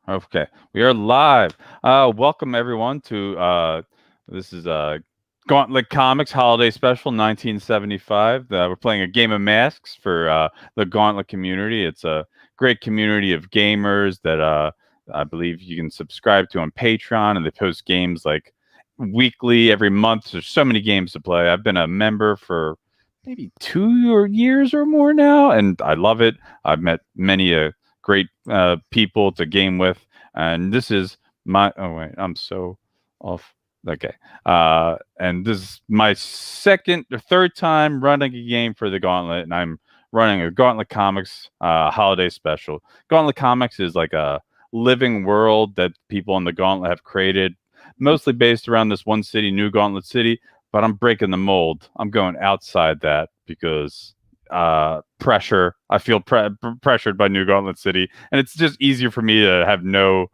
Okay, we are live. Welcome everyone to this is Gauntlet Comics Holiday Special 1975. We're playing a game of masks for the Gauntlet community. It's a great community of gamers that I believe you can subscribe to on Patreon, and they post games like weekly, every month. There's so many games to play. I've been a member for maybe 2 years or more now, and I love it. I've met many great people to game with. And this is my, oh wait, I'm so off. Okay. And this is my second or third time running a game for the Gauntlet, and I'm running a Gauntlet Comics holiday special. Gauntlet Comics is like a living world that people in the Gauntlet have created, mostly based around this one city, New Gauntlet City. But I'm breaking the mold. I'm going outside that because pressure. I feel pressured by New Gauntlet City, and it's just easier for me to have no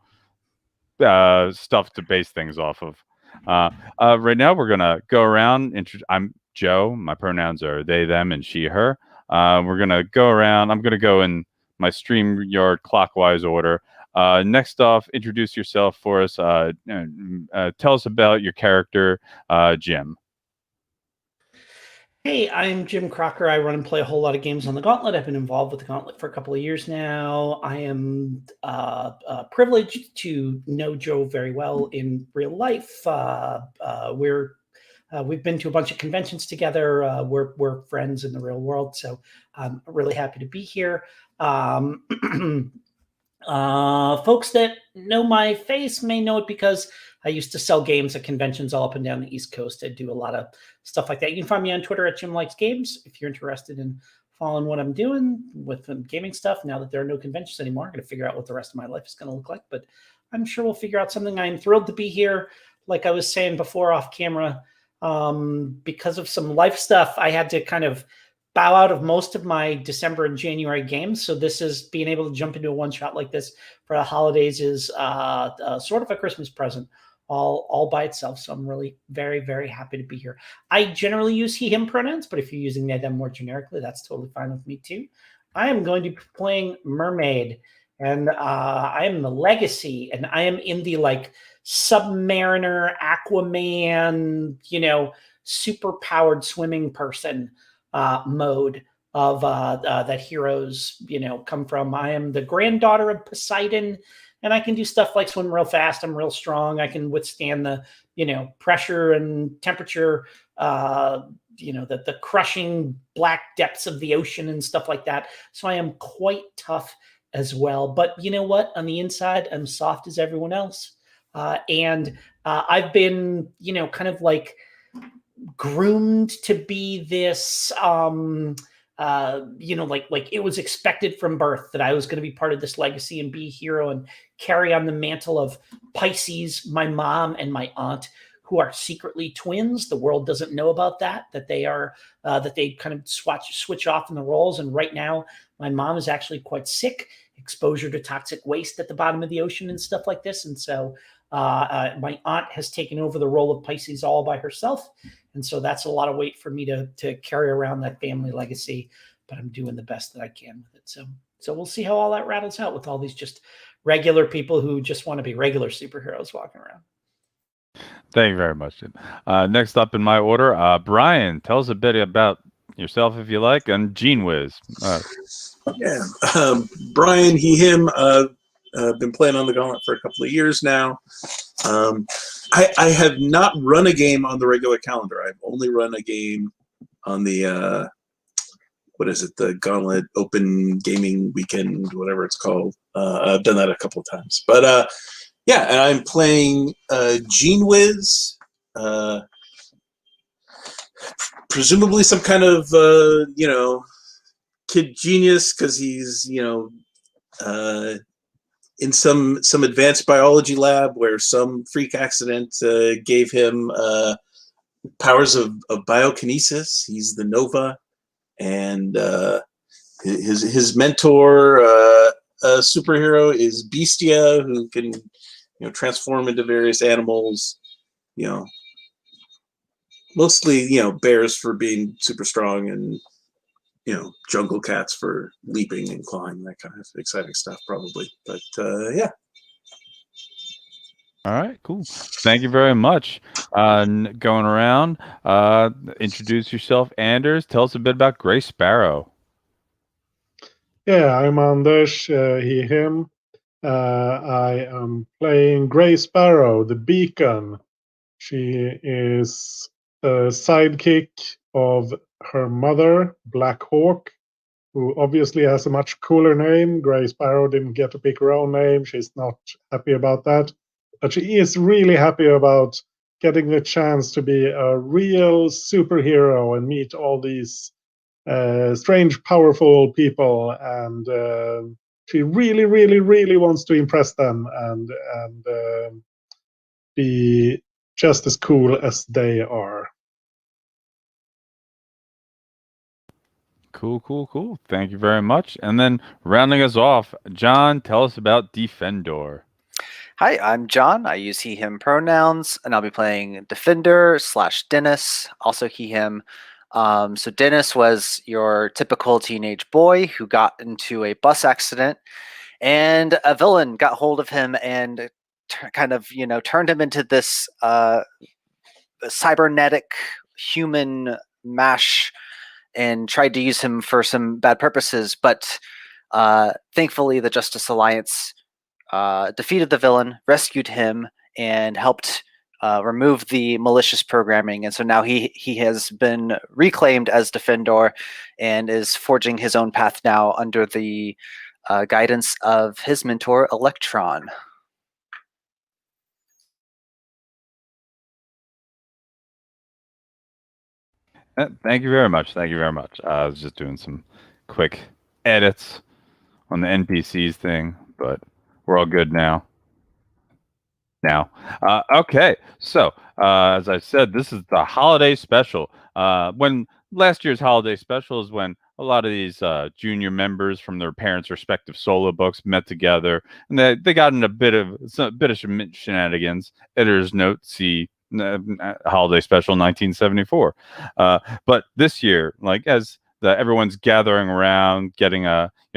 stuff to base things off of. Right now, we're gonna go around. I'm Joe. My pronouns are they, them, and she, her. We're gonna go around. I'm gonna go in my StreamYard clockwise order. Next off, introduce yourself for us. Tell us about your character, Jim. Hey, I'm Jim Crocker. I run and play a whole lot of games on the Gauntlet. I've been involved with the Gauntlet for a couple of years now. I am privileged to know Joe very well in real life. We've been to a bunch of conventions together. We're friends in the real world, so I'm really happy to be here. Folks that know my face may know it because I used to sell games at conventions all up and down the East Coast. I do a lot of stuff like that. You can find me on Twitter at Jim Likes Games if you're interested in following what I'm doing with gaming stuff. Now that there are no conventions anymore, I'm going to figure out what the rest of my life is going to look like. But I'm sure we'll figure out something. I'm thrilled to be here. Like I was saying before off camera, because of some life stuff, I had to kind of bow out of most of my December and January games. So this is being able to jump into a one shot like this for the holidays is sort of a Christmas present all by itself. So I'm really very, very happy to be here. I generally use he, him pronouns, but if you're using they, them more generically, that's totally fine with me too. I am going to be playing Mermaid, and I am the Legacy, and I am in the like Submariner, Aquaman, super powered swimming person mode of that heroes come from. I am the granddaughter of Poseidon, and I can do stuff like swim real fast. I'm real strong. I can withstand the pressure and temperature, the crushing black depths of the ocean and stuff like that. So I am quite tough as well. But you know what? On the inside, I'm soft as everyone else, and I've been kind of like groomed to be this like it was expected from birth that I was going to be part of this legacy and be a hero and carry on the mantle of Pisces, my mom and my aunt, who are secretly twins. The world doesn't know about that they are that they kind of switch off in the roles. And right now my mom is actually quite sick, exposure to toxic waste at the bottom of the ocean and stuff like this. And so my aunt has taken over the role of Pisces all by herself. And so that's a lot of weight for me to carry around that family legacy, but I'm doing the best that I can with it. So we'll see how all that rattles out with all these just regular people who just want to be regular superheroes walking around. Thank you very much, Jim. Next up in my order, Brian, tell us a bit about yourself if you like, and Gene Wiz. Yeah, Brian, he, him, been playing on the Gauntlet for a couple of years now. I have not run a game on the regular calendar. I've only run a game on the, the Gauntlet Open Gaming Weekend, whatever it's called. I've done that a couple of times. But yeah, and I'm playing Gene Wiz, presumably some kind of, kid genius, because he's, in some advanced biology lab where some freak accident gave him powers of biokinesis. He's the Nova, and his mentor, superhero, is Bestia, who can transform into various animals. Mostly bears for being super strong, and jungle cats for leaping and clawing, that kind of exciting stuff, probably. But yeah, All right, cool. Thank you very much. Going around, introduce yourself, Anders. Tell us a bit about Gray Sparrow. Yeah, I'm Anders, he, him. I am playing Gray Sparrow, the Beacon. She is a sidekick of her mother, Black Hawk, who obviously has a much cooler name. Gray Sparrow didn't get to pick her own name. She's not happy about that. But she is really happy about getting the chance to be a real superhero and meet all these strange, powerful people. And she really, really, really wants to impress them and be just as cool as they are. Cool, cool, cool. Thank you very much. And then rounding us off, John, tell us about Defendor. Hi, I'm John. I use he, him pronouns, and I'll be playing Defender / Dennis, also he, him. So Dennis was your typical teenage boy who got into a bus accident, and a villain got hold of him and kind of, turned him into this cybernetic human mash and tried to use him for some bad purposes. But thankfully, the Justice Alliance defeated the villain, rescued him, and helped remove the malicious programming. And so now he has been reclaimed as Defendor and is forging his own path now under the guidance of his mentor, Electron. Thank you very much. Thank you very much. I was just doing some quick edits on the NPCs thing, but we're all good now. Okay, so as I said, this is the holiday special. When last year's holiday special is when a lot of these junior members from their parents' respective solo books met together, and they got in a bit of shenanigans. Editor's note: see holiday special 1974. But this year, like as everyone's gathering around, getting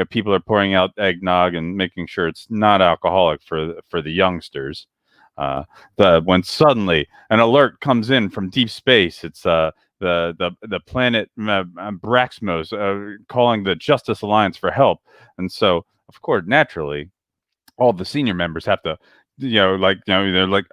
people are pouring out eggnog and making sure it's not alcoholic for the youngsters. When suddenly an alert comes in from deep space, it's the planet Braxmos calling the Justice Alliance for help, and so of course, naturally, all the senior members have to, they're like,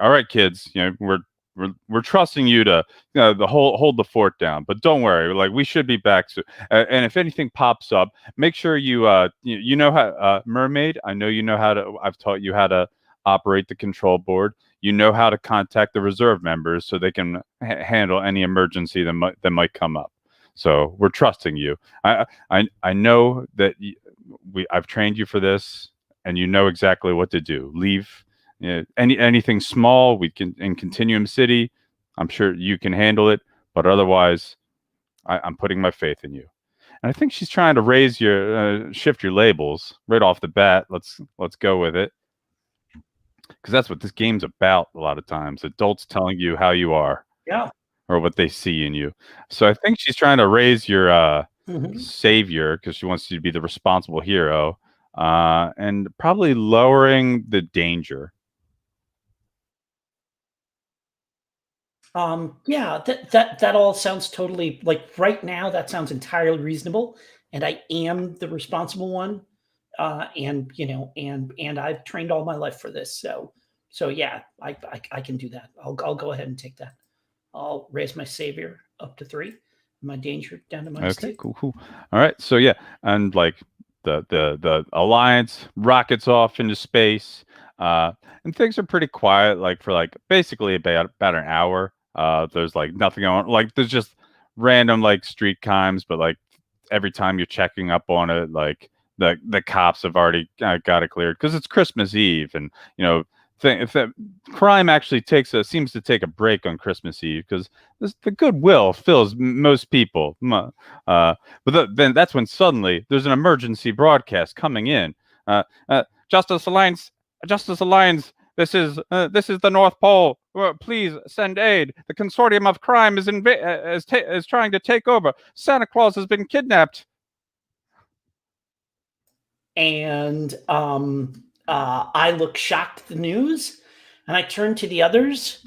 all right, kids, we're trusting you to the hold the fort down, but don't worry, like we should be back soon. And if anything pops up, make sure you know how mermaid. I know you know how to. I've taught you how to operate the control board. You know how to contact the reserve members so they can handle any emergency that might come up. So we're trusting you. I know that I've trained you for this, and you know exactly what to do. Leave anything small. We can in Continuum City. I'm sure you can handle it, but otherwise, I'm putting my faith in you. And I think she's trying to raise shift your labels right off the bat. Let's go with it, because that's what this game's about. A lot of times, adults telling you how you are, Yeah. or what they see in you. So I think she's trying to raise your savior, because she wants you to be the responsible hero, and probably lowering the danger. Yeah, that all sounds totally like right now. That sounds entirely reasonable, and I am the responsible one, and I've trained all my life for this. So yeah, I can do that. I'll go ahead and take that. I'll raise my savior up to 3, my danger down to -2. Okay, cool. All right, so yeah, and like the alliance rockets off into space, and things are pretty quiet, like for like basically about an hour. There's like nothing on, like there's just random like street chimes, but like every time you're checking up on it, like the cops have already got it cleared because it's Christmas Eve, and if crime actually seems to take a break on Christmas Eve, because the goodwill fills most people. Then that's when suddenly there's an emergency broadcast coming in. Justice Alliance, Justice Alliance. This is the North Pole. Please send aid. The consortium of crime is trying to take over. Santa Claus has been kidnapped. And I look shocked at the news, And I turn to the others,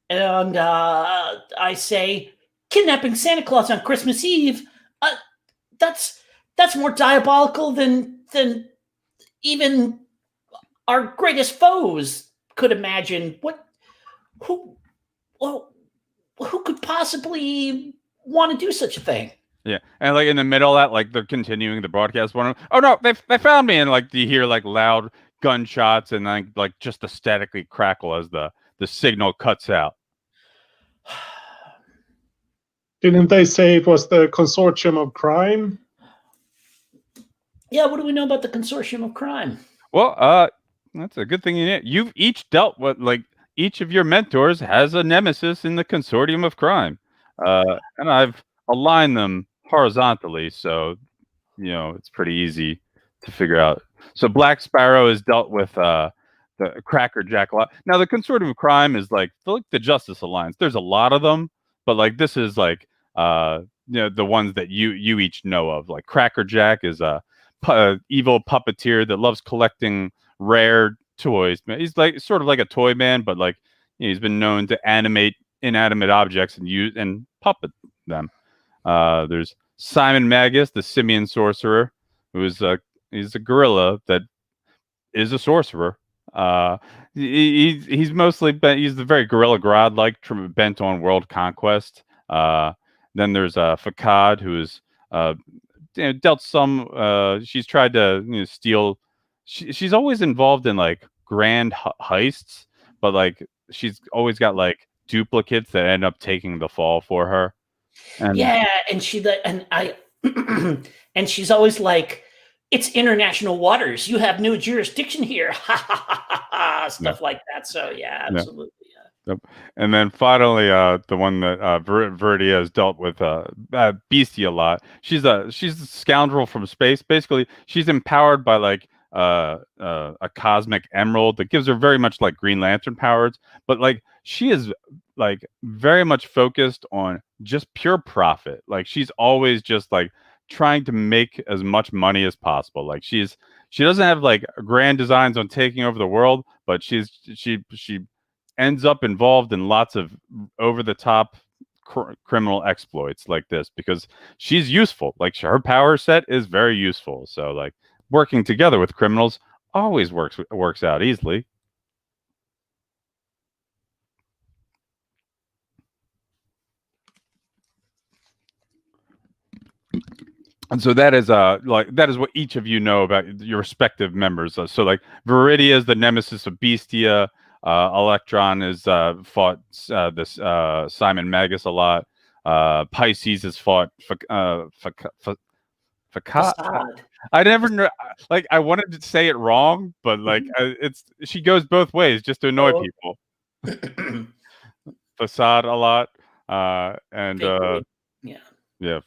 and I say, "Kidnapping Santa Claus on Christmas Eve. That's more diabolical than even our greatest foes could imagine. Who well, who could possibly want to do such a thing?" Yeah, and like in the middle of that, like they're continuing the broadcast. One, oh no, they found me, and like you hear like loud gunshots, and then like just the statically crackle as the signal cuts out. Didn't they say it was the consortium of crime? Yeah, what do we know about the consortium of crime? Well, that's a good thing you've each dealt with, like each of your mentors has a nemesis in the consortium of crime, and I've aligned them horizontally, so it's pretty easy to figure out. So Black Sparrow has dealt with the Cracker Jack a lot. Now the consortium of crime is like the Justice Alliance. There's a lot of them, but like this is like the ones that you each know of. Like Cracker Jack is a evil puppeteer that loves collecting rare toys. He's like sort of like a toy man, but like he's been known to animate inanimate objects and use and puppet them. There's Simon Magus, the simian sorcerer, who's he's a gorilla that is a sorcerer. He's mostly he's the very gorilla grodd like bent on world conquest. Then there's Fakad, who is dealt some. She's tried to steal. She's always involved in like grand heists, but like she's always got like duplicates that end up taking the fall for her. And yeah, and and she's always like, "It's international waters. You have no jurisdiction here." Stuff like that. So yeah, absolutely. Yep. And then finally, the one that Verdia has dealt with Beastie a lot. She's a scoundrel from space. Basically, she's empowered by like a cosmic emerald that gives her very much like Green Lantern powers. But like she is like very much focused on just pure profit. Like she's always just like trying to make as much money as possible. Like she doesn't have like grand designs on taking over the world, but she ends up involved in lots of over-the-top criminal exploits like this because she's useful. Like her power set is very useful. So like working together with criminals always works out easily. And so that is that is what each of you know about your respective members. So like Viridia is the nemesis of Bestia. Electron has fought this Simon Magus a lot. Pisces has fought Facade. I never know. Like I wanted to say it wrong, but like she goes both ways just to annoy people. Facade a lot, and yeah,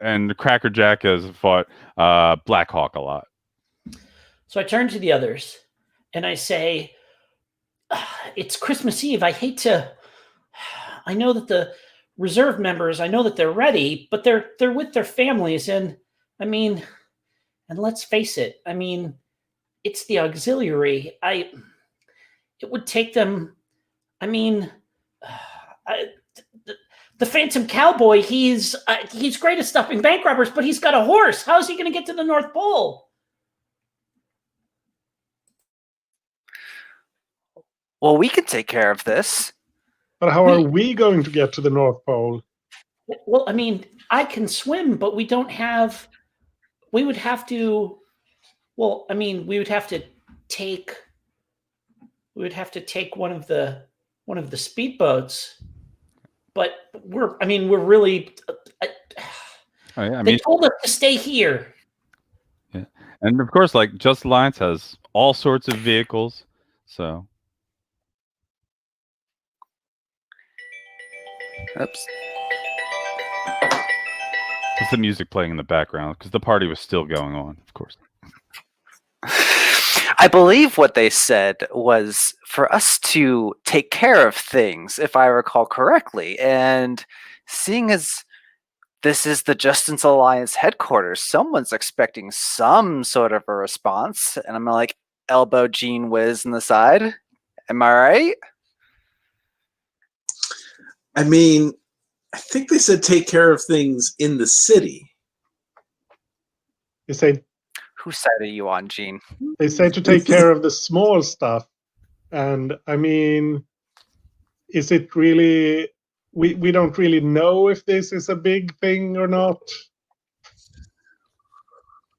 and Cracker Jack has fought Black Hawk a lot. So I turn to the others and I say, "It's Christmas Eve. I hate to. I know that the reserve members. I know that they're ready, but they're with their families, and I mean, and let's face it. I mean, it's the auxiliary. It would take them. I mean, the Phantom Cowboy. He's great at stopping bank robbers, but he's got a horse. How is he going to get to the North Pole?" Well, we can take care of this. But how are we going to get to the North Pole? Well, I mean, I can swim, but we don't have. We would have to. Well, I mean, we would have to take. We would have to take one of the speedboats. But we're really. They told us to stay here. Yeah, and of course, like Just Alliance has all sorts of vehicles, so. Oops. It's the music playing in the background because the party was still going on, of course. I believe what they said was for us to take care of things, if I recall correctly. And seeing as this is the Justice Alliance headquarters, someone's expecting some sort of a response. And I'm gonna like elbow Gene Wiz in the side. Am I right? I mean, I think they said take care of things in the city. They say Whose side are you on, Gene? to take care of the small stuff, and I mean, is it really? We don't really know if this is a big thing or not.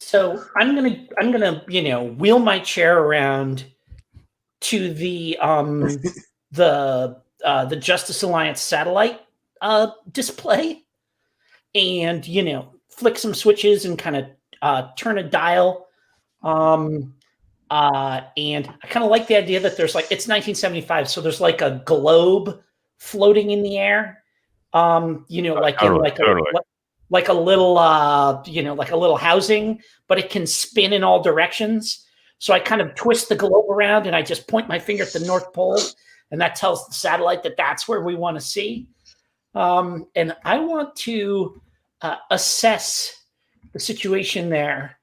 So I'm gonna wheel my chair around to the Justice Alliance satellite display, and flick some switches and kind of turn a dial. And I kind of like the idea that there's it's 1975, so there's like a globe floating in the air. Like a little like a little housing, but it can spin in all directions. So I kind of twist the globe around and I just point my finger at the North Pole, and that tells the satellite that that's where we want to see. And I want to assess the situation there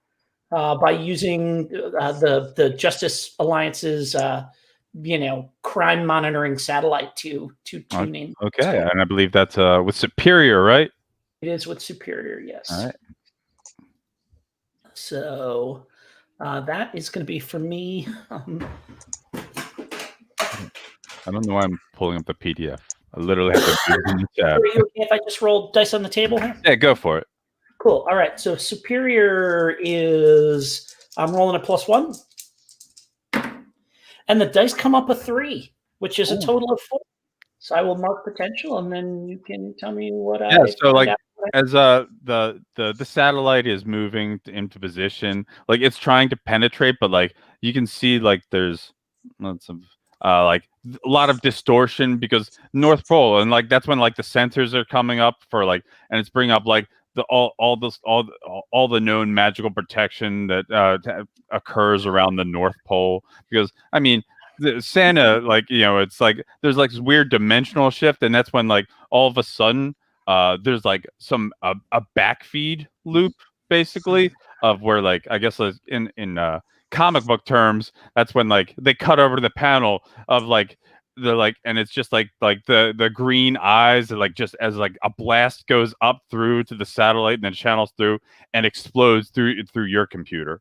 by using the Justice Alliance's crime monitoring satellite to tune in. Okay, and I believe that's with Superior, right? It is with Superior, yes. All right. So that is going to be for me. I don't know why I'm pulling up the PDF. I literally have to move in the tab. Are you okay if I just roll dice on the table here? Yeah, go for it. Cool. All right. So Superior is I'm rolling a +1, and the dice come up a 3, which is a total of 4. So I will mark potential, and then you can tell me what I. Yeah. So as the satellite is moving into position, it's trying to penetrate, but you can see there's lots of a lot of distortion because North Pole, and that's when the sensors are coming up for and it's bringing up all the known magical protection that occurs around the North Pole, because I mean Santa it's there's this weird dimensional shift, and that's when all of a sudden there's some a backfeed loop basically of where I guess in comic book terms, that's when they cut over to the panel of and it's just the green eyes just as a blast goes up through to the satellite and then channels through and explodes through your computer.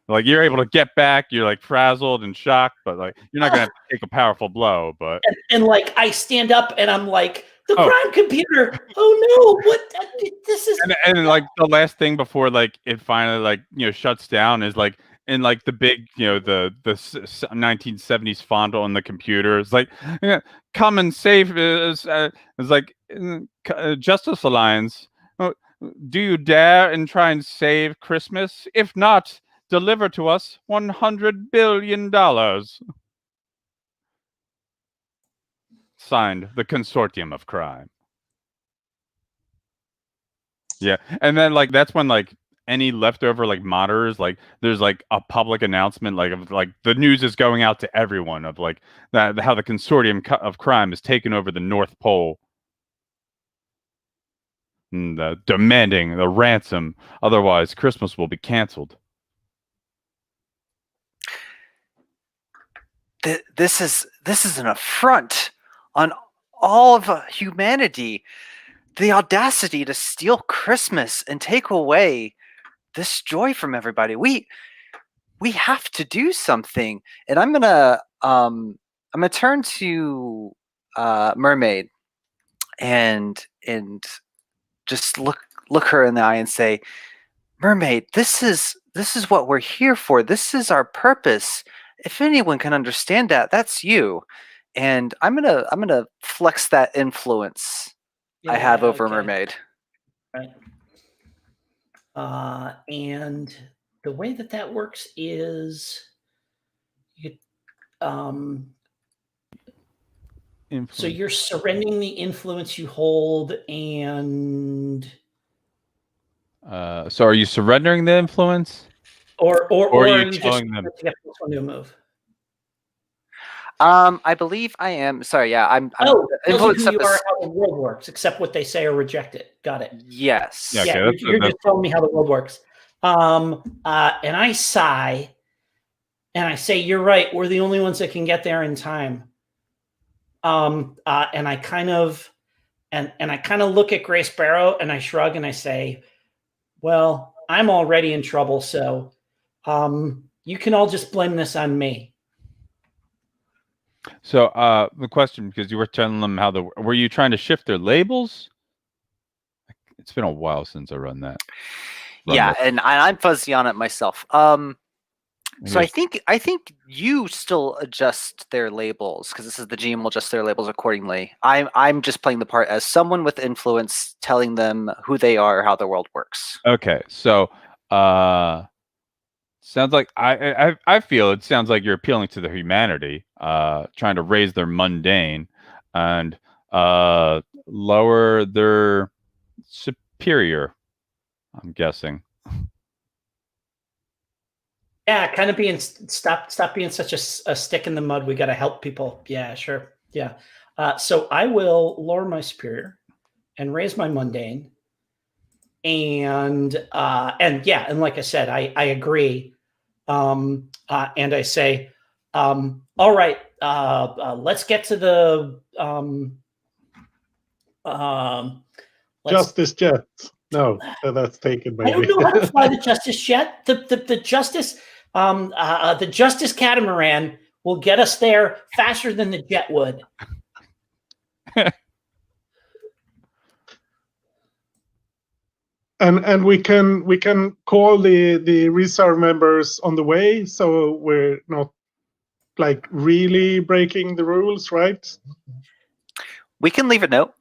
You're able to get back, you're frazzled and shocked, but you're not gonna have to take a powerful blow. But and I stand up and I'm the crime computer. Oh no! What this is? And the last thing before it finally shuts down is in the big the 1970s font on the computer. It's come and save is Justice Alliance. Do you dare and try and save Christmas? If not, deliver to us $100 billion. Signed, the Consortium of Crime. Yeah, and then that's when any leftover monitors, there's a public announcement of the news is going out to everyone of that how the Consortium of Crime has taken over the North Pole and demanding the ransom, otherwise Christmas will be canceled. This is an affront on all of humanity. The audacity to steal Christmas and take away this joy from everybody. We have to do something. And I'm gonna turn to Mermaid and just look her in the eye and say, Mermaid, this is what we're here for. This is our purpose. If anyone can understand that, that's you. And I'm gonna flex that influence I have over Mermaid. Right. And the way that works is you so you're surrendering the influence you hold, and so are you surrendering the influence? Or are you just telling them to get this one to move? I believe I am. Sorry, yeah, I'm influence who you are, how the world works, accept what they say or reject it. Got it. Yes. Yeah, you're just telling me how the world works. And I sigh, and I say, "You're right. We're the only ones that can get there in time." And I kind of look at Gray Sparrow and I shrug and I say, "Well, I'm already in trouble, so you can all just blame this on me." So the question, because you were telling them how were you trying to shift their labels? It's been a while since I run that. Yeah, and I'm fuzzy on it myself. So I Here's- think you still adjust their labels because this is the GM will adjust their labels accordingly. I'm just playing the part as someone with influence, telling them who they are, how the world works. Okay, so sounds like I feel it sounds like you're appealing to their humanity, trying to raise their mundane, and lower their superior. I'm guessing. Yeah, kind of being stop being such a stick in the mud. We got to help people. Yeah, sure. Yeah. So I will lower my superior and raise my mundane. And yeah, and like I said, I agree. And I say, all right, let's get to the Justice Jet. No, that's taken. Maybe. I don't know how to fly the Justice Jet. The Justice Catamaran will get us there faster than the jet would. And we can call the reserve members on the way, so we're not like really breaking the rules, right? We can leave a note.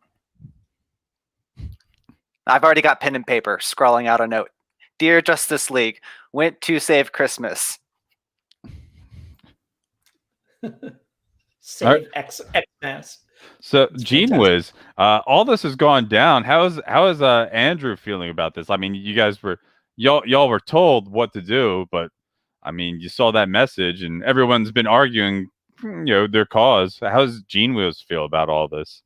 I've already got pen and paper, scrawling out a note. Dear Justice League, went to save Christmas. Save Xmas. So Gene Wiz, all this has gone down. How is Andrew feeling about this? I mean, you guys were y'all were told what to do, but I mean, you saw that message, and everyone's been arguing, their cause. How does Gene Wiz feel about all this?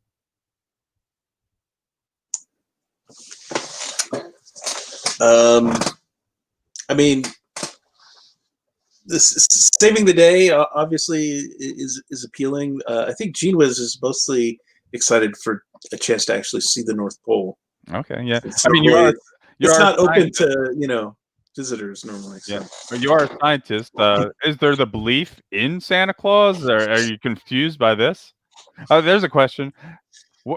I mean, this saving the day obviously is appealing. I think Gene Wiz is mostly excited for a chance to actually see the North Pole. Okay, yeah. It's I mean, it's not open to visitors normally. So. Yeah, but you are a scientist. Is there the belief in Santa Claus, or are you confused by this? Oh, there's a question.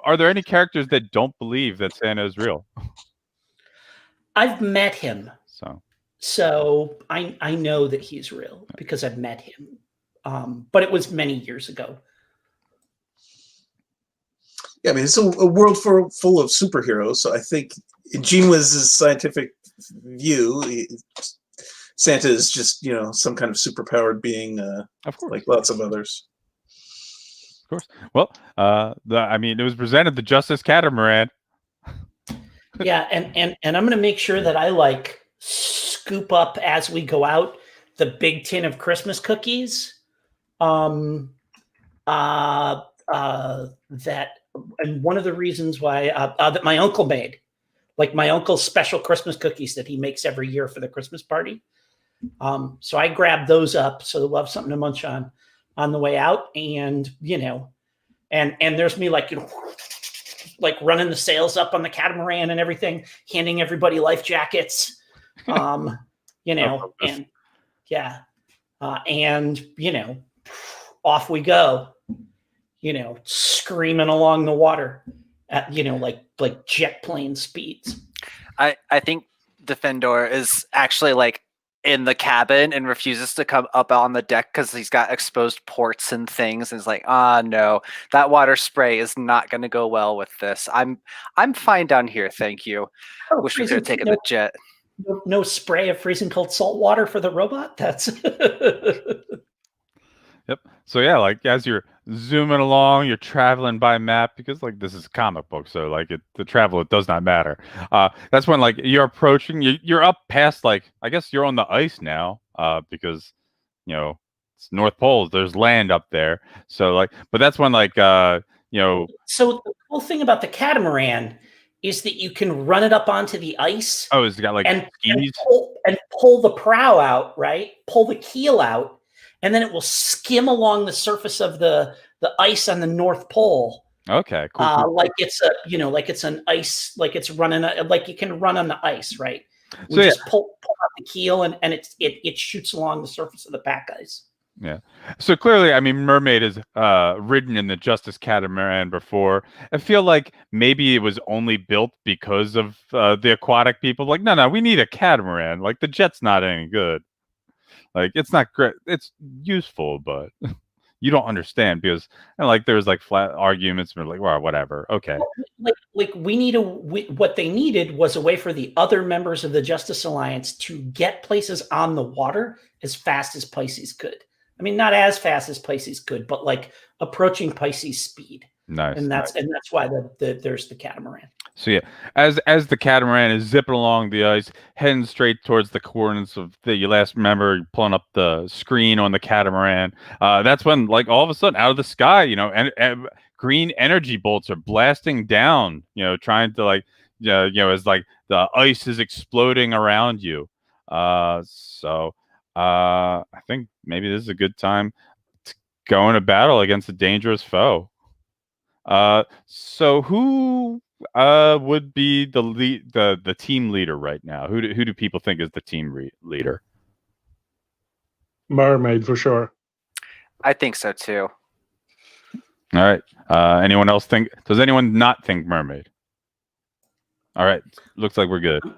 Are there any characters that don't believe that Santa is real? I've met him. So I know that he's real because I've met him. But it was many years ago. Yeah, I mean, it's a world full of superheroes. So I think in Gene Wiz's scientific view, Santa is just, some kind of superpowered being, of course, like lots of others. Of course. Well, I mean, it was presented the Justice Catamaran. Yeah, and I'm going to make sure that I scoop up as we go out the big tin of Christmas cookies. That and one of the reasons why that my uncle made, like my uncle's special Christmas cookies that he makes every year for the Christmas party. So I grabbed those up so that we'll have something to munch on the way out, and and there's me like running the sails up on the catamaran and everything, handing everybody life jackets, and yeah, and off we go, screaming along the water at like jet plane speeds. I think Defendor is actually in the cabin and refuses to come up on the deck because he's got exposed ports and things, and is like, no, that water spray is not going to go well with this. I'm fine down here, thank you. Wish we could have taken the jet. No spray of freezing cold salt water for the robot. That's Yep. So yeah, as you're zooming along, you're traveling by map because this is a comic book, so the travel, it does not matter. That's when you're approaching, you're up past I guess you're on the ice now, because it's North Pole. There's land up there. So but that's when So the cool thing about the catamaran is that you can run it up onto the ice. Oh, it's got skis and pull the prow out, right? Pull the keel out. and then it will skim along the surface of the ice on the North Pole. Okay, cool. Like it's like it's an ice, like it's running, like you can run on the ice, right? We So, yeah. just pull out the keel, and it shoots along the surface of the pack ice. Yeah. So clearly, I mean, Mermaid is ridden in the Justice Catamaran before. I feel like maybe it was only built because of the aquatic people. Like, no, we need a catamaran. Like, the jet's not any good. Like, it's not great. It's useful, but you don't understand because, and like, there's like flat arguments. And we're like, well, whatever. Okay. Like what they needed was a way for the other members of the Justice Alliance to get places on the water as fast as Pisces could. I mean, not as fast as Pisces could, but like approaching Pisces speed. Nice. And that's why there's the catamaran. So yeah, as the catamaran is zipping along the ice, heading straight towards the coordinates of the you last remember pulling up the screen on the catamaran. That's when, like, all of a sudden, out of the sky, and green energy bolts are blasting down. Trying to, like, as like the ice is exploding around you. I think maybe this is a good time to go into battle against a dangerous foe. So who would be the team leader right now? Who do people think is the team leader? Mermaid for sure. I think so too. All right. Anyone else think? Does anyone not think Mermaid? All right. Looks like we're good. I'm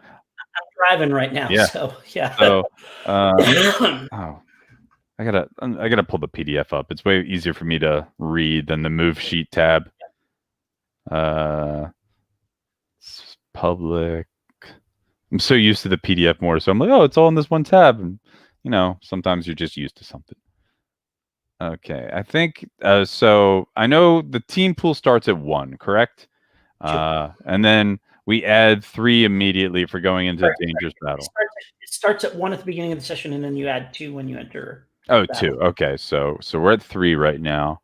driving right now, Yeah. so yeah. So, oh, I gotta pull the PDF up. It's way easier for me to read than the Move Sheet tab. Public. I'm so used to the PDF more, so I'm like, oh, it's all in this one tab, and sometimes you're just used to something. Okay, I think so. I know the team pool starts at 1, correct? Sure. And then we add 3 immediately for going into dangerous battle. It starts at 1 at the beginning of the session, and then you add 2 when you enter. Oh, battle. 2. Okay, so we're at 3 right now.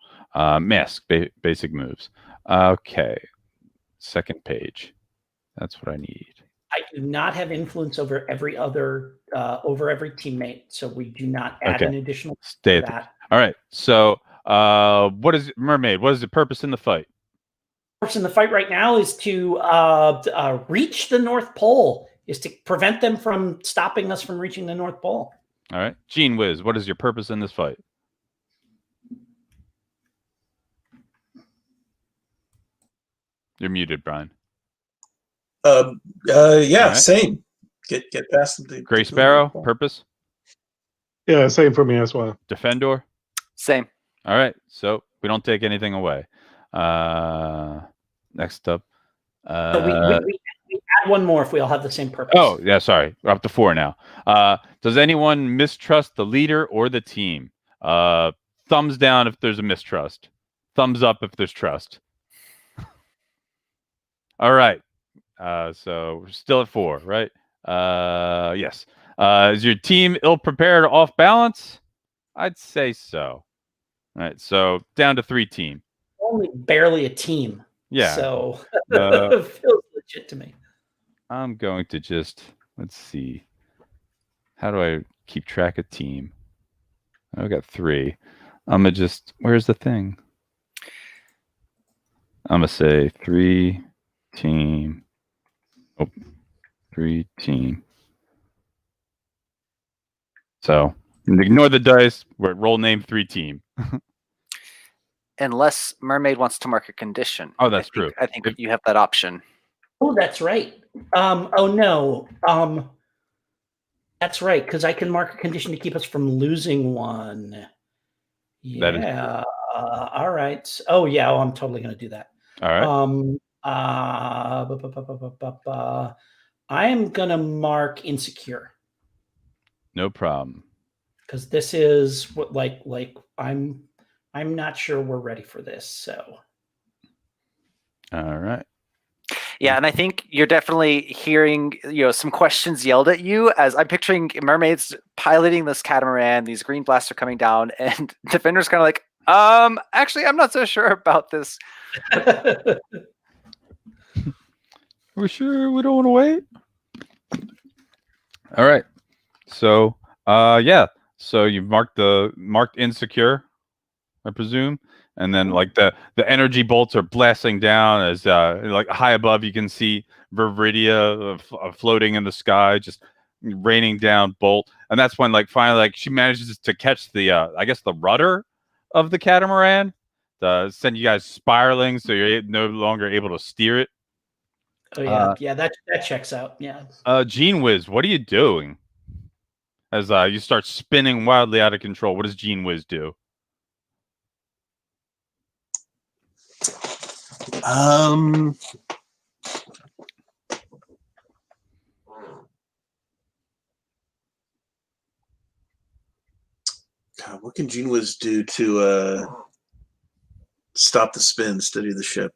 Mask basic moves. Okay, second page. That's what I need. I do not have influence over every other over every teammate, so we do not add an additional. Stay at that. All right. So, what is Mermaid? What is the purpose in the fight? The purpose in the fight right now is to reach the North Pole. Is to prevent them from stopping us from reaching the North Pole. All right, Gene Wiz, what is your purpose in this fight? You're muted, Brian. Yeah, right. Same. Get past the Gray Sparrow. Purpose. Yeah, same for me as well. Defendor. Same. All right, so we don't take anything away. Next up. We add 1 more if we all have the same purpose. Oh, yeah, sorry. We're up to 4 now. Does anyone mistrust the leader or the team? Thumbs down if there's a mistrust. Thumbs up if there's trust. All right. So we're still at 4, right? Yes. Is your team ill-prepared or off balance? I'd say so. All right, so down to 3 team. Only barely a team. Yeah. So it feels legit to me. I'm going to just, let's see. How do I keep track of team? I've got 3. I'm going to just, where's the thing? I'm going to say 3 team. Oh, 3 team. So ignore the dice. We're at roll name 3 team. Unless Mermaid wants to mark a condition. Oh, that's true. I think you have that option. Oh, that's right. Oh no. That's right, because I can mark a condition to keep us from losing 1. Yeah. All right. Oh yeah. I'm totally going to do that. All right. I am going to mark insecure. No problem. Because this is what like I'm not sure we're ready for this. So. All right. Yeah, and I think you're definitely hearing, some questions yelled at you as I'm picturing mermaids piloting this catamaran, these green blasts are coming down, and Defender's kind of like, actually, I'm not so sure about this. We're sure we don't want to wait? All right. So, yeah, So you've marked insecure, I presume, and then like the energy bolts are blasting down as like high above you can see Viridia floating in the sky, just raining down bolt, and that's when like finally like she manages to catch the I guess the rudder of the catamaran, to send you guys spiraling, so you're no longer able to steer it. Oh yeah, yeah, that checks out. Yeah. Gene Wiz, what are you doing? As you start spinning wildly out of control, what does Gene Wiz do? God, what can Gene Wiz do to stop the spin, steady the ship?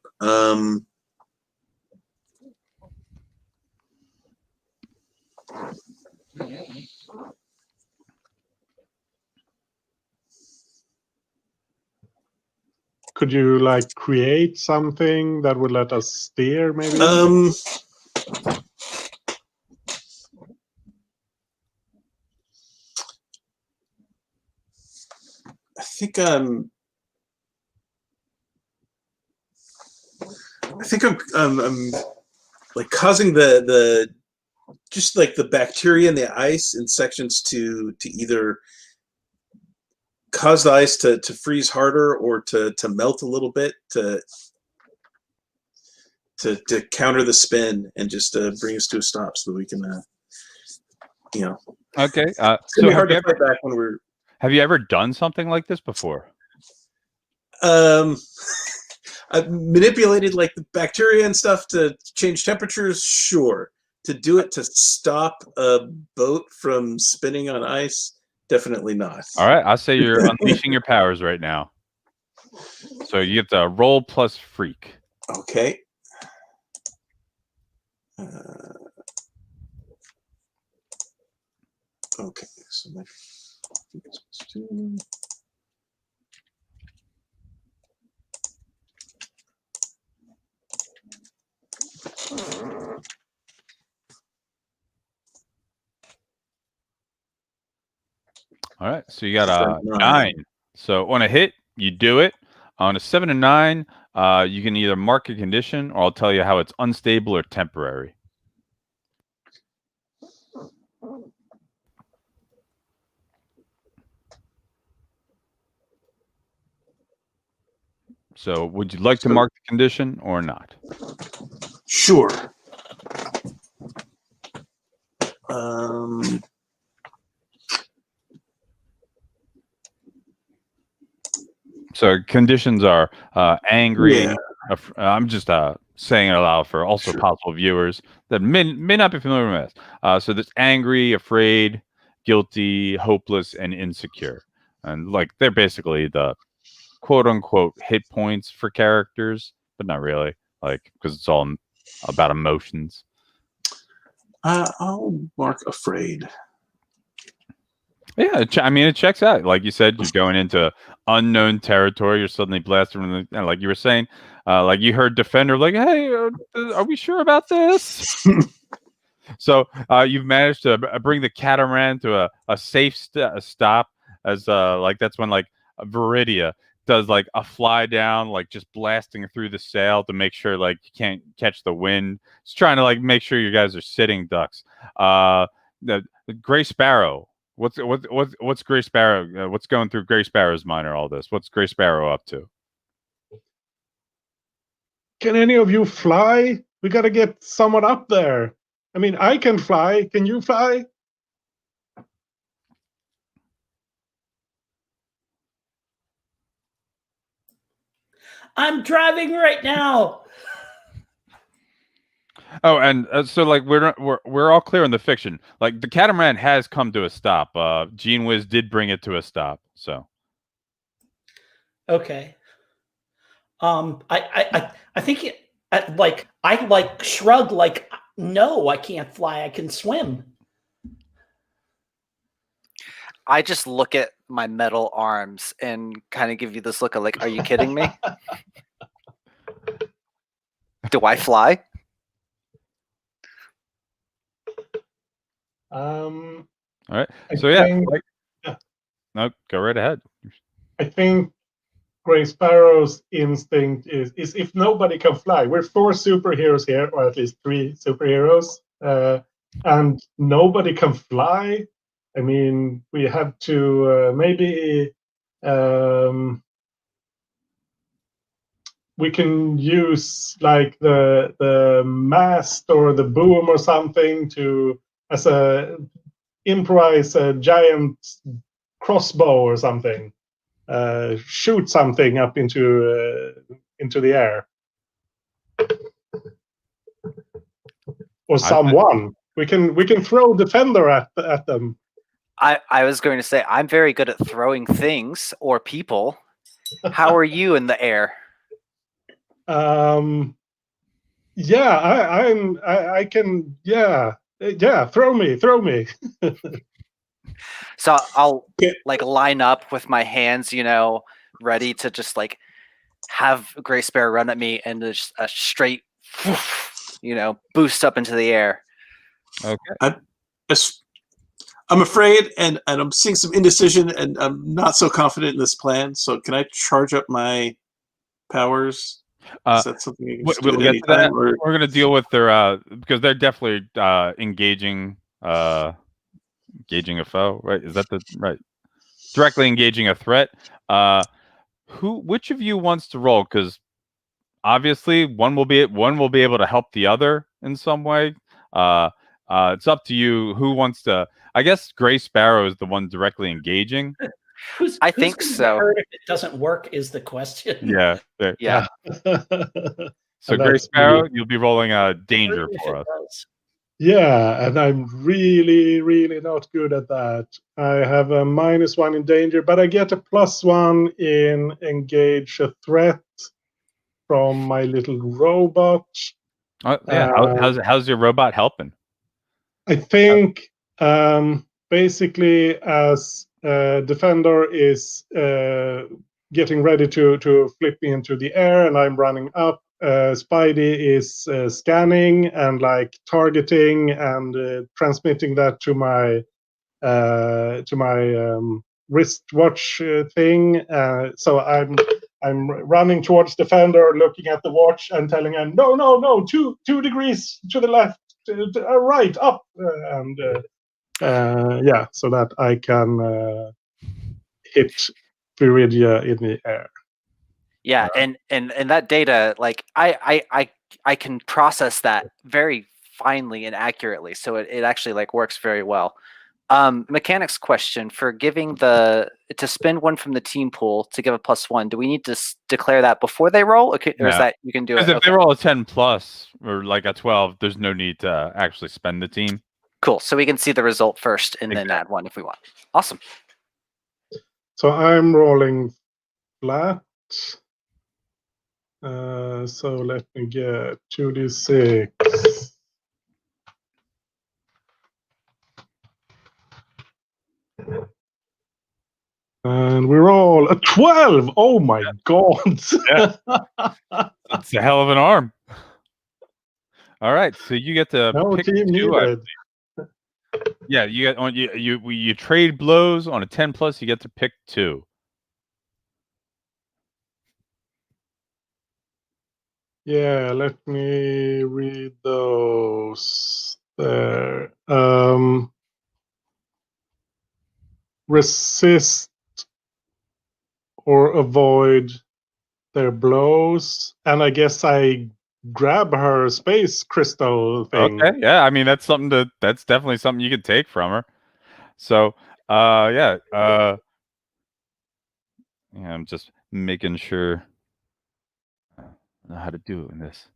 Could you like create something that would let us steer, maybe? I think I'm like causing the just like the bacteria in the ice in sections to either cause the ice to freeze harder or to melt a little bit to counter the spin and just bring us to a stop so that we can Okay. it's gonna be hard to fight back when we're. Have you ever done something like this before? I've manipulated like the bacteria and stuff to change temperatures, sure. To do it to stop a boat from spinning on ice, definitely not. All right, I say you're unleashing your powers right now. So you get to roll plus freak. Okay. Okay, so my freak is +2. All right, so you got a 9. So on a hit, you do it. On a 7 and 9, you can either mark a condition, or I'll tell you how it's unstable or temporary. So would you like to mark the condition or not? Sure. So conditions are angry. Yeah. I'm just saying it aloud for also Sure. possible viewers that may not be familiar with this. So there's angry, afraid, guilty, hopeless, and insecure. And like they're basically the quote unquote hit points for characters, but not really, like because it's all about emotions. I'll mark afraid. Yeah, I mean, it checks out. Like you said, you're going into unknown territory. You're suddenly blasted from the, like you were saying, like you heard Defender, like, "Hey, are we sure about this?" So you've managed to bring the catamaran to a safe stop. As like that's when like Viridia does like a fly down, like just blasting through the sail to make sure like you can't catch the wind. Just trying to like make sure you guys are sitting ducks. The Gray Sparrow. What's Gray Sparrow? What's going through Gray Sparrow's mind or all this? What's Gray Sparrow up to? Can any of you fly? We gotta get someone up there. I mean, I can fly. Can you fly? I'm driving right now. Oh, and so like we're all clear on the fiction. Like the catamaran has come to a stop. Gene Wiz did bring it to a stop. So Okay. I think it, I shrug like, no, I can't fly. I can swim. I just look at my metal arms and kind of give you this look of like, are you kidding me? Do I fly? all right. So yeah, like, No, go right ahead. I think Gray Sparrow's instinct is if nobody can fly, we're 4 superheroes here, or at least 3 superheroes, and nobody can fly. I mean, we have to maybe we can use like the mast or the boom or something to as a improvise a giant crossbow or something. Shoot something up into the air, or someone. We can throw Defender at them. I was going to say I'm very good at throwing things or people. How are you in the air? Yeah, I can. Yeah, throw me. So I'll Yeah. like line up with my hands, ready to just like have Gray Sparrow run at me and just a straight, boost up into the air. Okay. I'm afraid, and I'm seeing some indecision, and I'm not so confident in this plan. So can I charge up my powers? Is that something you can just do We'll at get any to that. time? Or We're going to deal with their because they're definitely engaging a foe, right? Is that the right? Directly engaging a threat. Which of you wants to roll? Because obviously one will be able to help the other in some way. It's up to you who wants to. I guess Gray Sparrow is the one directly engaging. I think who's so. hurt if it doesn't work is the question. Yeah. Yeah. So Gray Sparrow, you'll be rolling a danger If for it us. does. Yeah, and I'm really, really not good at that. I have a -1 in danger, but I get a +1 in engage a threat from my little robot. Yeah. How's your robot helping? I think basically as Defender is getting ready to flip me into the air and I'm running up, Spidey is scanning and like targeting and transmitting that to my wristwatch thing. So I'm running towards Defender, looking at the watch and telling him, no, 2 degrees to the left, right, up, and yeah, so that I can hit Viridia in the air. Yeah, and that data, like I can process that very finely and accurately, so it actually like works very well. Mechanics question for giving to spend 1 from the team pool to give a +1. Do we need to declare that before they roll, or is that you can do it? Because if they roll a 10 plus or like a 12, there's no need to actually spend the team. Cool. So we can see the result first and then add 1 if we want. Awesome. So I'm rolling flat. So let me get 2d6. And we roll a 12. Oh my god! Yeah. It's a hell of an arm. All right, so you get to No pick team 2. needed. Yeah, you get on you trade blows on a 10 plus. You get to pick 2. Yeah, let me read those there. Resist or avoid their blows, and I guess I grab her space crystal thing. Okay, yeah. I mean, that's definitely something you could take from her. So, yeah. Yeah, I'm just making sure I know how to do it in this.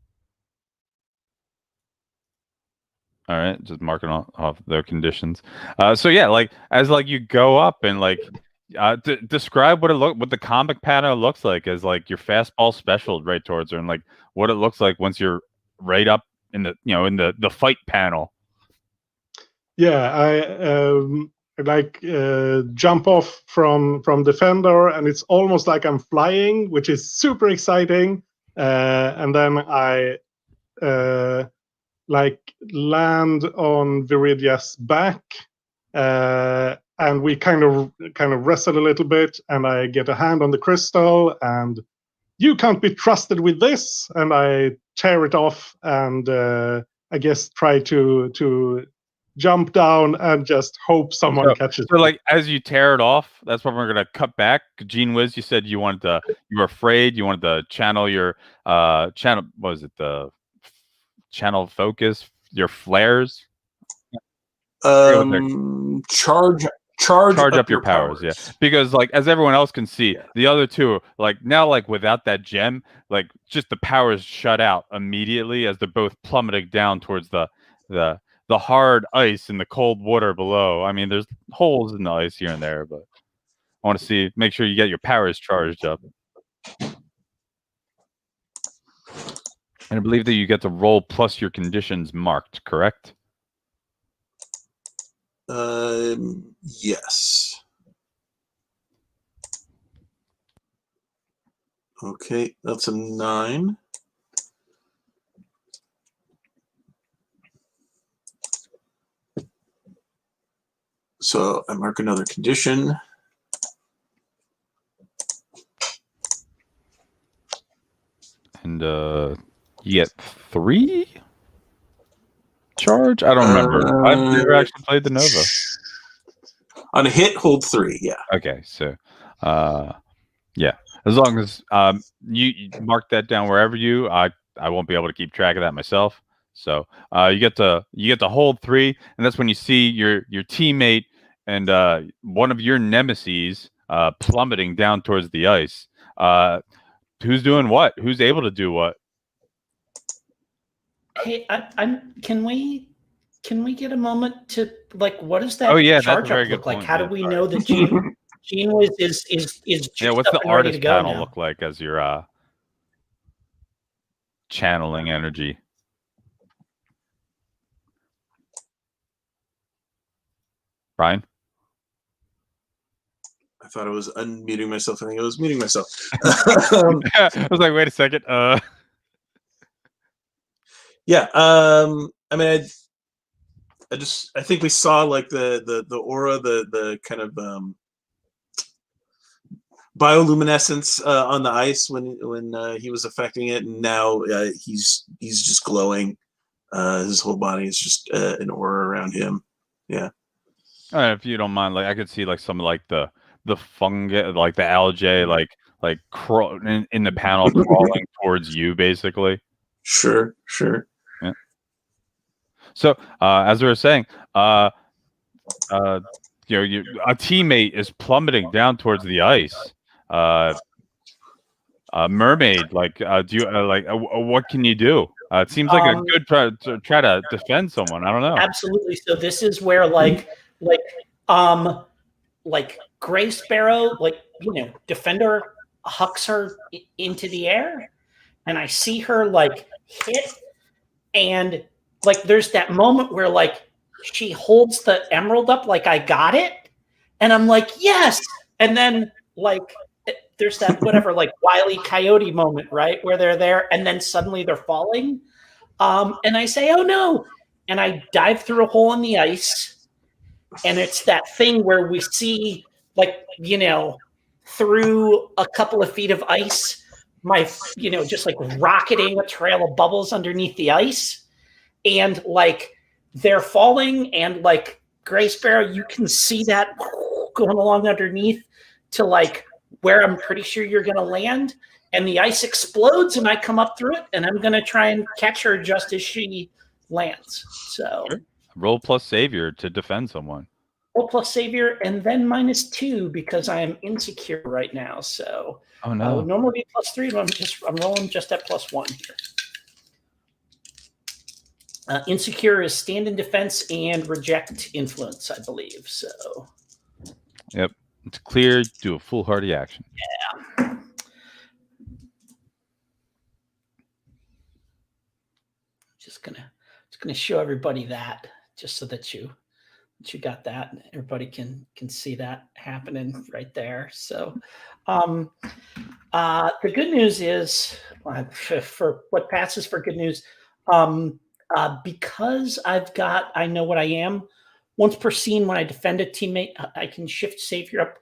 All right, just marking off their conditions. So yeah, like as like you go up and like describe what the comic pattern looks like as like your fastball special right towards her, and like what it looks like once you're right up in the in the fight panel. Yeah, I like jump off from Defender, and it's almost like I'm flying, which is super exciting. And then I like land on Viridia's back, and we kind of wrestle a little bit, and I get a hand on the crystal, and you can't be trusted with this, and I tear it off, and I guess try to jump down and just hope someone catches So it. like as you tear it off, that's when we're gonna cut back. Gene Wiz, you said you were afraid, you wanted to channel your channel. What was it? The channel focus, your flares. Charge Up your powers, yeah. Because like as everyone else can see, the other two, like now, like without that gem, like just the powers shut out immediately as they're both plummeting down towards the hard ice and the cold water below. I mean, there's holes in the ice here and there, but I want to make sure you get your powers charged up. And I believe that you get to roll plus your conditions marked, correct? Yes. Okay, that's a 9. So I mark another condition. And you get 3 charge? I don't remember. I've never actually played the Nova. On a hit, hold 3, yeah. Okay, so yeah. As long as you mark that down wherever I won't be able to keep track of that myself. So you get to hold 3, and that's when you see your teammate and one of your nemesis plummeting down towards the ice. Who's doing what? Who's able to do what? Hey, can we get a moment to like what does that charge up look like? How do we know that Gene is yeah, what's the artist panel look like as you're channeling energy? Brian? I thought I was unmuting myself. I think I was muting myself. I was like, wait a second. Yeah. I mean, I think we saw like the aura, the kind of bioluminescence on the ice when he was affecting it, and now he's just glowing. His whole body is just an aura around him. Yeah. If you don't mind, like I could see like some like the fungi, like the algae, like crawl in the panel crawling towards you, basically. Sure. Yeah. So as we were saying, a teammate is plummeting down towards the ice. Mermaid, like, do you what can you do? It seems like a good try to defend someone. I don't know. Absolutely. So this is where like Gray Sparrow, Defender hucks her into the air, and I see her like hit, and like there's that moment where like she holds the emerald up like I got it, and I'm like yes, and then like there's that whatever like Wile E. Coyote moment, right, where they're there and then suddenly they're falling, and I say oh no, and I dive through a hole in the ice, and it's that thing where we see like through a couple of feet of ice my just like rocketing a trail of bubbles underneath the ice, and like they're falling, and like Gray Sparrow, you can see that going along underneath to like where I'm pretty sure you're going to land, and the ice explodes and I come up through it, and I'm going to try and catch her just as she lands. So sure. Roll plus savior to defend someone. Roll plus savior and then -2 because I am insecure right now. So oh no, I would normally be +3, but I'm rolling just at +1 here. Insecure is stand in defense and reject influence, I believe. So yep, it's clear. Do a foolhardy action. Yeah. Just gonna show everybody that, just so that you got that, and everybody can see that happening right there. So the good news is for what passes for good news, because I know what I am, once per scene when I defend a teammate, I can shift savior up.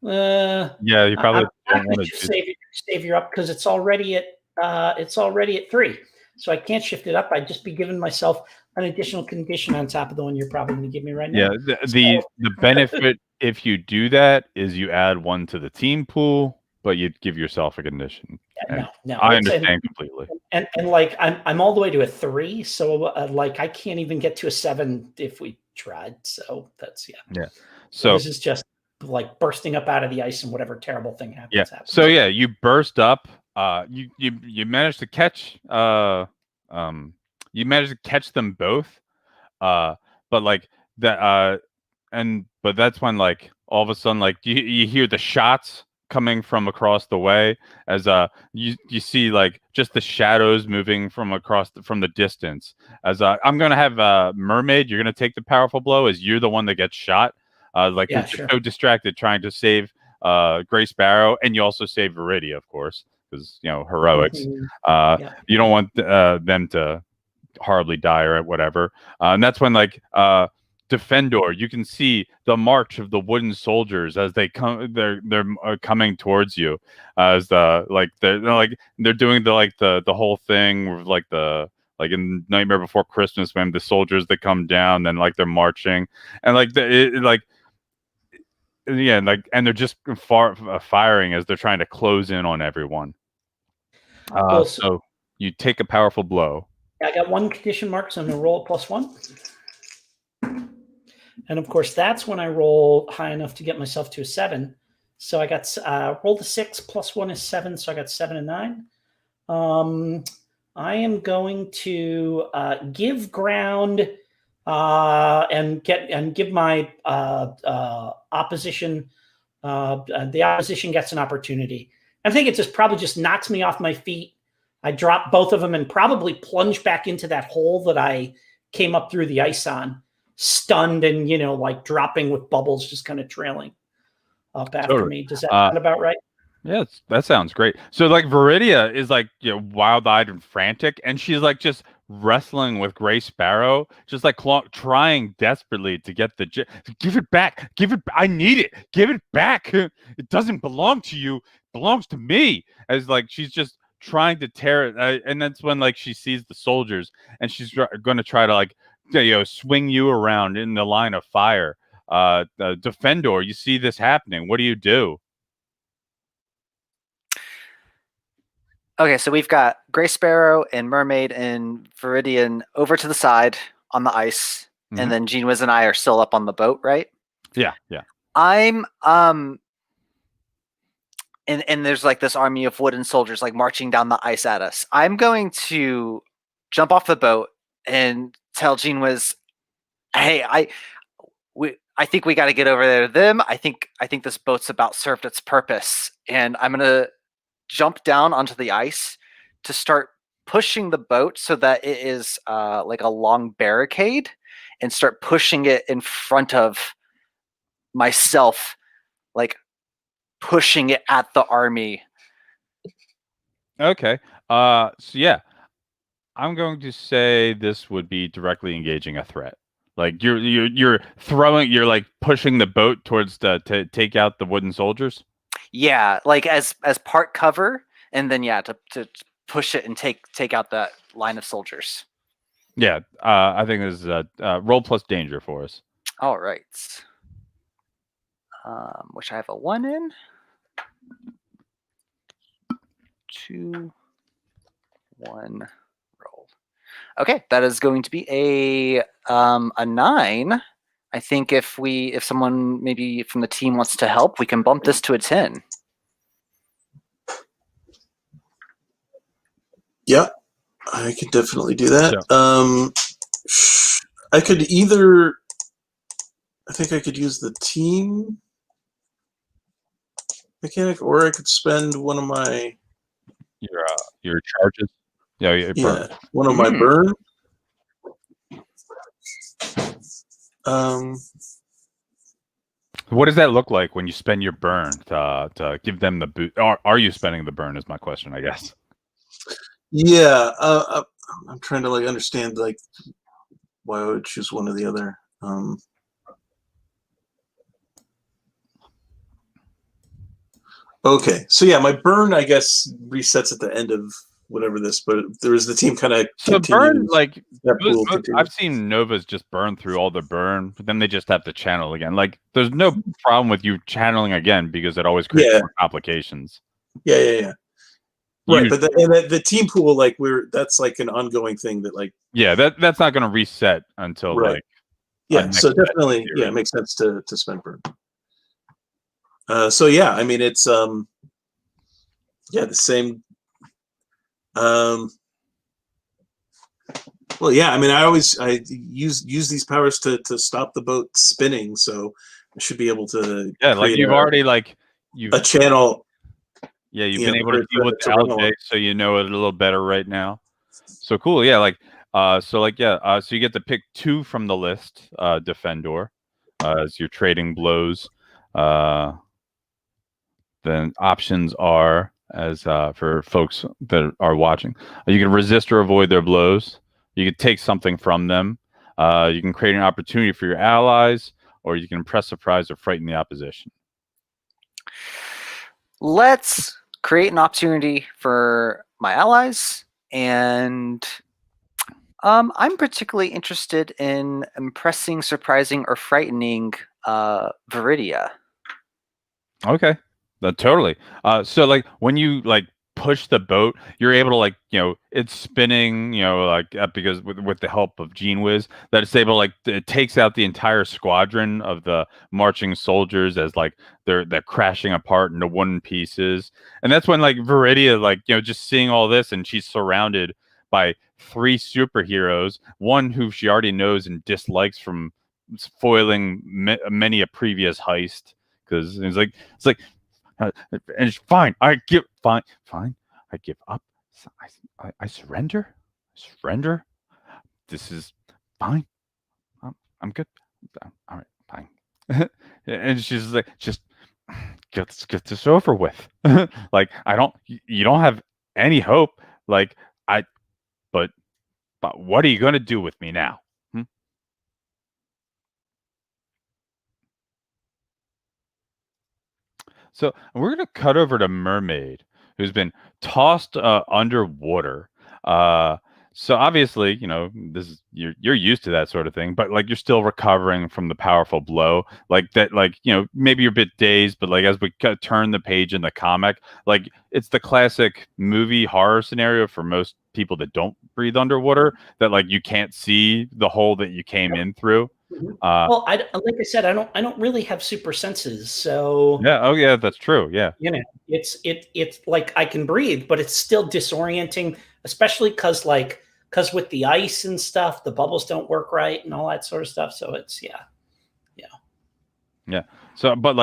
Yeah, you probably I'm don't not want shift to do. savior up because it's already at 3, so I can't shift it up. I'd just be giving myself an additional condition on top of the one you're probably going to give me right Yeah, now. the benefit if you do that is you add 1 to the team pool, but you give yourself a condition. And No, I understand completely. And like I'm all the way to a 3, so like I can't even get to a 7 if we tried. So that's Yeah. So this is just like bursting up out of the ice and whatever terrible thing happens. yeah. happens. So yeah, you burst up. You managed to catch. You managed to catch them both. But like that. But that's when like all of a sudden like you hear the shots coming from across the way as you see like just the shadows moving from from the distance as I'm gonna have Mermaid, you're gonna take the powerful blow as you're the one that gets shot like Yeah, you're sure. so distracted trying to save Gray Sparrow, and you also save Viridia, of course, because heroics. Yeah. You don't want them to horribly die or whatever, and that's when like Defendor, you can see the march of the wooden soldiers as they come. They're coming towards you, as they're doing the whole thing with like in Nightmare Before Christmas when the soldiers that come down and like they're marching and like and they're just firing as they're trying to close in on everyone. Cool. So you take a powerful blow. I got 1 condition mark, so I'm going to roll +1. And of course, that's when I roll high enough to get myself to a 7. So I got rolled a 6 +1 is 7, so I got 7 and 9. I am going to give ground and give my opposition. The opposition gets an opportunity. I think it probably just knocks me off my feet. I drop both of them and probably plunge back into that hole that I came up through the ice on, stunned and like dropping with bubbles just kind of trailing up after me. Does that sound about right? Yeah, that sounds great. So like Viridia is like wild-eyed and frantic, and she's like just wrestling with Gray Sparrow, just like trying desperately to get give it back, I need it, give it back. It doesn't belong to you, it belongs to me. As like she's just trying to tear it, and that's when like she sees the soldiers, and she's going to try to like swing you around in the line of fire. Defendor, you see this happening. What do you do? Okay, so we've got Gray Sparrow and Mermaid and Viridian over to the side on the ice, and then Gene Wiz and I are still up on the boat, right? Yeah. I'm and there's like this army of wooden soldiers like marching down the ice at us. I'm going to jump off the boat and tell Gene Wiz, "Hey, I think we got to get over there to them. I think this boat's about served its purpose, and I'm gonna jump down onto the ice to start pushing the boat so that it is like a long barricade, and start pushing it in front of myself, like pushing it at the army." Okay. So yeah, I'm going to say this would be directly engaging a threat. Like you're throwing, you're like pushing the boat towards to take out the wooden soldiers. Yeah, like as part cover, and then to push it and take out that line of soldiers. Yeah, I think this is roll plus danger for us. All right. Which I have a 1 in. 2, 1, roll. Okay, that is going to be a 9. I think if someone maybe from the team wants to help, we can bump this to a 10. Yeah, I could definitely do that. I could either. I think I could use the team mechanic, or I could spend one of my your charges. Yeah, one of my burn. What does that look like when you spend your burn to give them the boot? Are you spending the burn? Is my question, I guess. Yeah, I'm trying to like understand like why I would choose one or the other. Okay, so yeah, my burn I guess resets at the end of whatever this, but there is the team kind of So burn, continues. like That pool continues. I've seen Novas just burn through all the burn, but then they just have to channel again. Like there's no problem with you channeling again because it always creates Yeah. more complications. Yeah. Right, You- but the team pool, like that's like an ongoing thing that like yeah, that's not going to reset until Right. like yeah. next So set definitely, theory. it makes sense to spend burn. So yeah, I mean it's the same. Well, yeah, I mean I use these powers to stop the boat spinning, so I should be able to Yeah, like create you've already like a channel. yeah, you've you been know, able to for deal with it to run along. LJ, so you know it a little better right now. So cool, yeah. Like, so you get to pick 2 from the list, Defendor, as your trading blows. Then options are as for folks that are watching, you can resist or avoid their blows. You can take something from them. You can create an opportunity for your allies, or you can impress, surprise, or frighten the opposition. Let's create an opportunity for my allies, and I'm particularly interested in impressing, surprising, or frightening Viridia. Okay, totally. So like when you like push the boat, you're able to like it's spinning, like because with the help of Gene Wiz, that it's able to, like it takes out the entire squadron of the marching soldiers as like they're crashing apart into one pieces, and that's when like Viridia like just seeing all this, and she's surrounded by 3 superheroes, one who she already knows and dislikes from foiling many a previous heist. Because it's like and it's fine. I give fine. I give up. I surrender. Surrender. This is fine. I'm good. All right, fine. And she's like, just let's get this over with. Like you don't have any hope. Like but what are you gonna do with me now? So we're going to cut over to Mermaid, who's been tossed underwater. So obviously, this is you're used to that sort of thing, but like you're still recovering from the powerful blow, like that. Like maybe you're a bit dazed, but like as we turn the page in the comic, like it's the classic movie horror scenario for most people that don't breathe underwater. That like you can't see the hole that you came in through. Well, like I said, I don't really have super senses, so yeah. Oh, yeah, that's true. Yeah. It's like I can breathe, but it's still disorienting, especially because with the ice and stuff, the bubbles don't work right and all that sort of stuff. So it's yeah. So, but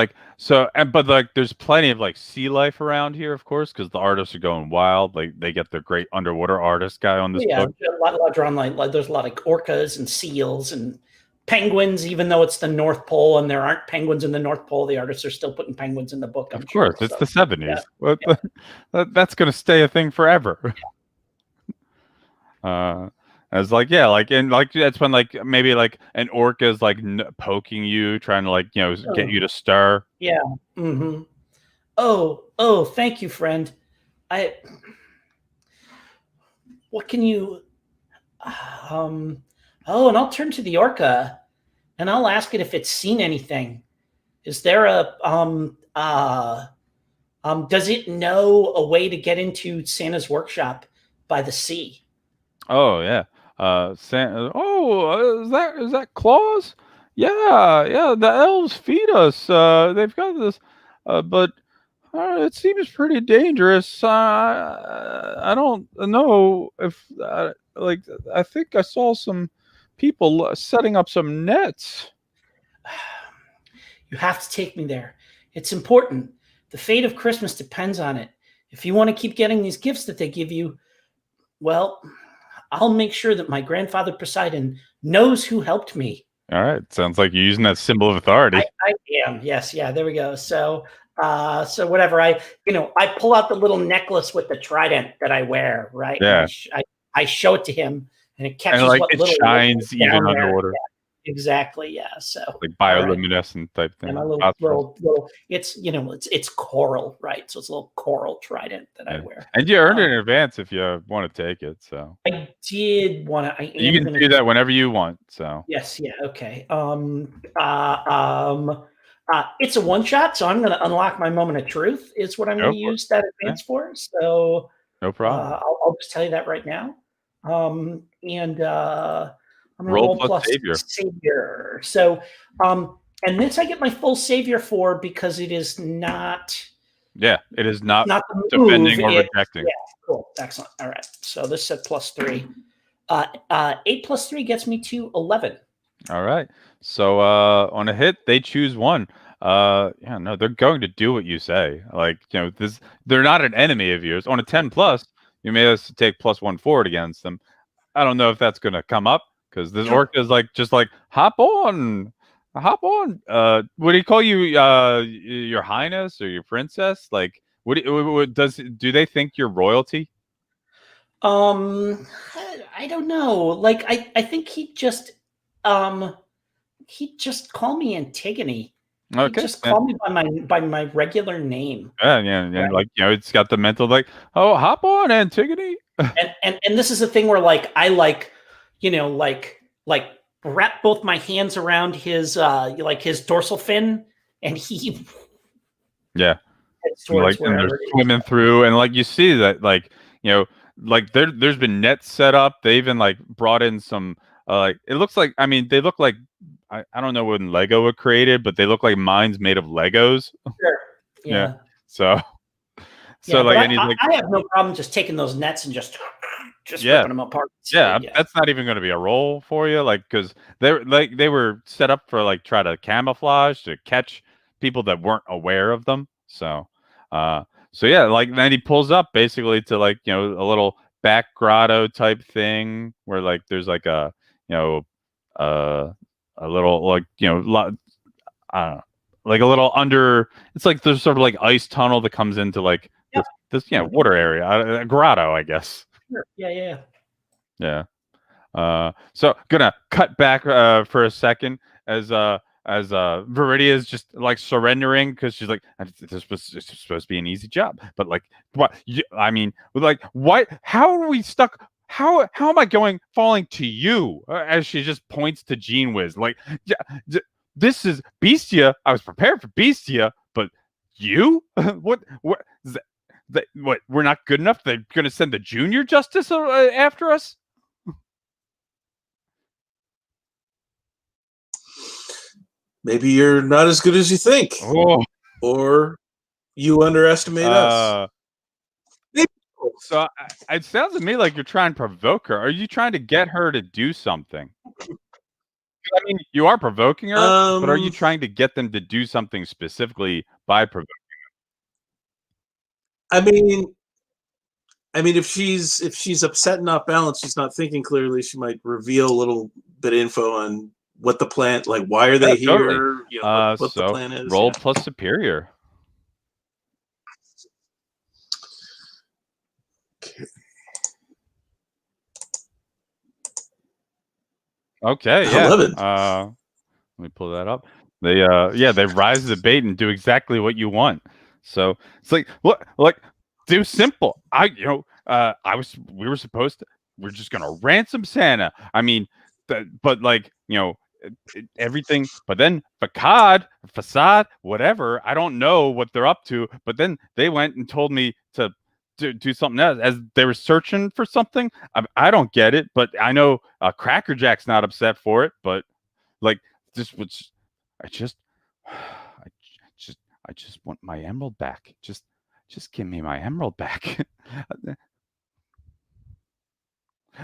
there's plenty of like sea life around here, of course, because the artists are going wild. Like they get the great underwater artist guy on this book. A lot drawn like there's a lot of orcas and seals and penguins, even though it's the North Pole and there aren't penguins in the North Pole, the artists are still putting penguins in the book. Of course, it's the 70s. Yeah. That's going to stay a thing forever. As like and like that's when like maybe like an orca is like poking you, trying to like get you to stir. Yeah. Mm-hmm. Oh, thank you, friend. What can you? Oh, and I'll turn to the orca, and I'll ask it if it's seen anything. Is there does it know a way to get into Santa's workshop by the sea? Oh yeah. Santa. Oh, is that Claus? Yeah. The elves feed us. They've got this, but it seems pretty dangerous. I don't know if like I think I saw some people setting up some nets. You have to take me there. It's important. The fate of Christmas depends on it. If you want to keep getting these gifts that they give you, well, I'll make sure that my grandfather Poseidon knows who helped me. All right. Sounds like you're using that symbol of authority. I am. Yes. Yeah. There we go. So whatever. I pull out the little necklace with the trident that I wear. Right. Yeah. I show it to him, and it catches and like what it little shines even underwater. Exactly. Yeah. So like all right. bioluminescent type thing. And my Phosphorus. little, it's coral, right? So it's a little coral trident that I Yeah. wear. And you earned it in advance if you want to take it. So I did want to. I you am can going do to. that whenever you want. So Yes. Yeah. Okay. It's a one shot, so I'm going to unlock my moment of truth. Is what I'm going go to for it. use that Yeah, advance for. So no problem. I'll just tell you that right now. And I'm going to Roll roll plus plus savior. savior. So, and this I get my full savior for because it is not. Yeah, it is not Not the defending move. or It's, rejecting. yeah, cool, excellent. All right, so this said +3. 8 plus 3 gets me to 11. All right. So on a hit, they choose one. Yeah, no, they're going to do what you say. Like, they're not an enemy of yours. On a 10 plus, you may have to take +1 forward against them. I don't know if that's gonna come up because this orc is just like hop on, hop on. What do you call you? Your highness or your princess? Like, do they think you're royalty? I don't know. Like, I think he just called me Antigone. He Okay. just called me by my regular name. Yeah. Right. Like, it's got the mental like, oh, hop on, Antigone. And this is the thing where like I like, like wrap both my hands around his like his dorsal fin, and he Yeah. heads And towards and they're wherever it is. swimming through, and like you see that, like, like there's been nets set up. They even like brought in some like it looks like, I mean, they look like, I don't know when Lego were created, but they look like mines made of Legos. Sure. Yeah. Yeah. So Yeah, but like, and he's like, I have no problem just taking those nets and just yeah, ripping them apart. yeah, Yeah. that's not even going to be a roll for you, like, because they were set up for like try to camouflage to catch people that weren't aware of them. Uh, so yeah, like then he pulls up basically to like a little back grotto type thing where like there's like you know uh a little like I don't know, like a little under. It's like there's sort of like ice tunnel that comes into like Yep. this water area, a grotto, I guess. Sure. Yeah. Yeah. So gonna cut back for a second as Viridia is just like surrendering because she's like, it's supposed to be an easy job, but like, what? I mean, like, what? How are we stuck? How am I falling to you? As she just points to Gene Wiz, like, yeah, this is Bestia. I was prepared for Bestia, but you? What? What? We're not good enough. They're gonna send the junior justice after us. Maybe you're not as good as you think, Oh, or you underestimate us. So it sounds to me like you're trying to provoke her. Are you trying to get her to do something? I mean, you are provoking her, but are you trying to get them to do something specifically by provoking? I mean, if she's upset and off balance, she's not thinking clearly. She might reveal a little bit of info on what the plan, like why are they here? Totally. What the So plan is. roll plus superior. Okay, yeah. 11. Let me pull that up. They they rise to the bait and do exactly what you want. So it's like, what, like, do simple. We were supposed to, we're just gonna ransom Santa. I mean, but like, everything, but then facade, whatever, I don't know what they're up to, but then they went and told me to do something else as they were searching for something. I don't get it, but I know Cracker Jack's not upset for it, but like, this was, I just I just want my emerald back. Just give me my emerald back.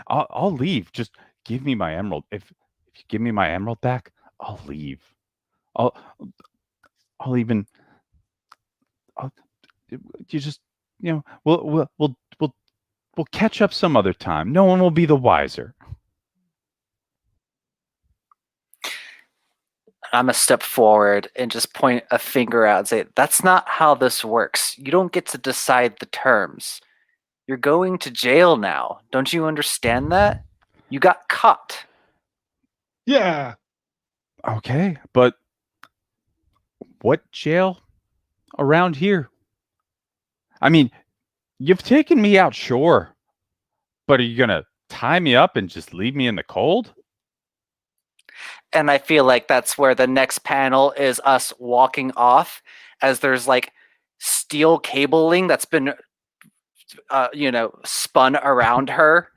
I'll leave. Just give me my emerald. If you give me my emerald back, I'll leave. I'll I'll even I'll, you just we'll catch up some other time. No one will be the wiser. I'm gonna step forward and just point a finger out and say, "That's not how this works. You don't get to decide the terms. You're going to jail now. Don't you understand that? You got caught." Yeah. Okay, but what jail around here? I mean, you've taken me out, sure, but are you gonna tie me up and just leave me in the cold? And I feel like that's where the next panel is us walking off, as there's like steel cabling that's been spun around her.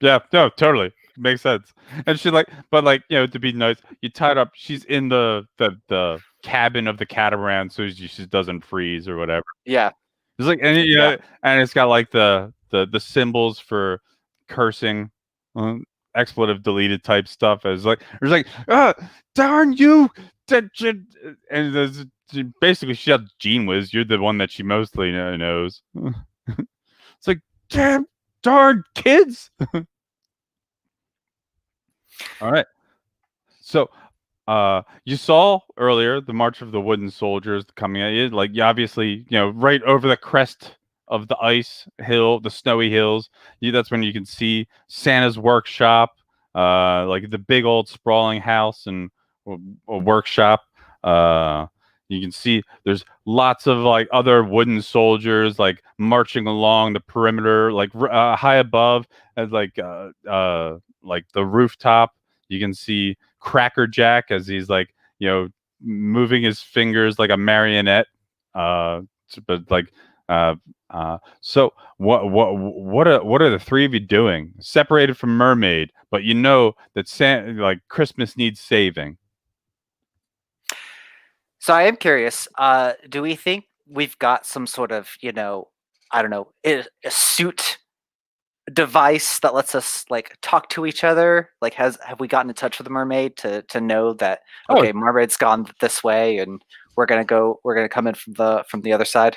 Yeah, no, totally makes sense. And she like, but like, to be nice, you tied up. She's in the cabin of the catamaran, so she doesn't freeze or whatever. Yeah. It's like, and and it's got like the symbols for cursing, expletive deleted type stuff. As like, there's like, darn you, and there's, basically she has Gene Wiz. You're the one that she mostly knows. It's like, damn, darn kids. All right. So, you saw earlier the March of the Wooden Soldiers coming at you. Like, you obviously, right over the crest of the ice hill, the snowy hills. That's when you can see Santa's workshop, like the big old sprawling house and a workshop. You can see there's lots of like other wooden soldiers like marching along the perimeter, like high above, as like the rooftop. You can see Cracker Jack as he's like, moving his fingers like a marionette. But like, so what are the three of you doing? Separated from Mermaid, but you know that like Christmas needs saving. So I am curious. Do we think we've got some sort of, I don't know, a suit device that lets us like talk to each other? Like, have we gotten in touch with the mermaid to know that okay, Mermaid's gone this way, and we're gonna come in from the other side?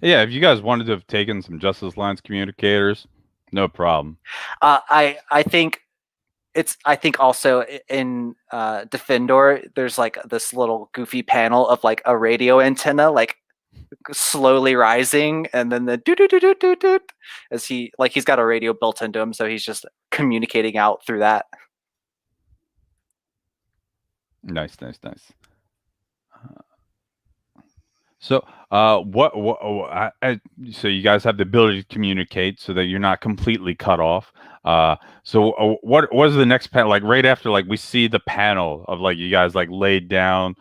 Yeah, if you guys wanted to have taken some Justice Alliance communicators, no problem. I think also in Defendor, there's like this little goofy panel of like a radio antenna, like slowly rising, and then the doot doot doot doot doot, as he's got a radio built into him, so he's just communicating out through that. Nice. So, so you guys have the ability to communicate, so that you're not completely cut off. So what was the next panel? Like right after, like we see the panel of like you guys like laid down,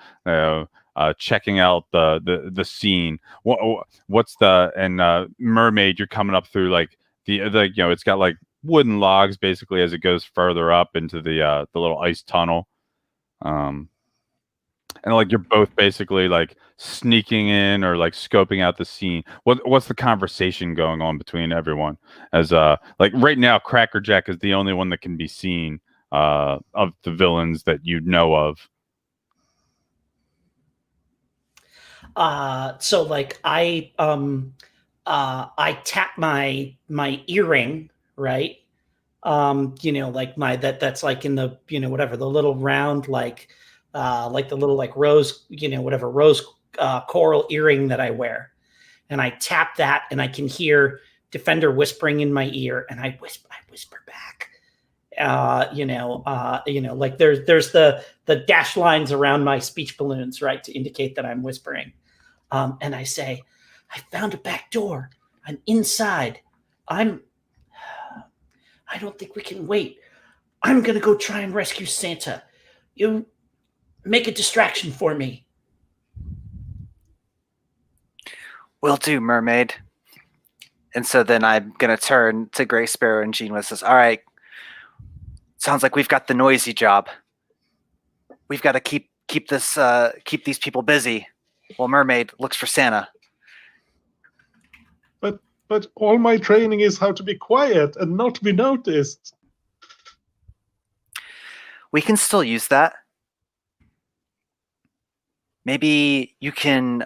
checking out the scene. What's the Mermaid? You're coming up through like the it's got like wooden logs basically as it goes further up into the little ice tunnel. And like you're both basically like sneaking in or like scoping out the scene. What's the conversation going on between everyone? As like right now, Cracker Jack is the only one that can be seen of the villains that you know of. So like I tap my earring, right? Like that's like in the whatever, the little round like the little like rose, whatever rose coral earring that I wear. And I tap that and I can hear Defender whispering in my ear, and I whisper back. Like there's the dash lines around my speech balloons, right, to indicate that I'm whispering. And I say, I found a back door. I'm inside. I don't think we can wait. I'm going to go try and rescue Santa. You make a distraction for me. Will do, Mermaid. And so then I'm going to turn to Gray Sparrow and Gene Wiz says, all right, sounds like we've got the noisy job. We've got to keep these people busy while Mermaid looks for Santa. But all my training is how to be quiet and not be noticed. We can still use that. Maybe you can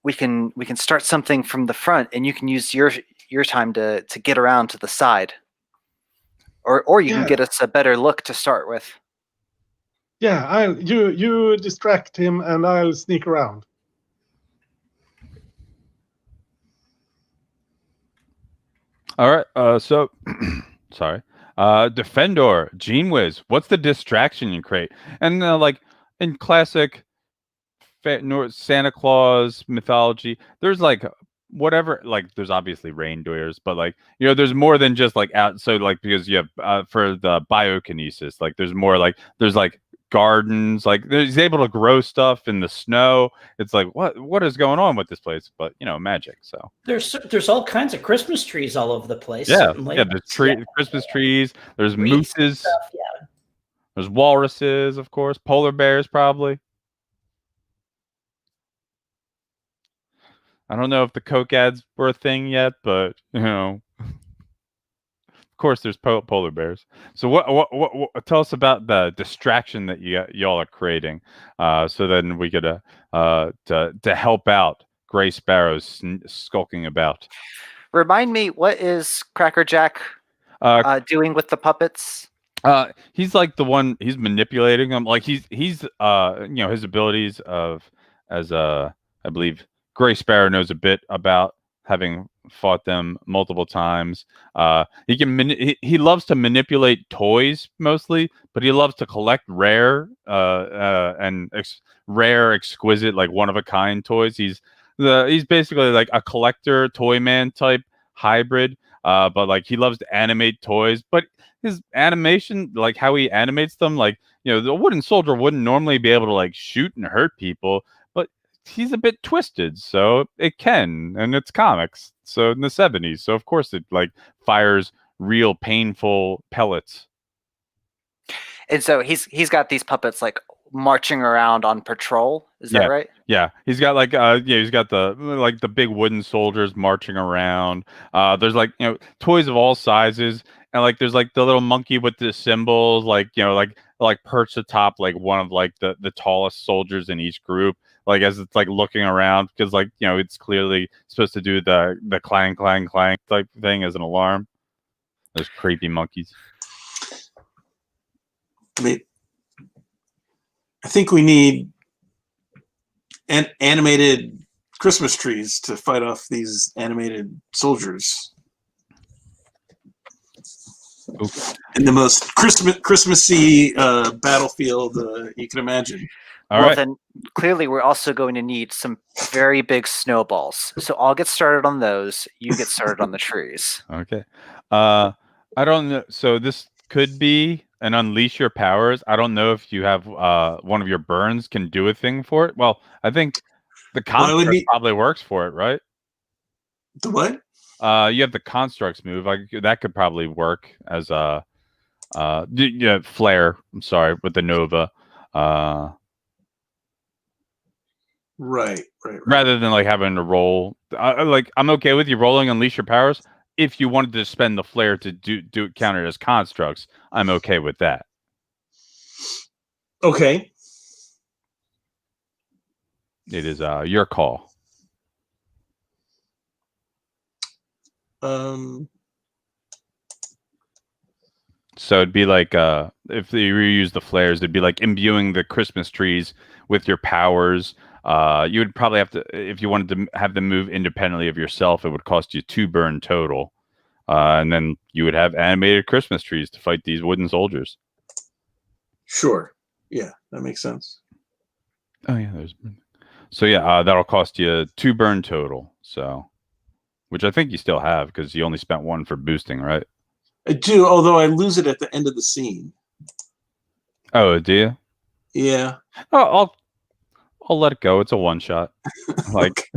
we can start something from the front, and you can use your time to get around to the side. Or you can get us a better look to start with. Yeah, you distract him and I'll sneak around. All right. So, sorry. Defendor, Gene Wiz. What's the distraction you create? And like in classic Santa Claus mythology, there's like whatever, like there's obviously reindeers, but like there's more than just like out. So like because you have for the biokinesis, like there's more like there's like gardens, like he's able to grow stuff in the snow. It's like what is going on with this place? But magic. So there's all kinds of Christmas trees all over the place. yeah, Certainly. yeah. There's Christmas trees. There's Wreaths and mooses. stuff, yeah. There's walruses, of course. Polar bears, probably. I don't know if the Coke ads were a thing yet, but of course, there's polar bears. So what? Tell us about the distraction that y'all are creating, so then we could to help out Gray Sparrow's skulking about. Remind me, what is Cracker Jack doing with the puppets? He's like the one. He's manipulating them. Like he's his abilities as I believe Gray Sparrow knows a bit about, having fought them multiple times. He can he loves to manipulate toys mostly, but he loves to collect rare and rare, exquisite, like one of a kind toys. He's basically like a collector toy man type hybrid. But like he loves to animate toys, but his animation, like how he animates them, like the wooden soldier wouldn't normally be able to like shoot and hurt people, but he's a bit twisted, so it can, and it's comics, so in the 70s, so of course it like fires real painful pellets. And so he's got these puppets like marching around on patrol. Is that right? Yeah, he's got like he's got the big wooden soldiers marching around. There's like toys of all sizes, and like there's like the little monkey with the symbols, like like perched atop like one of like the tallest soldiers in each group, like as it's like looking around, because like it's clearly supposed to do the clang clang clang type thing as an alarm. Those creepy monkeys. I think we need animated Christmas trees to fight off these animated soldiers. Oof. In the most Christmassy battlefield you can imagine. All right. Then clearly we're also going to need some very big snowballs. So I'll get started on those. You get started on the trees. Okay. I don't know. So this could be an unleash your powers. I don't know if you have one of your burns can do a thing for it. Well, I think the construct probably works for it, right? The what? You have the constructs move. That could probably work as a flare. I'm sorry, with the Nova. Right. Rather than like having to roll, like I'm okay with you rolling unleash your powers. If you wanted to spend the flare to do it counted as constructs, I'm okay with that. Okay. It is your call. So it'd be like if you reuse the flares, it'd be like imbuing the Christmas trees with your powers. You would probably have to, if you wanted to have them move independently of yourself, it would cost you 2 burn total. And then you would have animated Christmas trees to fight these wooden soldiers. Sure. Yeah, that makes sense. Oh yeah, so yeah, that'll cost you 2 burn total. So, which I think you still have because you only spent 1 for boosting, right? I do, although I lose it at the end of the scene. Oh, do you? Yeah. Oh, I'll let it go. It's a one shot. Like,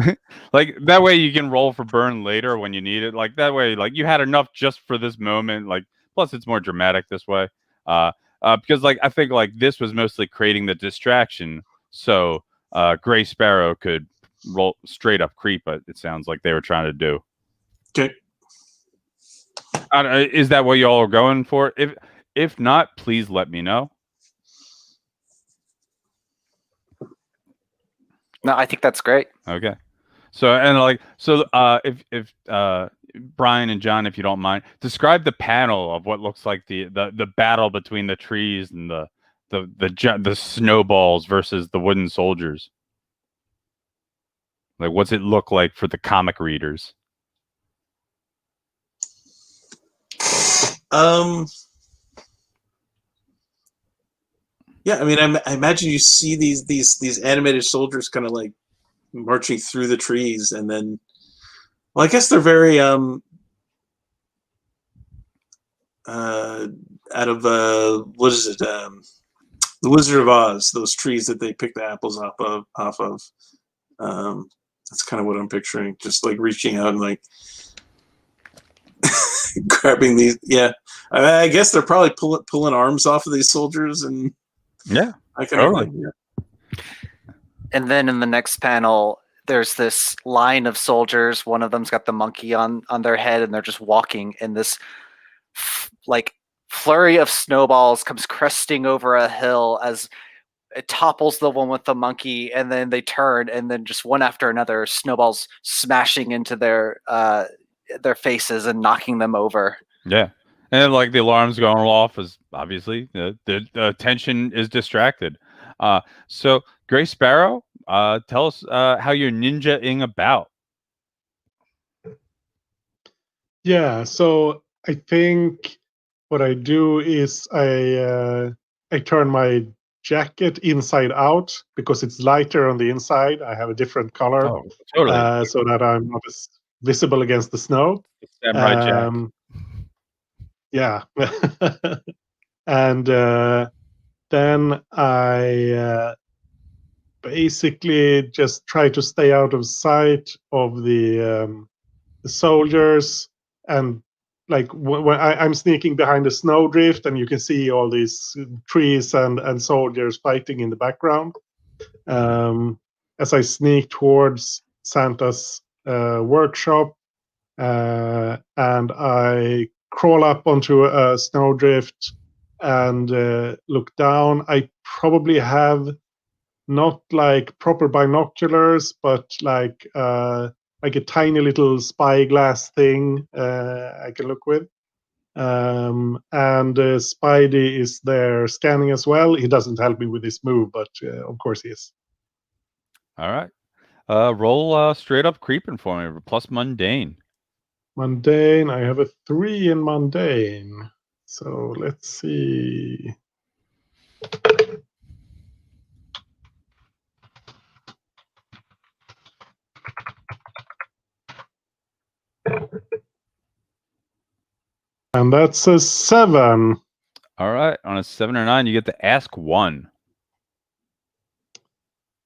like that way you can roll for burn later when you need it. Like that way, like you had enough just for this moment. Like, plus it's more dramatic this way. Because like I think like this was mostly creating the distraction, so Gray Sparrow could roll straight up creep. But it sounds like they were trying to do. Okay. Is that what y'all are going for? If not, please let me know. No, I think that's great. Okay. So if Brian and John, if you don't mind, describe the panel of what looks like the battle between the trees and the snowballs versus the wooden soldiers. Like, what's it look like for the comic readers? Yeah, I mean, I imagine you see these animated soldiers kind of like marching through the trees, and then, well, I guess they're very out of what is it? The Wizard of Oz. Those trees that they pick the apples off of. That's kind of what I'm picturing. Just like reaching out and like grabbing these. Yeah, I guess they're probably pulling arms off of these soldiers, and Yeah, I kind totally. of like, yeah. And then in the next panel, there's this line of soldiers. One of them's got the monkey on their head, and they're just walking. And this like flurry of snowballs comes cresting over a hill as it topples the one with the monkey, and then they turn, and then just one after another, snowballs smashing into their faces and knocking them over. Yeah. And like the alarms going off is obviously the attention is distracted. So Gray Sparrow, tell us how you're ninja-ing about. Yeah, so I think what I do is I turn my jacket inside out because it's lighter on the inside. I have a different color Oh, totally. so that I'm not as visible against the snow. Samurai Jack. Yeah, and then I basically just try to stay out of sight of the soldiers, and like when I'm sneaking behind a snowdrift, and you can see all these trees and soldiers fighting in the background. As I sneak towards Santa's workshop, and I crawl up onto a snowdrift and look down. I probably have not like proper binoculars, but like a tiny little spyglass thing I can look with. And Spidey is there scanning as well. He doesn't help me with this move, but of course he is. All right. Roll straight up creeping for me. Plus mundane. Mundane, I have a 3 in mundane. So let's see. And that's a 7. All right. On a 7 or 9, you get to ask one.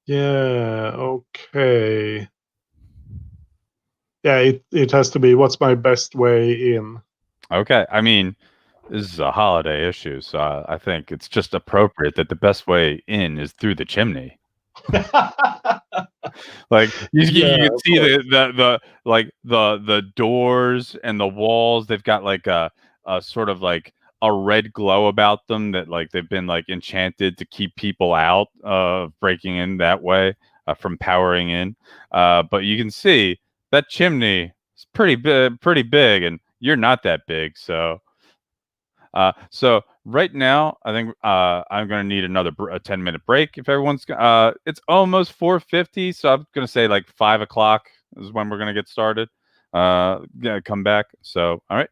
Yeah, okay. Yeah, it has to be what's my best way in. Okay. I mean, this is a holiday issue, so I think it's just appropriate that the best way in is through the chimney. Like you can see the doors and the walls. They've got like a sort of like a red glow about them that like they've been like enchanted to keep people out of breaking in that way from powering in. But you can see that chimney is pretty big, and you're not that big, so. So right now, I think I'm going to need a 10-minute break. If everyone's, it's almost 4:50, so I'm going to say like 5 o'clock is when we're going to get started. Gonna come back. So all right.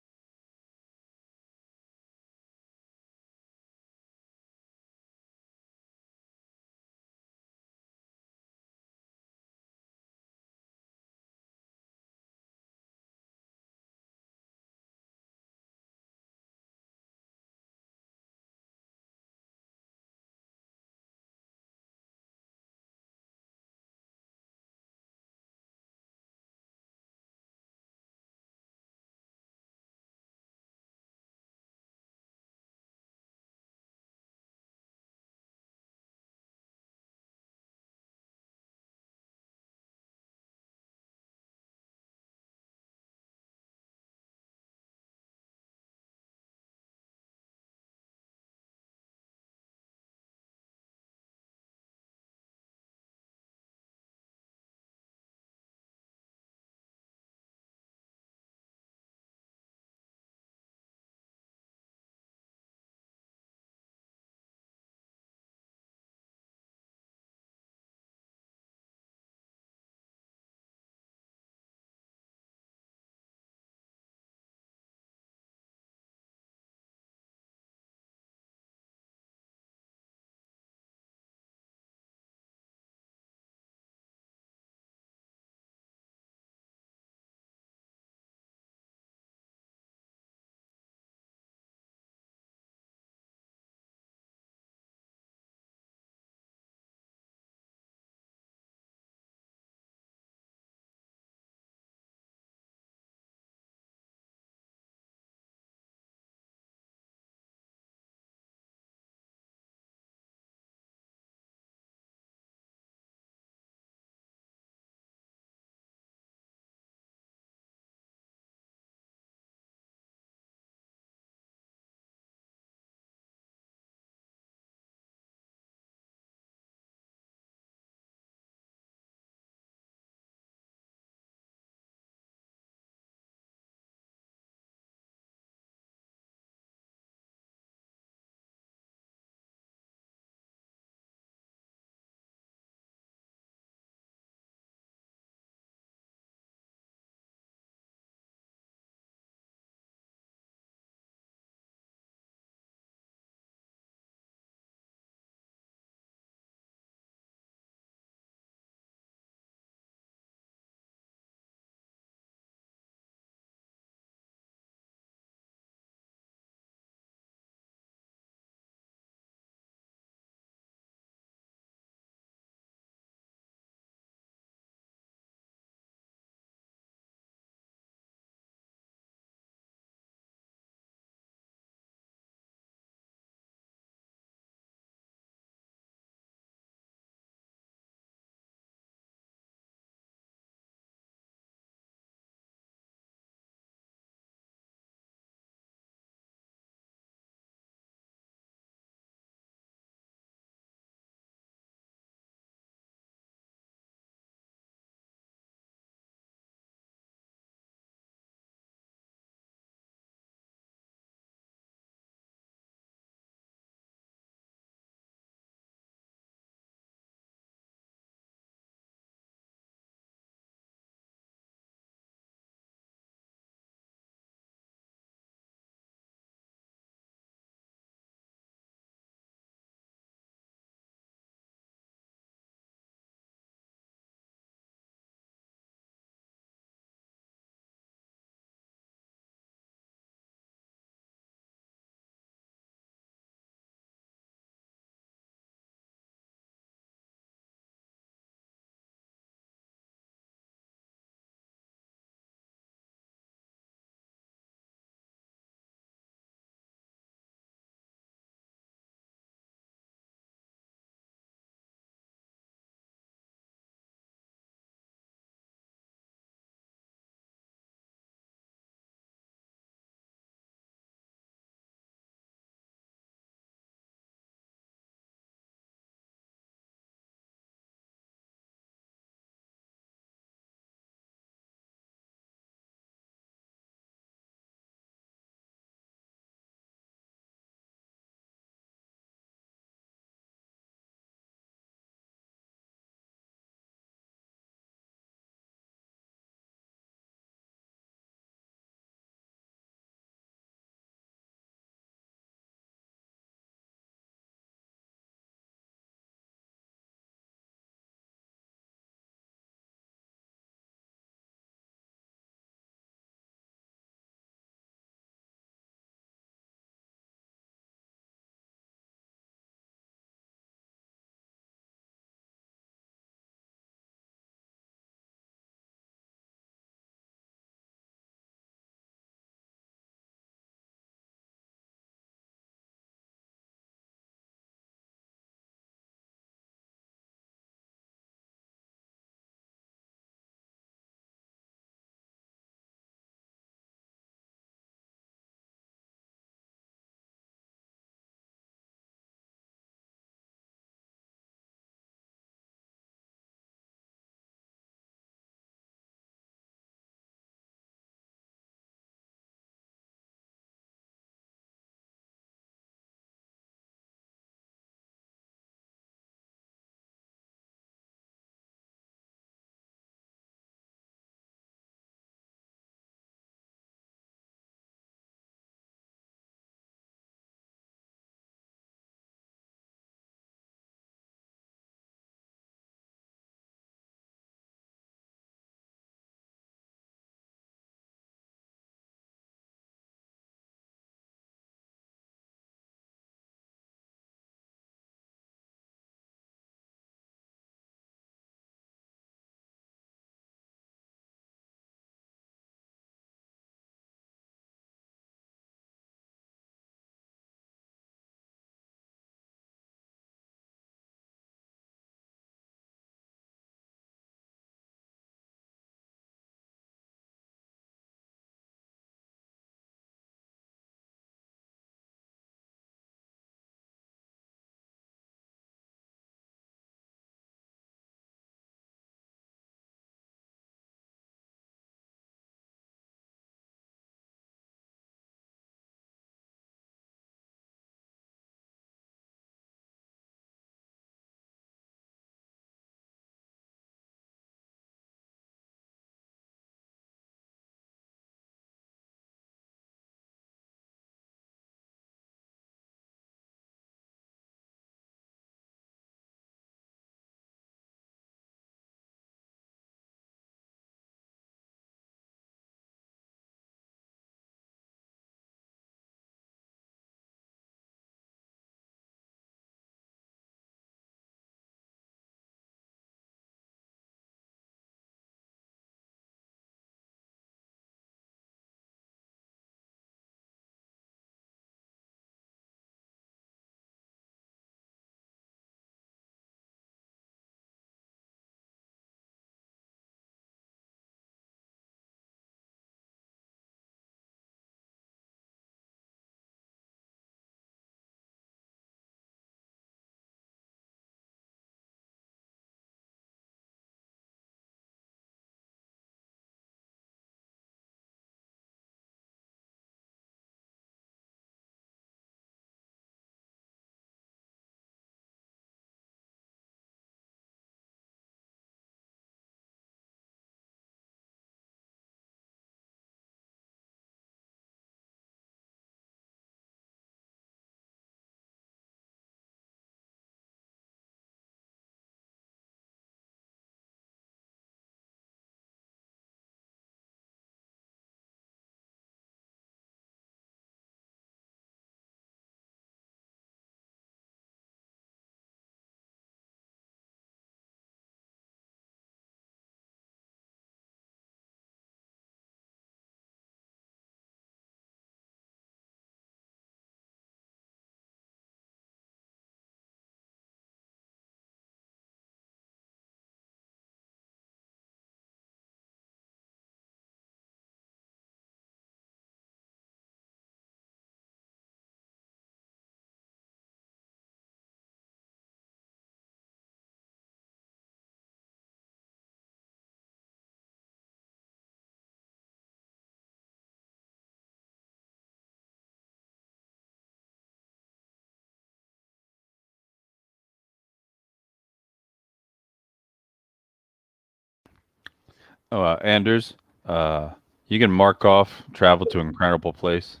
Oh, Anders, you can mark off travel to an incredible place.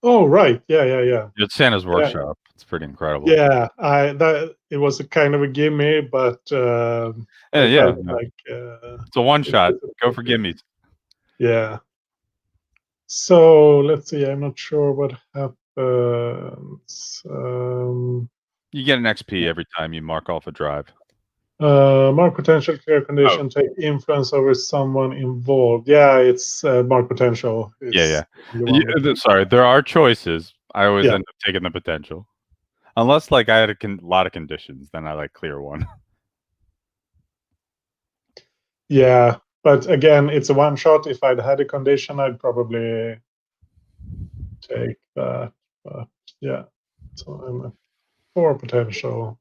Oh, right. Yeah. It's Santa's workshop. It's pretty incredible. Yeah, it was a kind of a gimme, but I Yeah. felt like It's a one it shot. was Go for appropriate. gimmies. Yeah. So let's see. I'm not sure what happens. You get an XP every time you mark off a drive. Mark potential clear Oh, condition take influence over someone involved. Yeah, it's mark potential. yeah. The one that, Sorry, there are choices. I always yeah. end up taking the potential. Unless like I had a lot of conditions, then I like clear one. Yeah, but again, it's a one shot. If I'd had a condition, I'd probably take that. But yeah, so I'm at 4 potential.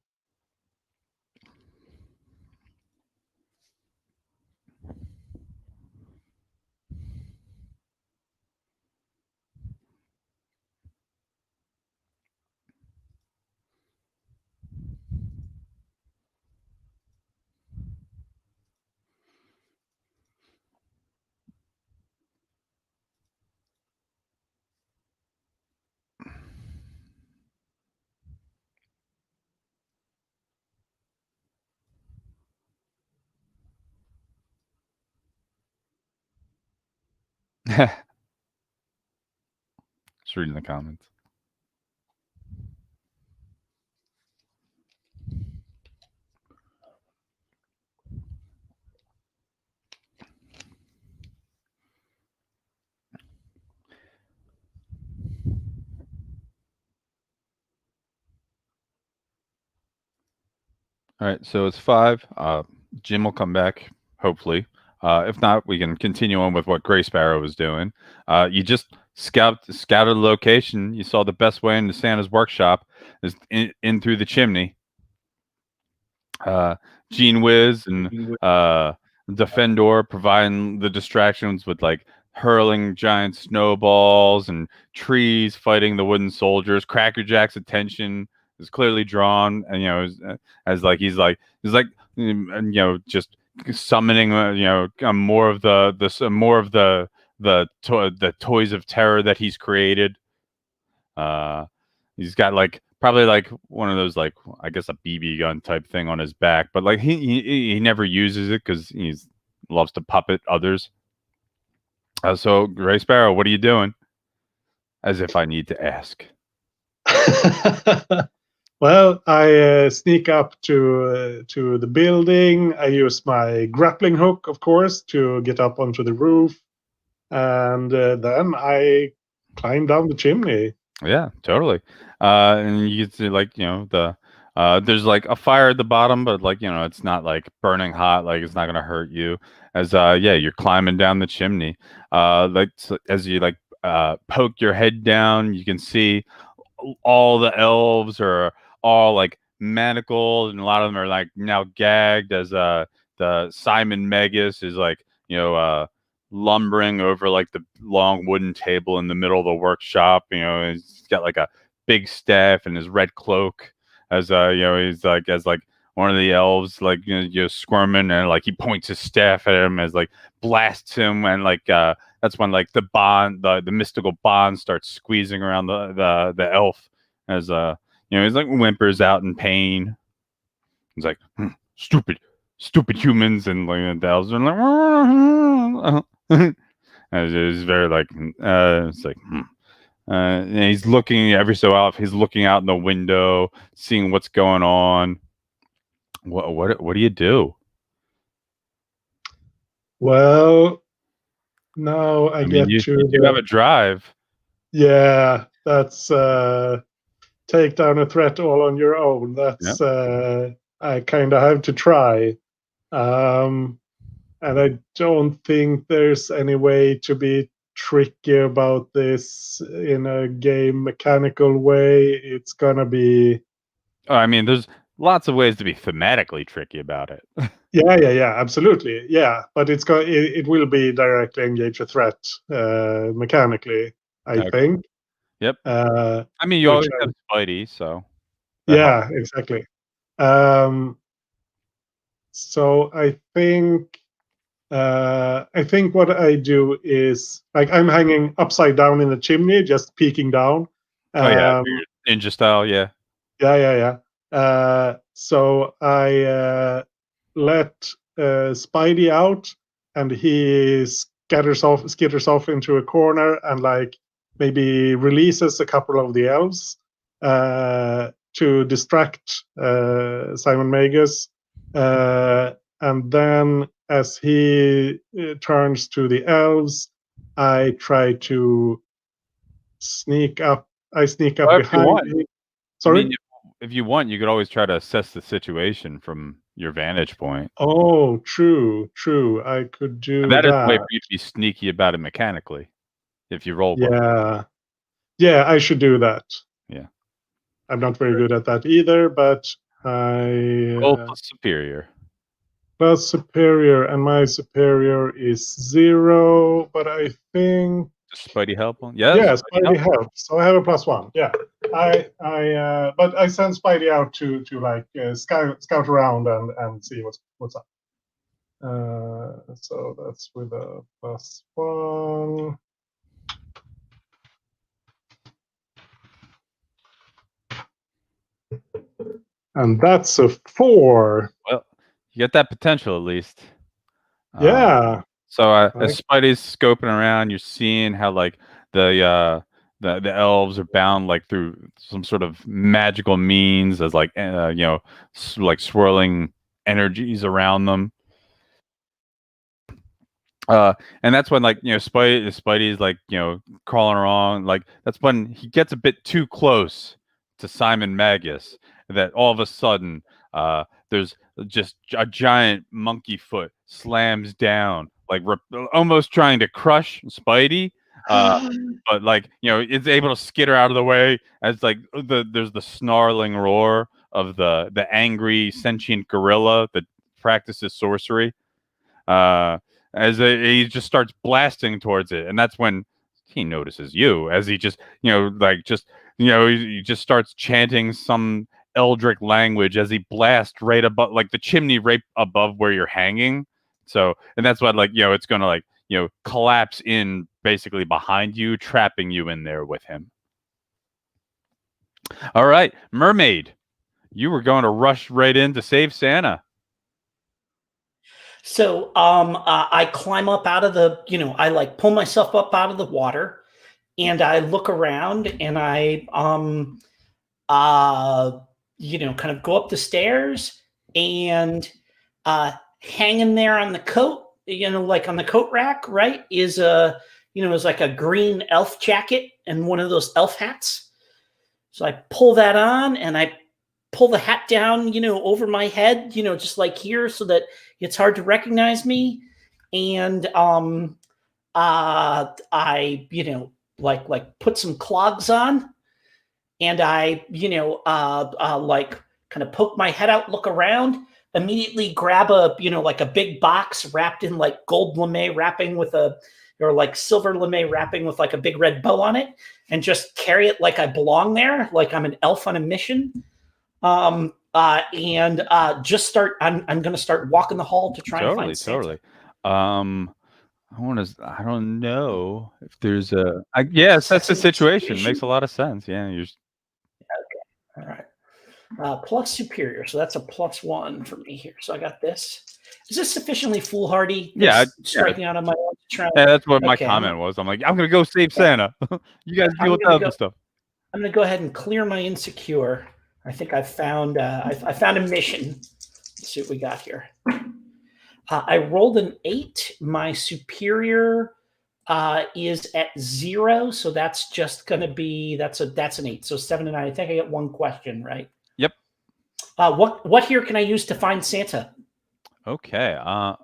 Just reading the comments. All right, so it's 5. Jim will come back, hopefully. If not, we can continue on with what Gray Sparrow was doing. You just scouted the location. You saw the best way into Santa's workshop is in through the chimney. Gene Wiz and Defendor providing the distractions with like hurling giant snowballs and trees fighting the wooden soldiers. Cracker Jack's attention is clearly drawn, and as like he's like just summoning more of the toys of terror that he's created. He's got like probably like one of those like I guess a BB gun type thing on his back, but like he never uses it because he's loves to puppet others. So Gray Sparrow, what are you doing? As if I need to ask. Well, I sneak up to the building. I use my grappling hook, of course, to get up onto the roof, and then I climb down the chimney. Yeah, totally. And you can see like there's like a fire at the bottom, but like it's not like burning hot, like it's not gonna hurt you. As you're climbing down the chimney. As you like poke your head down, you can see all the elves are all like manacled, and a lot of them are like now gagged. As the Simon Megas is like lumbering over like the long wooden table in the middle of the workshop. He's got like a big staff and his red cloak. As he's like as like one of the elves like squirming, and like he points his staff at him as like blasts him, and like that's when like the mystical bond starts squeezing around the elf, as he's like whimpers out in pain. He's like stupid humans, and like the elves are like and it's very like it's like and he's looking every so often. He's looking out in the window, seeing what's going on. What do you do? Well, now I get You to do have a drive. Yeah, that's take down a threat all on your own. That's I kind of have to try. And I don't think there's any way to be tricky about this in a game mechanical way. It's gonna be I mean, there's lots of ways to be thematically tricky about it. yeah, absolutely. Yeah, but it will be directly engage a threat mechanically, I Okay. think. Yep. Uh, I mean, you which always have Spidey, so that helps. Yeah, exactly. So I think I think what I do is like I'm hanging upside down in the chimney, just peeking down. Oh yeah, Um, ninja style. Yeah. yeah. So I let Spidey out, and he skitters off into a corner, and like maybe releases a couple of the elves to distract Simon Magus, and then as he turns to the elves, I try to sneak up. I sneak up Well, if you behind want, him. I Sorry. mean, if you want, you could always try to assess the situation from your vantage point. Oh, true. I could do That is a way that. for you to be sneaky about it mechanically, if you roll well. Yeah, I should do that. Yeah. I'm not very good at that either, but Roll plus superior. plus superior, and my superior is 0, but I think Does Spidey help? Yeah, yes, Spidey Spidey helps. So I have a +1. Yeah, but I send Spidey out to like scout around and see what's up. So that's with a +1. And that's a 4. Well, you get that potential at least. Yeah. So Like- as Spidey's scoping around, you're seeing how like the elves are bound like through some sort of magical means as like like swirling energies around them. And that's when like Spidey's like crawling around, like that's when he gets a bit too close to Simon Magus, that all of a sudden there's just a giant monkey foot slams down, like almost trying to crush Spidey, but like it's able to skitter out of the way as like there's the snarling roar of the angry sentient gorilla that practices sorcery. He just starts blasting towards it, and that's when he notices you as he just he just starts chanting some eldritch language as he blasts right above, like the chimney right above where you're hanging. So, and that's what it's gonna collapse in basically behind you, trapping you in there with him. All right, Mermaid, you were going to rush right in to save Santa. So I climb up out of the, I like pull myself up out of the water, and I look around, and I kind of go up the stairs, and hanging there on the coat, like on the coat rack, right, is is like a green elf jacket and one of those elf hats. So I pull that on, and I pull the hat down, over my head, just like here, so that it's hard to recognize me. And I, like put some clogs on, and I, like kind of poke my head out, look around, immediately grab a, like a big box wrapped in like gold lame wrapping with or like silver lame wrapping with like a big red bow on it, and just carry it like I belong there, like I'm an elf on a mission. And just start. I'm going to start walking the hall to try and find Santa. I don't know if there's a. Yes, that's the situation. Makes a lot of sense. Yeah, you're. Okay. All right. Plus superior, so that's a +1 for me here. So I got this. Is this sufficiently foolhardy? Striking out on my own. Yeah, that's what my comment was. I'm like, I'm gonna go save Santa. You guys deal with the other stuff. I'm gonna go ahead and clear my insecure. I think I found I found a mission. Let's see what we got here. I rolled an 8. My superior is at 0, so that's just going to be that's an 8. So 7 and 9. I think I get one question right. Yep. What here can I use to find Santa? Okay. All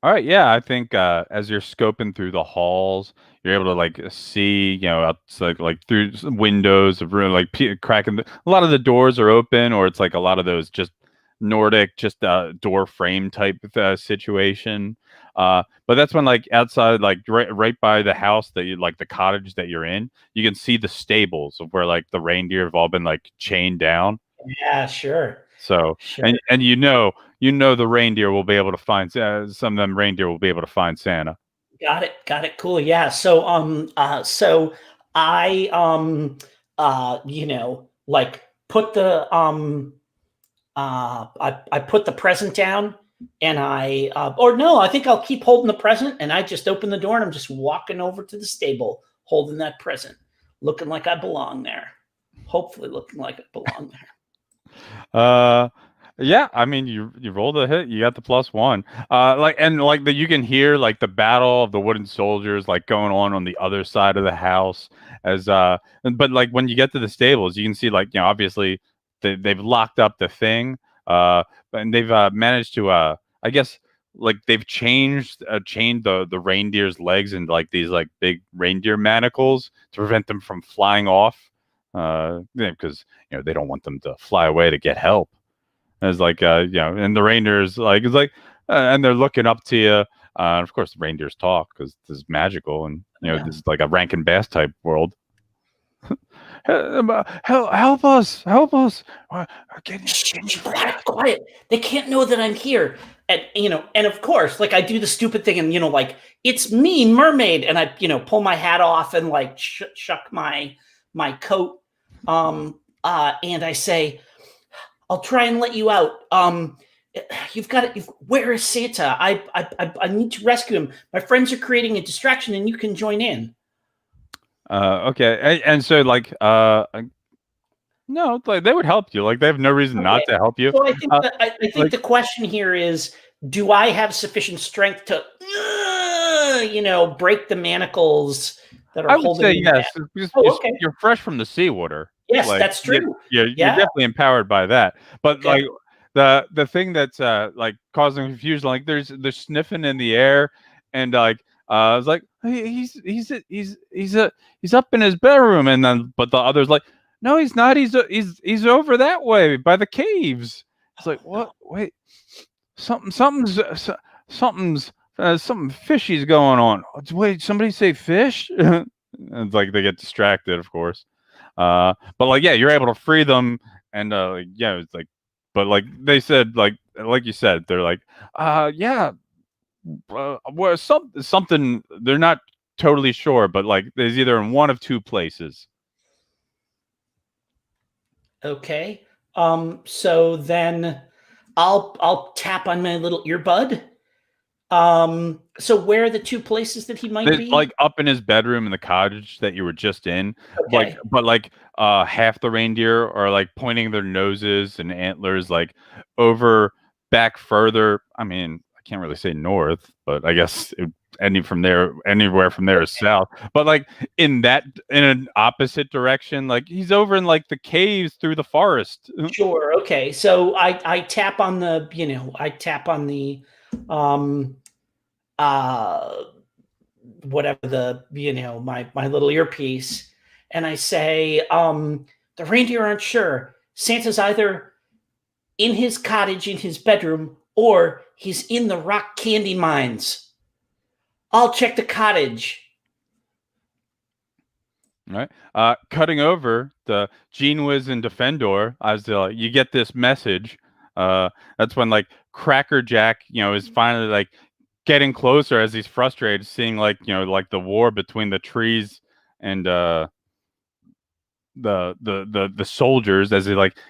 right. Yeah, I think as you're scoping through the halls, you're able to like see, outside, like through windows of room, like cracking. A lot of the doors are open, or it's like a lot of those just Nordic, just door frame type situation. But that's when like outside, like right by the house that you like, the cottage that you're in, you can see the stables of where like the reindeer have all been like chained down. Yeah, sure. So sure. and the reindeer will be able to find some of them reindeer will be able to find Santa. Got it. Cool. Yeah. So I like put the I put the present down, and I think I'll keep holding the present, and I just open the door and I'm just walking over to the stable holding that present, looking like I belong there. Hopefully looking like I belong there. Yeah, I mean, you rolled a hit, you got the +1. You can hear like the battle of the wooden soldiers like going on the other side of the house but like when you get to the stables, you can see like obviously they've locked up the thing, and they've managed to I guess like they've chained the reindeer's legs into like these like big reindeer manacles to prevent them from flying off, because they don't want them to fly away to get help. As like and the reindeers and they're looking up to you. Of course, the reindeers talk because this is magical, and this is like a Rankin Bass type world. Help us! Quiet. They can't know that I'm here. And of course, like I do the stupid thing, and like it's me, mermaid, and I pull my hat off and like shuck my coat, and I say, I'll try and let you out. Where is Santa? I need to rescue him. My friends are creating a distraction, and you can join in. Okay, and so like no, like they would help you. Like they have no reason not to help you. So I think the question here is, do I have sufficient strength to break the manacles that are I would holding say me yes. back? You're fresh from the seawater. Yes, Like, that's true. You're definitely empowered by that. But Okay. like the thing that's like causing confusion, like there's sniffing in the air, and like I was like, hey, he's up in his bedroom, and then but the other's like, no, he's not. He's over that way by the caves. It's like, what? Wait, something's something fishy's going on. Wait, somebody say fish? It's like they get distracted, of course. But like, yeah, you're able to free them, and it's like, but like they said, like you said, they're like, yeah, well, something. They're not totally sure, but like there's either in one of two places. Okay. So then I'll tap on my little earbud. So where are the two places that he might be? Like up in his bedroom in the cottage that you were just in. Okay. But half the reindeer are like pointing their noses and antlers like over back further. I mean, I can't really say north, but I guess anywhere from there is south. But like in an opposite direction, like he's over in like the caves through the forest. Sure. Okay. So I tap on the whatever the my little earpiece, and I say, the reindeer aren't sure. Santa's either in his cottage in his bedroom, or he's in the rock candy mines. I'll check the cottage. Right. Cutting over the Gene Wiz and Defendor, as you get this message. That's when like Cracker Jack, is finally like getting closer as he's frustrated, seeing like like the war between the trees and the soldiers as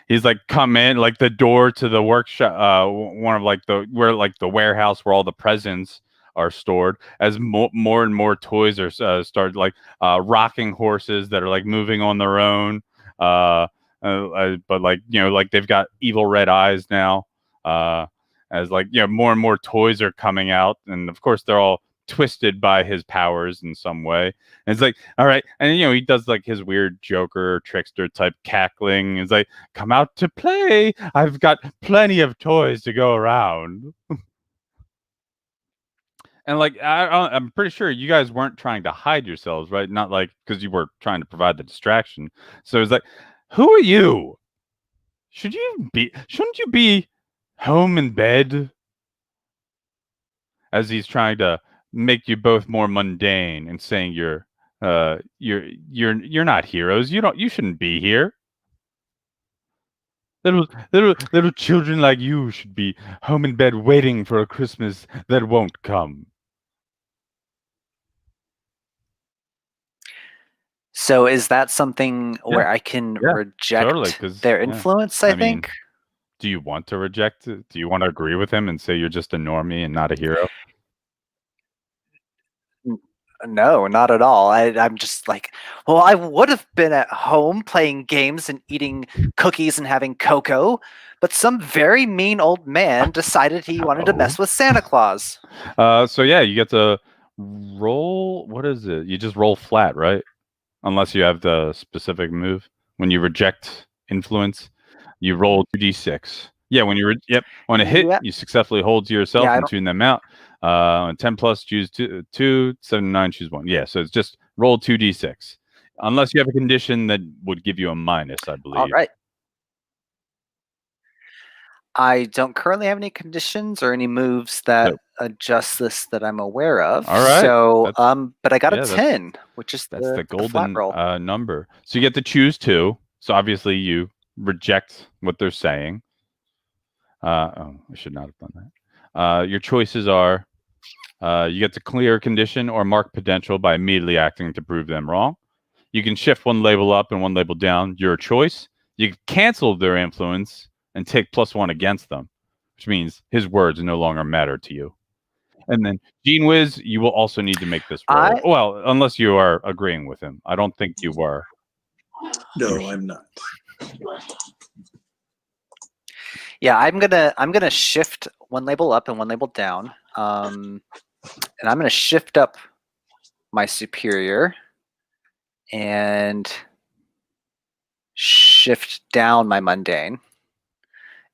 he's like come in like the door to the workshop, one of like the warehouse where all the presents are stored, as more and more toys are start like rocking horses that are like moving on their own, but like like they've got evil red eyes now, as like more and more toys are coming out, and of course they're all twisted by his powers in some way. And it's like, all right, and he does like his weird Joker trickster type cackling. It's like, come out to play. I've got plenty of toys to go around. And like I'm pretty sure you guys weren't trying to hide yourselves, right? Not like because you were trying to provide the distraction. So it's like, who are you? Shouldn't you be home in bed? As he's trying to make you both more mundane and saying you're not heroes. You shouldn't be here. Little children like you should be home in bed waiting for a Christmas that won't come. So is that something Yeah. where I can Yeah, reject totally, 'cause, their yeah, influence, I I mean, think? do you want to reject it? Do you want to agree with him and say you're just a normie and not a hero? No, not at all. I'm just like, well, I would have been at home playing games and eating cookies and having cocoa, but some very mean old man decided he wanted to mess with Santa Claus. So yeah, you get to roll. What is it? You just roll flat, right? Unless you have the specific move. When you reject influence, you roll 2d6. Yeah, when you yep, on a hit, Yeah, you successfully hold to yourself yeah, I and don't. tune them out. On 10 plus, choose two, 7 9, choose one. Yeah, so it's just roll 2d6. Unless you have a condition that would give you a minus, I All believe. right. I don't currently have any conditions or any moves that Nope. adjust this that I'm aware of. All right. So, That's but I got yeah, a that's 10, which is that's the the flat golden roll. number. So you get to choose two. So obviously you reject what they're saying. I should not have done that. Your choices are you get to clear a condition or mark potential by immediately acting to prove them wrong. You can shift one label up and one label down, your choice. You can cancel their influence and take +1 against them, which means his words no longer matter to you. And then Gene Wiz, you will also need to make this roll. Well, unless you are agreeing with him. I don't think you were. No, I'm not. Yeah, I'm gonna shift one label up and one label down, and I'm gonna shift up my superior and shift down my mundane,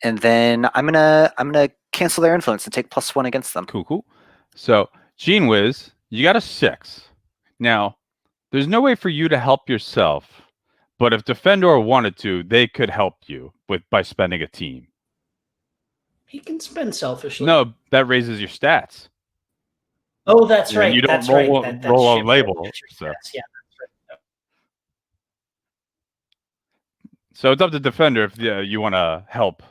and then I'm gonna cancel their influence and take +1 against them. Cool. So Gene Wiz, you got a 6. Now, there's no way for you to help yourself, but if Defendor wanted to, they could help you by spending a team. He can spend selfishly. No, that raises your stats. Oh, that's right. You don't that's roll, right. roll a ship label. gets your So. stats. Yeah, that's right. So it's up to Defender if you want to help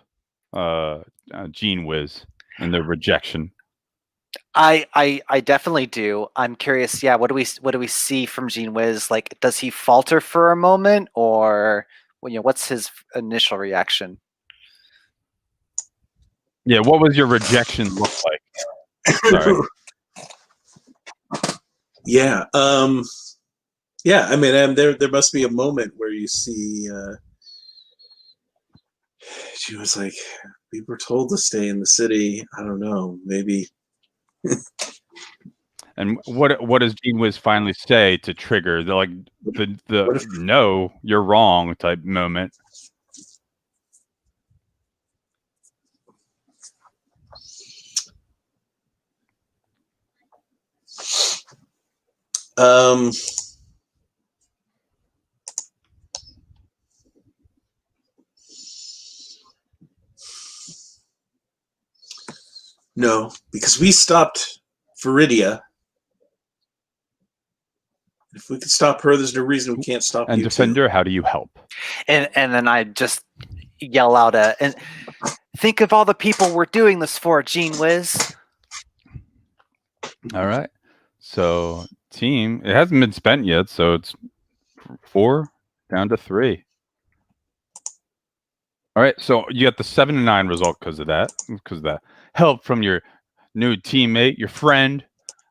Gene Wiz in the rejection. I definitely do. I'm curious. Yeah, what do we see from Gene Wiz? Like, does he falter for a moment, or what's his initial reaction? Yeah, what was your rejection look like? Sorry. Yeah. Yeah. I mean, there must be a moment where you see. She was like, "We were told to stay in the city. I don't know. Maybe." And what does Gene Wiz finally say to trigger the no, you're wrong type moment? No, because we stopped Viridia. If we could stop her, there's no reason we can't stop and you Defender, too. how do you help? And then I just yell out and think of all the people we're doing this for, Gene Wiz. All right. So team, it hasn't been spent yet, so it's 4 down to 3. All right, so you got the 7 to 9 result because of that help from your new teammate, your friend.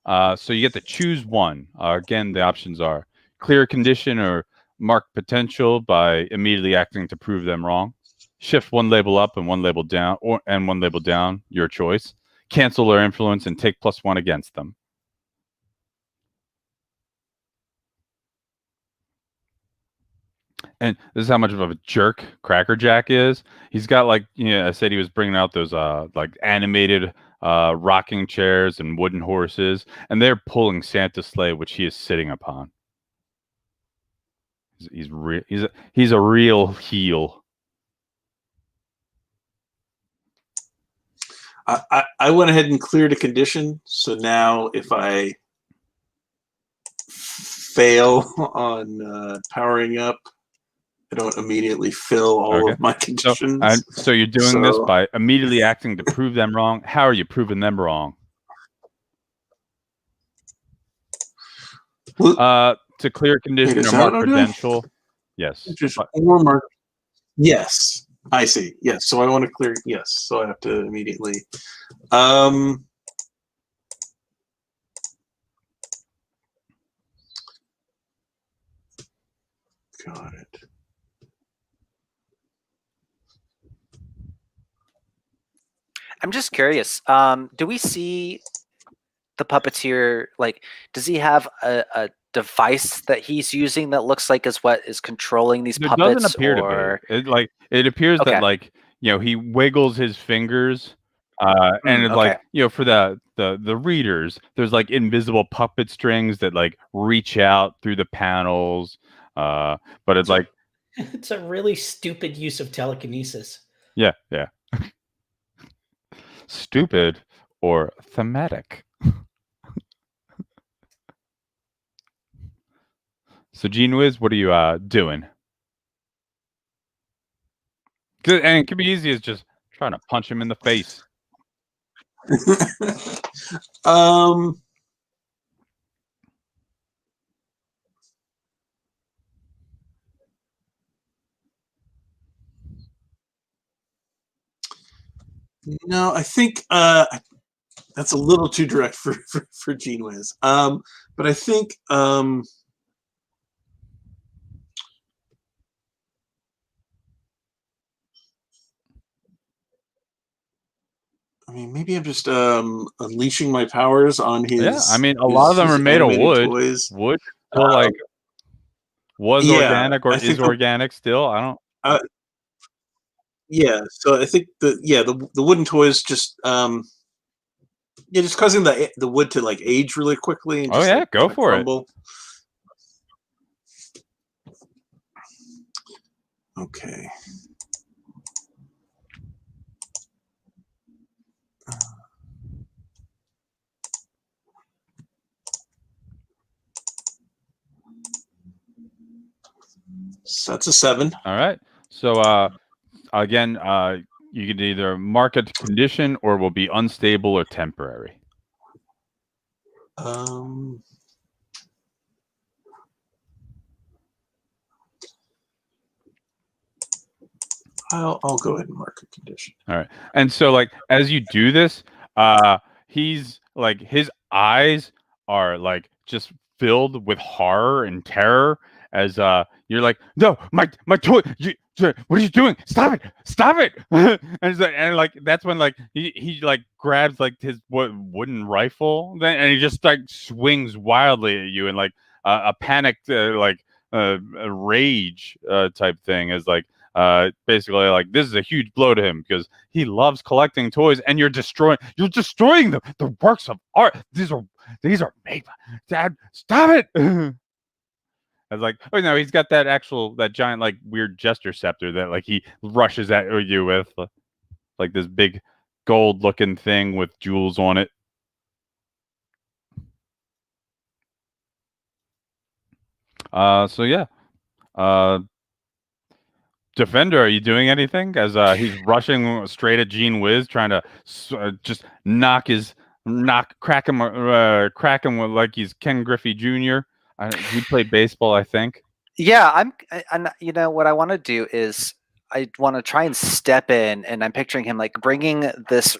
So you get to choose one. Again, the options are clear condition or mark potential by immediately acting to prove them wrong. Shift one label up and one label down, and one label down, your choice. Cancel their influence and take +1 against them. And this is how much of a jerk Cracker Jack is. He's got I said he was bringing out those animated rocking chairs and wooden horses, and they're pulling Santa's sleigh, which he is sitting upon. He's a real heel. I went ahead and cleared a condition, so now if I fail on powering up, don't immediately fill all Okay. of my conditions. So you're doing this So- by immediately acting to prove them wrong. How are you proving them wrong? Well, To clear a condition is or that mark what I'm doing? credential. Yes. just But- or mark. Yes, I see. Yes, so I want to clear. Yes, so I have to immediately. Got it. I'm just curious. Do we see the puppeteer? Like, does he have a device that he's using that looks like is what is controlling these There puppets? doesn't appear or... to be. It appears Okay. that like he wiggles his fingers, and it's okay. like for the readers, there's like invisible puppet strings that like reach out through the panels. But it's like It's a really stupid use of telekinesis. yeah. Stupid or thematic. So, Gene Wiz, what are you doing? And it can be easy as just trying to punch him in the face. No, I think that's a little too direct for Gene Wiz. But I think I mean, maybe I'm just unleashing my powers on his. Yeah, I mean, a lot of them are made of wood. Toys. Wood still like was yeah, organic or I think is organic still. I don't. Yeah, so I think the wooden toys just just causing the wood to like age really quickly and Oh just yeah, like, go kinda for crumble. Okay. So that's a 7. All right. So again, you can either mark a condition or will be unstable or temporary. I'll go ahead and mark a condition. All right. And so like as you do this, he's like his eyes are like just filled with horror and terror as you're like, no, my toy, what are you doing? Stop it. and like that's when like he like grabs like his wooden rifle and he just like swings wildly at you and like a panicked like a rage type thing is like basically like this is a huge blow to him because he loves collecting toys and you're destroying the works of art. These are made by Dad. Stop it. I was like, oh no, he's got that giant like weird gesture scepter that like he rushes at you with, like this big gold looking thing with jewels on it. So yeah. Defender, are you doing anything as he's rushing straight at Gene Wiz, trying to just crack him with like he's Ken Griffey Jr. He played baseball, I think. Yeah, I'm you know what I want to do is I want to try and step in, and I'm picturing him like bringing this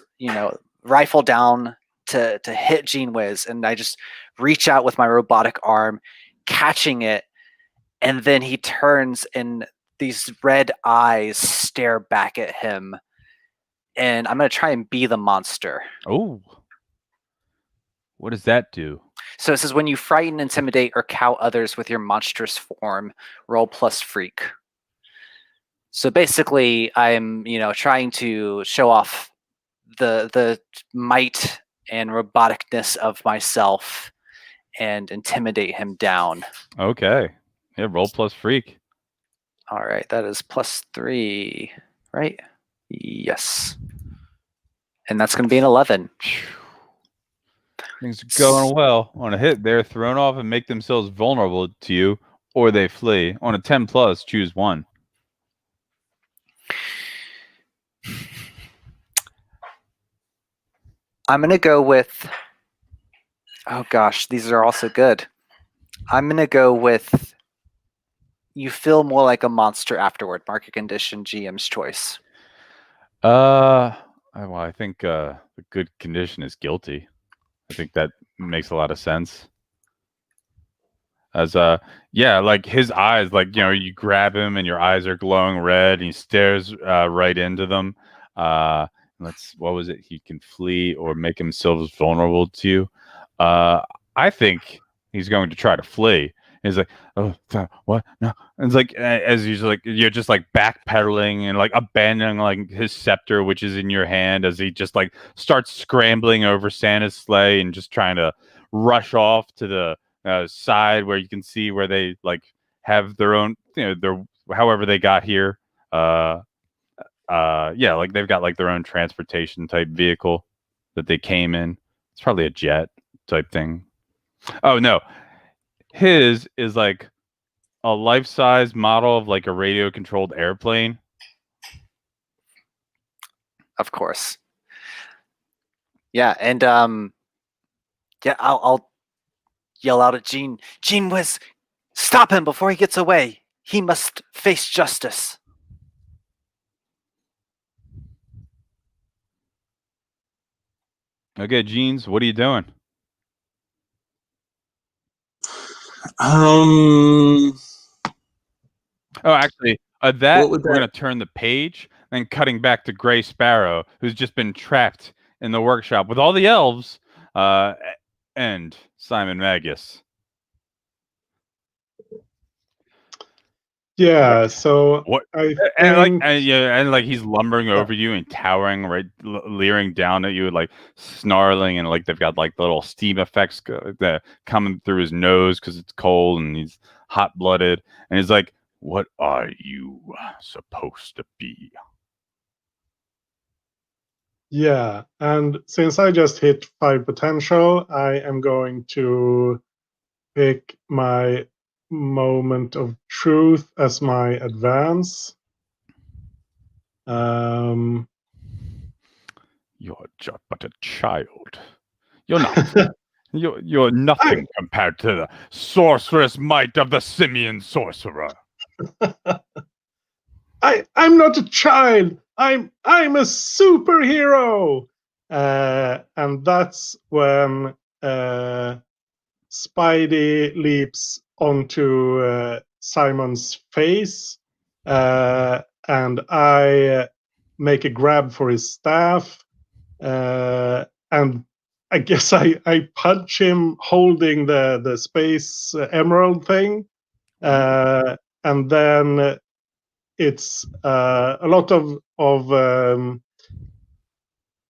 rifle down to hit Gene Wiz, and I just reach out with my robotic arm, catching it, and then he turns and these red eyes stare back at him, and I'm gonna try and be the monster. Oh, what does that do? So it says when you frighten, intimidate, or cow others with your monstrous form, roll plus freak. So basically, I'm trying to show off the might and roboticness of myself and intimidate him down. Okay, yeah, roll plus freak. All right, that is +3, right? Yes. And that's going to be an 11. Things are going well. On a hit, they're thrown off and make themselves vulnerable to you, or they flee. On a 10+, choose one. I'm gonna go with. Oh gosh, these are also good. I'm gonna go with. You feel more like a monster afterward. Market condition, GM's choice. Well, I think the good condition is guilty. I think that makes a lot of sense. As yeah, like his eyes, like you grab him and your eyes are glowing red, and he stares right into them. What was it? He can flee or make himself vulnerable to you. I think he's going to try to flee. He's like, oh, what? No. And it's like, as usual, like you're just like backpedaling and like abandoning like his scepter, which is in your hand, as he just like starts scrambling over Santa's sleigh and just trying to rush off to the side where you can see where they like have their own, their however they got here. Yeah, like they've got like their own transportation type vehicle that they came in. It's probably a jet type thing. Oh no, his is like a life-size model of like a radio-controlled airplane. Of course. Yeah, and yeah, I'll yell out at Gene. Gene Wiz, stop him before he gets away. He must face justice. Okay, Jeans, what are you doing? Um. Oh, actually, that What would we're that- gonna turn the page, then cutting back to Gray Sparrow, who's just been trapped in the workshop with all the elves, and Simon Magus. Yeah, so What? I And think like he's lumbering over you and towering, right, leering down at you, like snarling, and like they've got like little steam effects that coming through his nose because it's cold and he's hot blooded, and he's like, "What are you supposed to be?" yeah, and since I just hit 5 potential, I am going to pick my moment of truth as my advance. You're just but a child. You're not. You're nothing compared to the sorcerous might of the simian sorcerer. I'm not a child. I'm a superhero. And that's when Spidey leaps onto Simon's face, and I make a grab for his staff, and I guess I punch him holding the space emerald thing, and then it's a lot of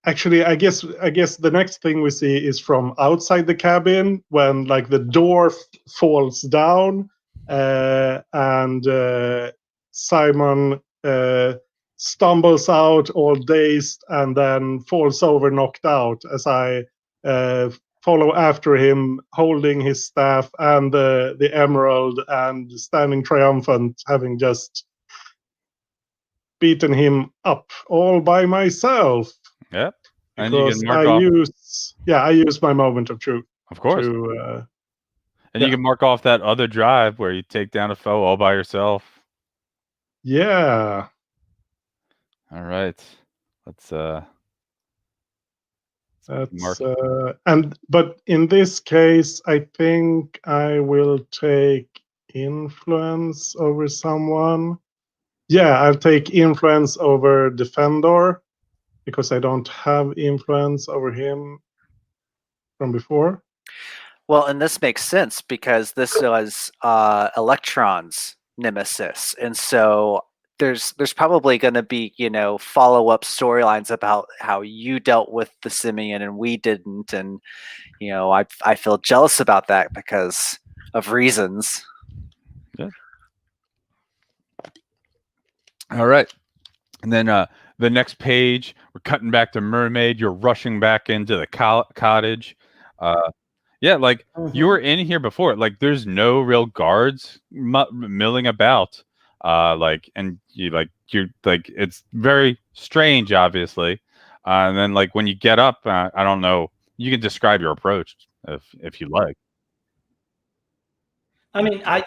actually, I guess the next thing we see is from outside the cabin when like the door falls down, and Simon stumbles out all dazed and then falls over knocked out as I follow after him holding his staff and the emerald and standing triumphant, having just beaten him up all by myself. Yep. And you Because can mark off, I use my moment of truth of course. to And you yeah. can mark off that other drive where you take down a foe all by yourself. yeah. All right. Let's mark. That's but in this case, I think I will take influence over someone. Yeah, I'll take influence over Defendor because I don't have influence over him from before. Well, and this makes sense because this was Electron's nemesis, and so there's probably going to be follow-up storylines about how you dealt with the simian and we didn't, and I feel jealous about that because of reasons. Yeah. All right. And then the next page, we're cutting back to Mermaid. You're rushing back into the cottage. Yeah, like you were in here before. Like there's no real guards milling about. Like, and you're like, it's very strange, obviously. And then like when you get up, I don't know. You can describe your approach if you like. I mean, I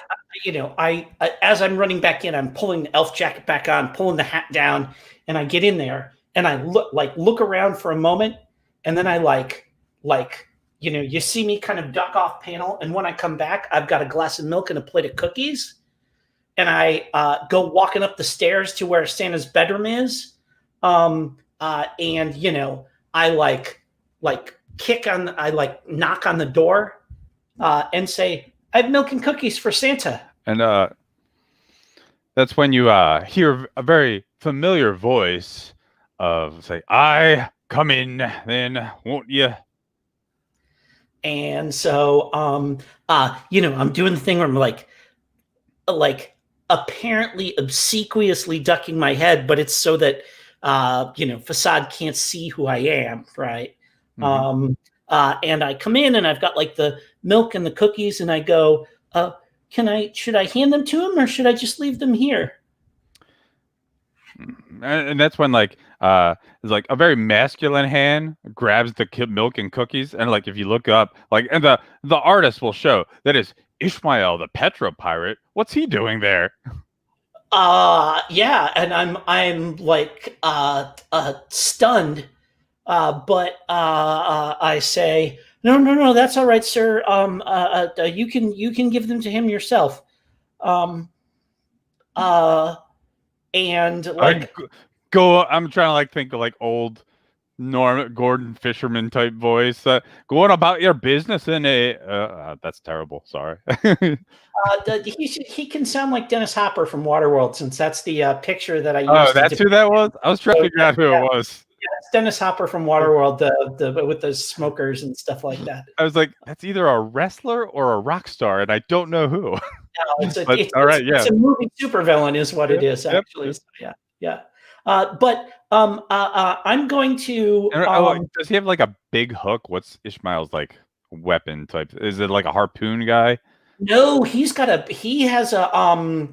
as I'm running back in, I'm pulling the elf jacket back on, pulling the hat down, and I get in there and I look around for a moment, and then I you see me kind of duck off panel, and when I come back, I've got a glass of milk and a plate of cookies, and I go walking up the stairs to where Santa's bedroom is, and I knock on the door, and say, I have milk and cookies for Santa. And that's when you hear a very familiar voice of say, "I come in, then won't you?" And so, I'm doing the thing where I'm like apparently obsequiously ducking my head, but it's so that, Facade can't see who I am, right? Mm-hmm. And I come in and I've got like the milk and the cookies, and I go, should I hand them to him or should I just leave them here? And that's when like it's like a very masculine hand grabs the milk and cookies, and like if you look up, like, and the artist will show that is Ishmael, the Petra pirate. What's he doing there? Yeah, and I'm like stunned, but I say, no, that's all right, sir. You can give them to him yourself. And like go, I'm trying to like think of like old Gordon Fisherman type voice. Go on about your business in a. That's terrible. Sorry. he can sound like Dennis Hopper from Waterworld, since that's the picture that I used. Oh, that's who that was. I was trying to figure out who it was. Yeah, it's Dennis Hopper from Waterworld, the with the smokers and stuff like that. I was like, that's either a wrestler or a rock star, and I don't know who. No, it's yeah. It's a movie supervillain, is what it is actually. Yep. So, yeah. But I'm going to. Does he have like a big hook? What's Ishmael's like weapon type? Is it like a harpoon guy? No, he has a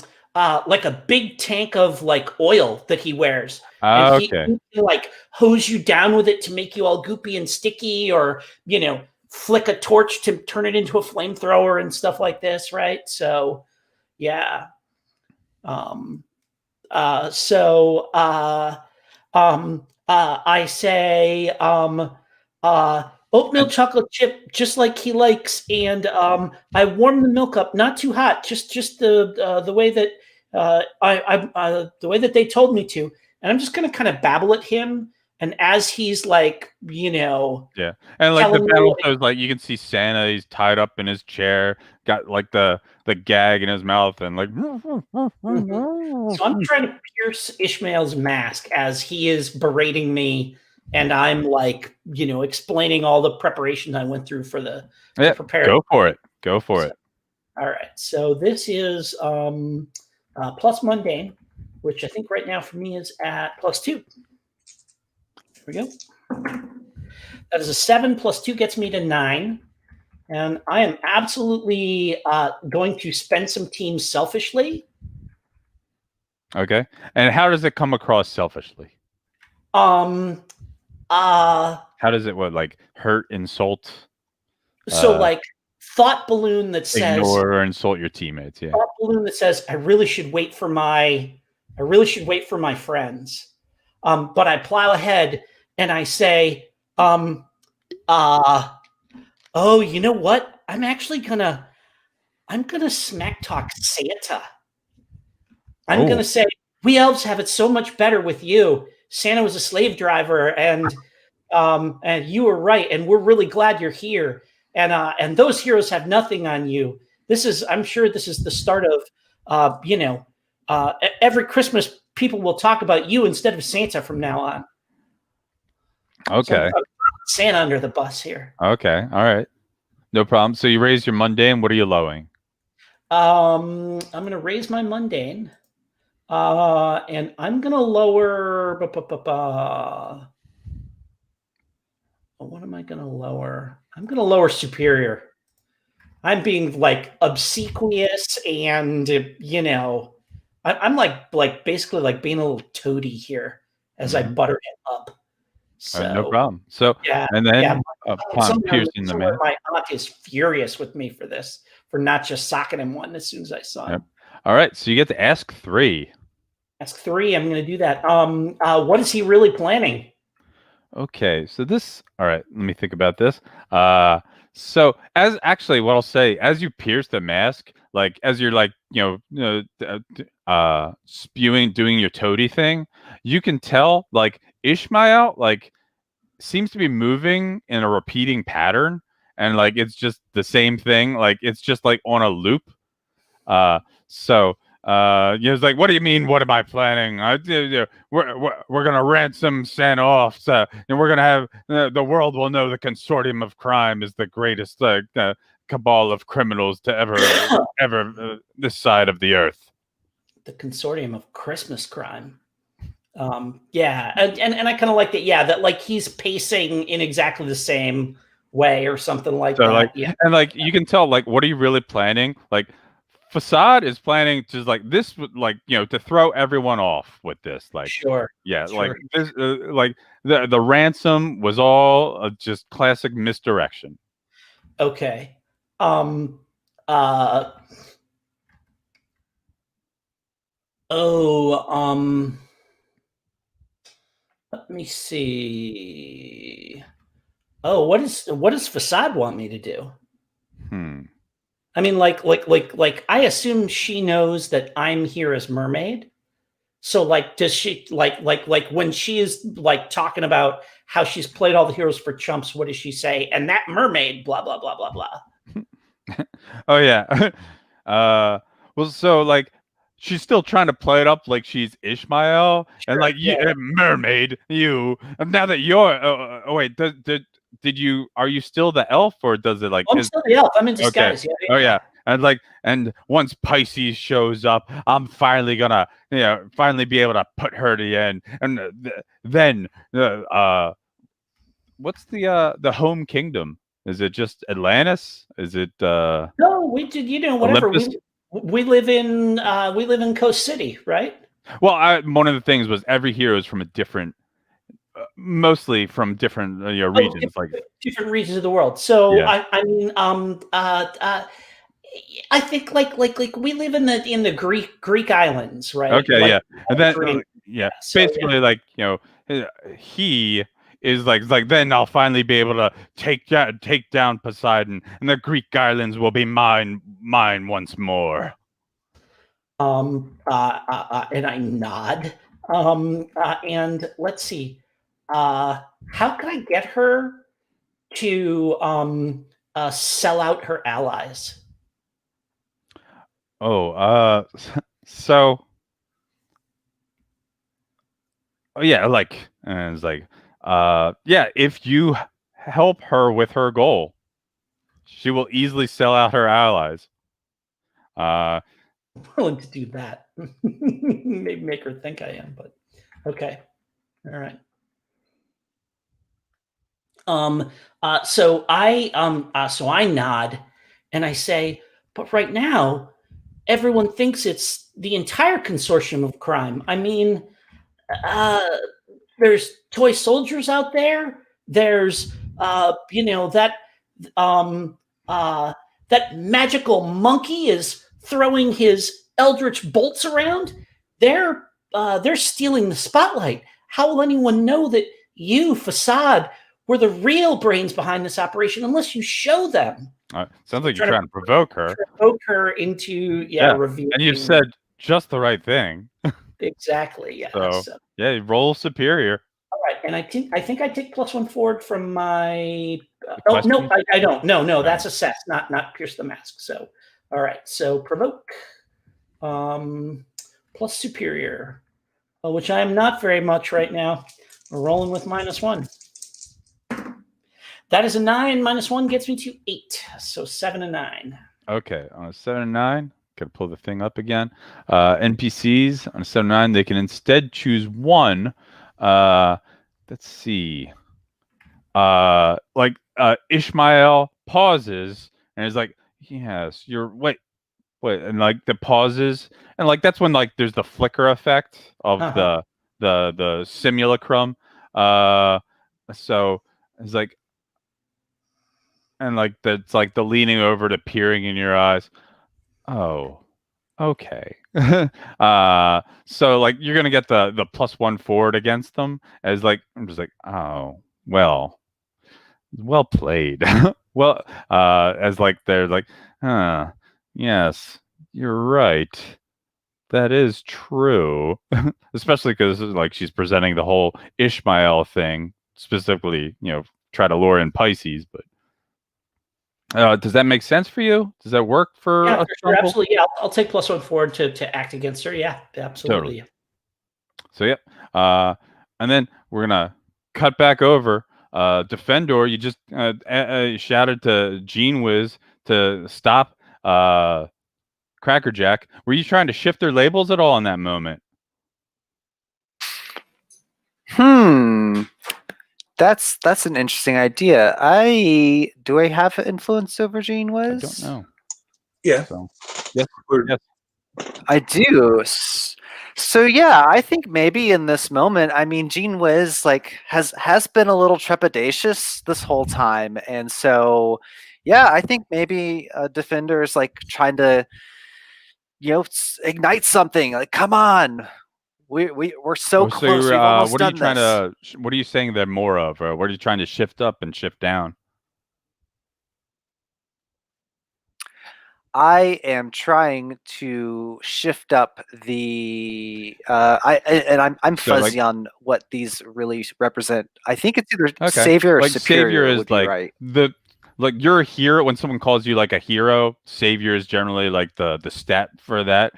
like a big tank of like oil that he wears. And okay. He like hose you down with it to make you all goopy and sticky, or flick a torch to turn it into a flamethrower and stuff like this, right? So, yeah. I say, oatmeal chocolate chip, just like he likes, and I warm the milk up, not too hot, just the way that the way that they told me to, and I'm just gonna kind of babble at him, and as he's like, yeah, and like the battle shows, like you can see Santa, he's tied up in his chair, got like the gag in his mouth, and like. So I'm trying to pierce Ishmael's mask as he is berating me. And I'm like, explaining all the preparation I went through for the prepare. Go for it. All right. So this is plus mundane, which I think right now for me is at +2. There we go. That is a 7 + 2 gets me to 9. And I am absolutely going to spend some teams selfishly. Okay. And how does it come across selfishly? How does it like hurt, insult? So like thought balloon that says ignore or insult your teammates. Yeah. Thought balloon that says I really should wait for my friends. But I plow ahead and I say, oh, you know what? I'm gonna smack talk Santa. I'm gonna say, we elves have it so much better with you. Santa was a slave driver, and you were right, and we're really glad you're here. And those heroes have nothing on you. I'm sure this is the start of, every Christmas people will talk about you instead of Santa from now on. Okay. So Santa under the bus here. Okay. All right. No problem. So you raise your mundane. What are you lowering? I'm going to raise my mundane. And I'm going to lower. What am I going to lower? I'm going to lower superior. I'm being like obsequious, and I'm like basically like being a little toady here as I butter him up. So no problem. So, yeah, and then yeah. upon piercing the man. My aunt is furious with me for this, for not just socking him one as soon as I saw him. Yep. All right, so you get to ask 3. Ask 3. I'm going to do that. What is he really planning? Okay, so this. All right, let me think about this. So as actually, what I'll say, as you pierce the mask, like as you're like, spewing, doing your toady thing, you can tell like Ishmael like seems to be moving in a repeating pattern, and like it's just the same thing. Like it's just like on a loop. So it's like, what do you mean? What am I planning? We're gonna ransom Santa off, so, and we're gonna have the world will know the consortium of crime is the greatest cabal of criminals to ever this side of the earth. The consortium of Christmas crime. Yeah, and I kind of like that. Yeah, that like he's pacing in exactly the same way or something like So that. like, Yeah, and like you can tell, like, what are you really planning? Like, Facade is planning to like this, like to throw everyone off with this. Like, sure. yeah, Sure. like this, like the ransom was all just classic misdirection. Okay. Let me see. Oh, what does Facade want me to do? I mean, like, I assume she knows that I'm here as Mermaid. So, like, does she like when she is like talking about how she's played all the heroes for chumps? What does she say? And that mermaid, blah blah blah blah blah. Oh yeah. Well, so like she's still trying to play it up like she's Ishmael, and like you, mermaid, you. And now that you're, oh wait, did you? Are you still the elf, or does it like? I'm still the elf. I'm in disguise. Okay. Yeah, Oh yeah. And once Pisces shows up, I'm finally gonna, finally be able to put her to the end. And then, what's the home kingdom? Is it just Atlantis? Is it? No, we did. Whatever. Olympus? We live in Coast City, right? Well, one of the things was every hero is from a different, mostly from different regions, different regions of the world. So yeah. I think like we live in the Greek islands, right? Okay, yeah, and then So, basically like he is like then I'll finally be able to take down Poseidon, and the Greek islands will be mine once more. And I nod. And let's see. How can I get her to sell out her allies? Oh, so yeah, like, and it's like, yeah, if you help her with her goal, she will easily sell out her allies. I'm willing to do that. Maybe make her think I am, but okay. All right. So I nod and I say, but right now, everyone thinks it's the entire consortium of crime. I mean, there's toy soldiers out there. There's that that magical monkey is throwing his eldritch bolts around. They're stealing the spotlight. How will anyone know that you, Facade, were the real brains behind this operation unless you show them? Sounds like you're trying to provoke her. Provoke her into revealing. And you've said just the right thing. Exactly. Yeah. So yeah, roll superior. All right, and I think I take +1 forward from my. Oh no, I don't. No, that's assess, not pierce the mask. So, all right, so provoke, plus superior, which I am not very much right now. We're rolling with -1. That is a 9. -1 gets me to 8. So 7 and 9. Okay, on a 7 and 9, gotta pull the thing up again. NPCs on a 7 and 9, they can instead choose one. Let's see. Ishmael pauses and is like, "Yes, you're wait," and like the pauses, and like that's when like there's the flicker effect of the simulacrum. So it's like, and like that's like the leaning over to peering in your eyes. Oh, okay. So like you're gonna get the +1 forward against them as like I'm just like, oh well played. Well, as like they're like, yes, you're right. That is true. Especially because like she's presenting the whole Ishmael thing, specifically, try to lure in Pisces. But does that make sense for you? Does that work for Yeah, a for sure, stumble? absolutely. Yeah, I'll take +1 forward to act against her. Yeah, absolutely. Totally. So yep. And then we're gonna cut back over. Defendor, you just shouted to Gene Wiz to stop Crackerjack. Were you trying to shift their labels at all in that moment? That's an interesting idea. Do I have influence over Gene Wiz? I don't know. Yeah. So, yes. We're- Yes. I do. So yeah, I think maybe in this moment, I mean, Gene Wiz like has been a little trepidatious this whole time, and so yeah, I think maybe Defender is like trying to ignite something. Like, come on, we're so close. you're, We've almost what are you done trying this. to? What are you saying there more of, or what are you trying to shift up and shift down? I am trying to shift up the I'm So, like- fuzzy on what these really represent. I think it's either Okay. savior or Like superior savior is would be like right. like you're a hero when someone calls you like a hero. Savior is generally like the stat for that.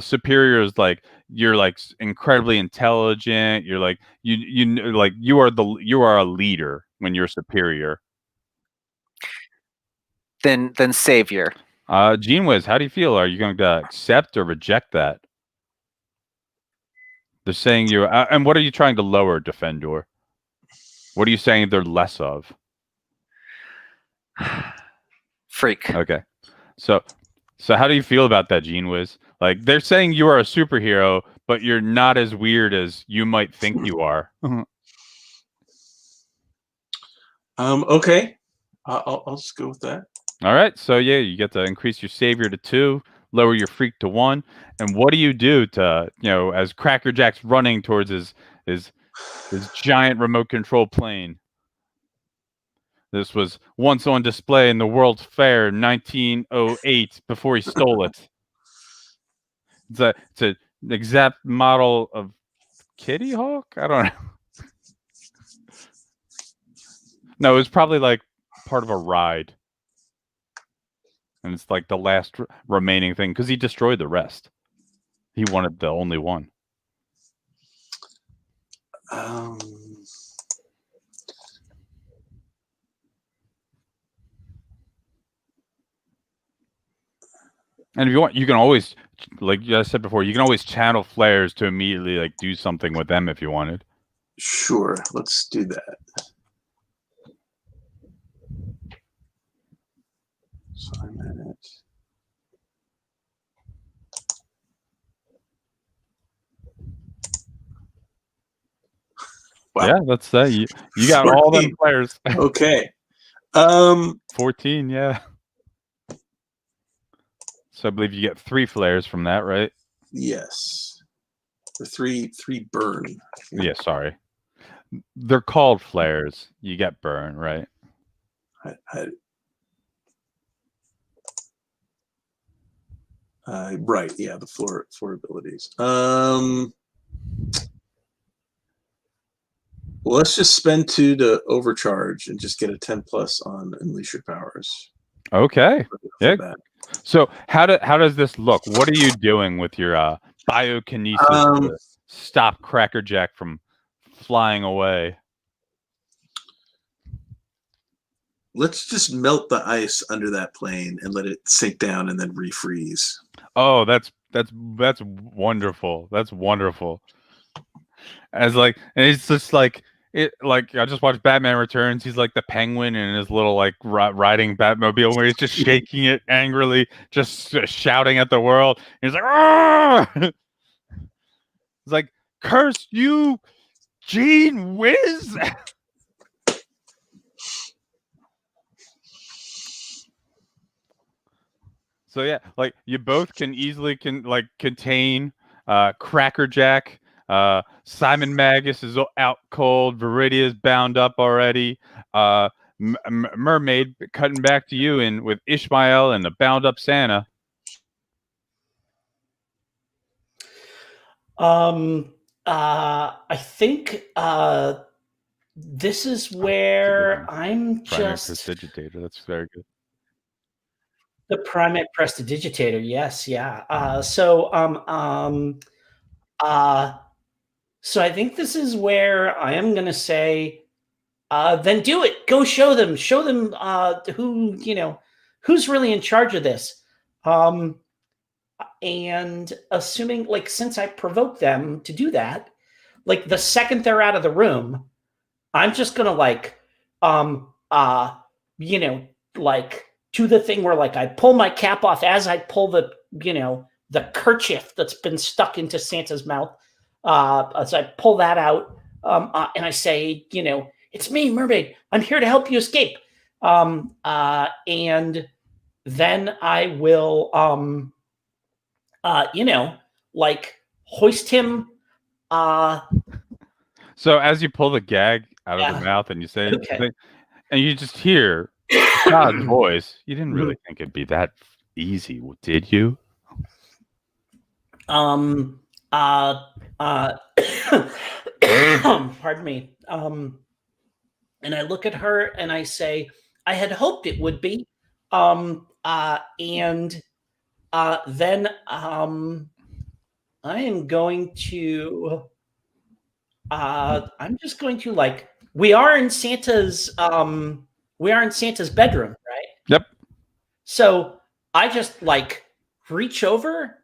Superior is like you're like incredibly intelligent. You're like like you are a leader when you're superior. Then savior. Gene Wiz, how do you feel? Are you going to accept or reject that? They're saying you and what are you trying to lower, Defendor? What are you saying they're less of? Freak. Okay. So how do you feel about that, Gene Wiz? Like they're saying you are a superhero, but you're not as weird as you might think you are. Okay. I'll just go with that. All right. So yeah, you get to increase your savior to 2, lower your freak to 1. And what do you do to, as Crackerjack's running towards his giant remote control plane? This was once on display in the World's Fair 1908 before he stole it. It's an exact model of Kitty Hawk? I don't know. No, it was probably like part of a ride. And it's like the last remaining thing because he destroyed the rest. He wanted the only one. And if you want, you can always, like I said before, you can always channel flares to immediately like do something with them if you wanted. Sure, let's do that. So I'm at it. Wow. Yeah, that's that. You got 14. All them flares. Okay. 14, yeah. So I believe you get 3 flares from that, right? Yes. Or three burn. Yeah, sorry. They're called flares. You get burn, right? Right, yeah, the floor abilities. Well, let's just spend 2 to overcharge and just get a 10+ on Unleash Your Powers. Okay. Yeah. So how does this look? What are you doing with your biokinesis to stop Crackerjack from flying away? Let's just melt the ice under that plane and let it sink down and then refreeze. Oh, that's wonderful. That's wonderful. As like, and it's just like it. Like I just watched Batman Returns. He's like the Penguin in his little like riding Batmobile, where he's just shaking it angrily, just shouting at the world. He's like, "Arr!" It's like, curse you, Gene Wiz. So yeah, like you both can easily contain Crackerjack. Simon Magus is out cold. Viridia's bound up already. Mermaid cutting back to you in with Ishmael and the bound up Santa. I think this is where I'm Primate just Prestidigitator. That's very good. the Primate Prestidigitator. Yes, yeah. So I think this is where I am going to say, then do it. Go show them. Show them who's really in charge of this. And assuming, like, since I provoked them to do that, like the second they're out of the room, I'm just gonna do the thing where like I pull my cap off as I pull the kerchief that's been stuck into Santa's mouth. As I pull that out, and I say, it's me, Mermaid. I'm here to help you escape. And then I will, hoist him. So as you pull the gag out of the mouth and you say, and you just hear God's voice, you didn't really think it'd be that easy, did you? Pardon me. And I look at her and I say, I had hoped it would be. Then I am going to I'm just going to we are in Santa's bedroom, right? Yep. So I just reach over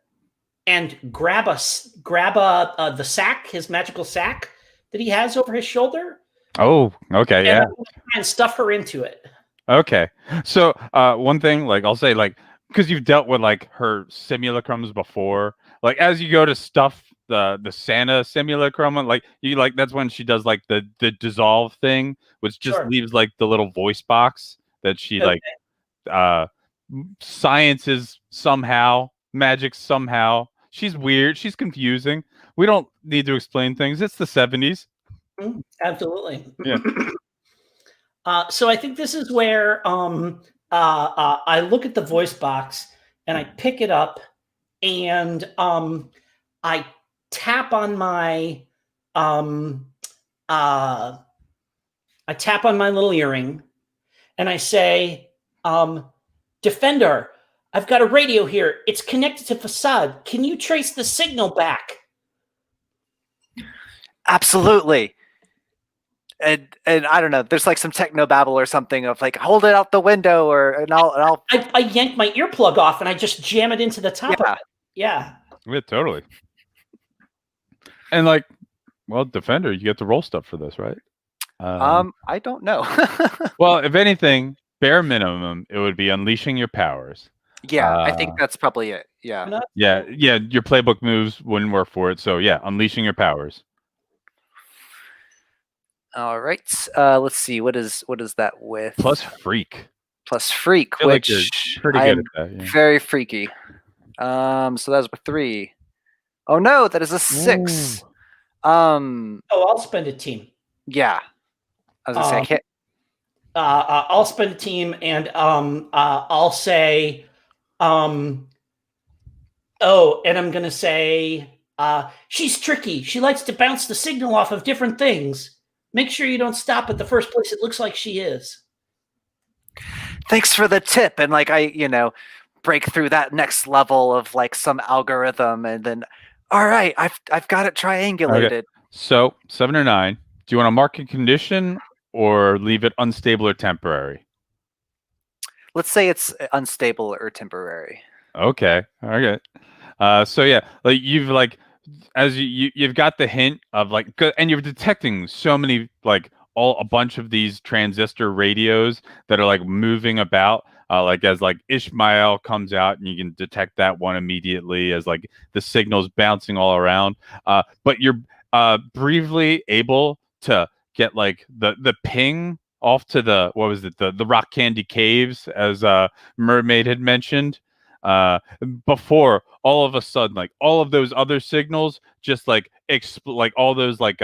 and grab the sack, his magical sack that he has over his shoulder. Oh, okay, yeah. And stuff her into it. Okay. So one thing, I'll say, because you've dealt with her simulacrums before, as you go to stuff the Santa simulacrum, that's when she does the dissolve thing, which just leaves the little voice box that she science is somehow, magic somehow. She's weird. She's confusing. We don't need to explain things. It's the 70s. Absolutely. Yeah. So I think this is where I look at the voice box and I pick it up and I tap on my little earring and I say, Defender, I've got a radio here. It's connected to Facade. Can you trace the signal back? Absolutely. And I don't know, there's some techno babble or something of hold it out the window and I'll I yank my earplug off and I just jam it into the top of it. Yeah. Yeah, totally. And Defender, you get to roll stuff for this, right? I don't know. Well, if anything, bare minimum, it would be unleashing your powers. Yeah, I think that's probably it. Yeah. Yeah. Your playbook moves wouldn't work for it. So yeah, unleashing your powers. All right. Let's see. What is that with? Plus freak. Plus freak, which you're pretty good at that. Yeah. Very freaky. So that's a 3. Oh no, that is a 6. Ooh. I'll spend a team. Yeah. I was gonna say I can't. I'll spend a team and I'll say, and I'm gonna say, she's tricky. She likes to bounce the signal off of different things. Make sure you don't stop at the first place it looks like she is. Thanks for the tip. And I, break through that next level of some algorithm, and then, all right, I've got it triangulated. Okay. So 7 or 9. Do you want to mark a condition or leave it unstable or temporary? Let's say it's unstable or temporary. Okay. All right. So yeah, you've as you've got the hint of and you're detecting so many a bunch of these transistor radios that are moving about as Ishmael comes out, and you can detect that one immediately as the signals bouncing all around, but you're briefly able to get the ping off to the, what was it, the rock candy caves, as Mermaid had mentioned, before all of a sudden, like all of those other signals just like like all those like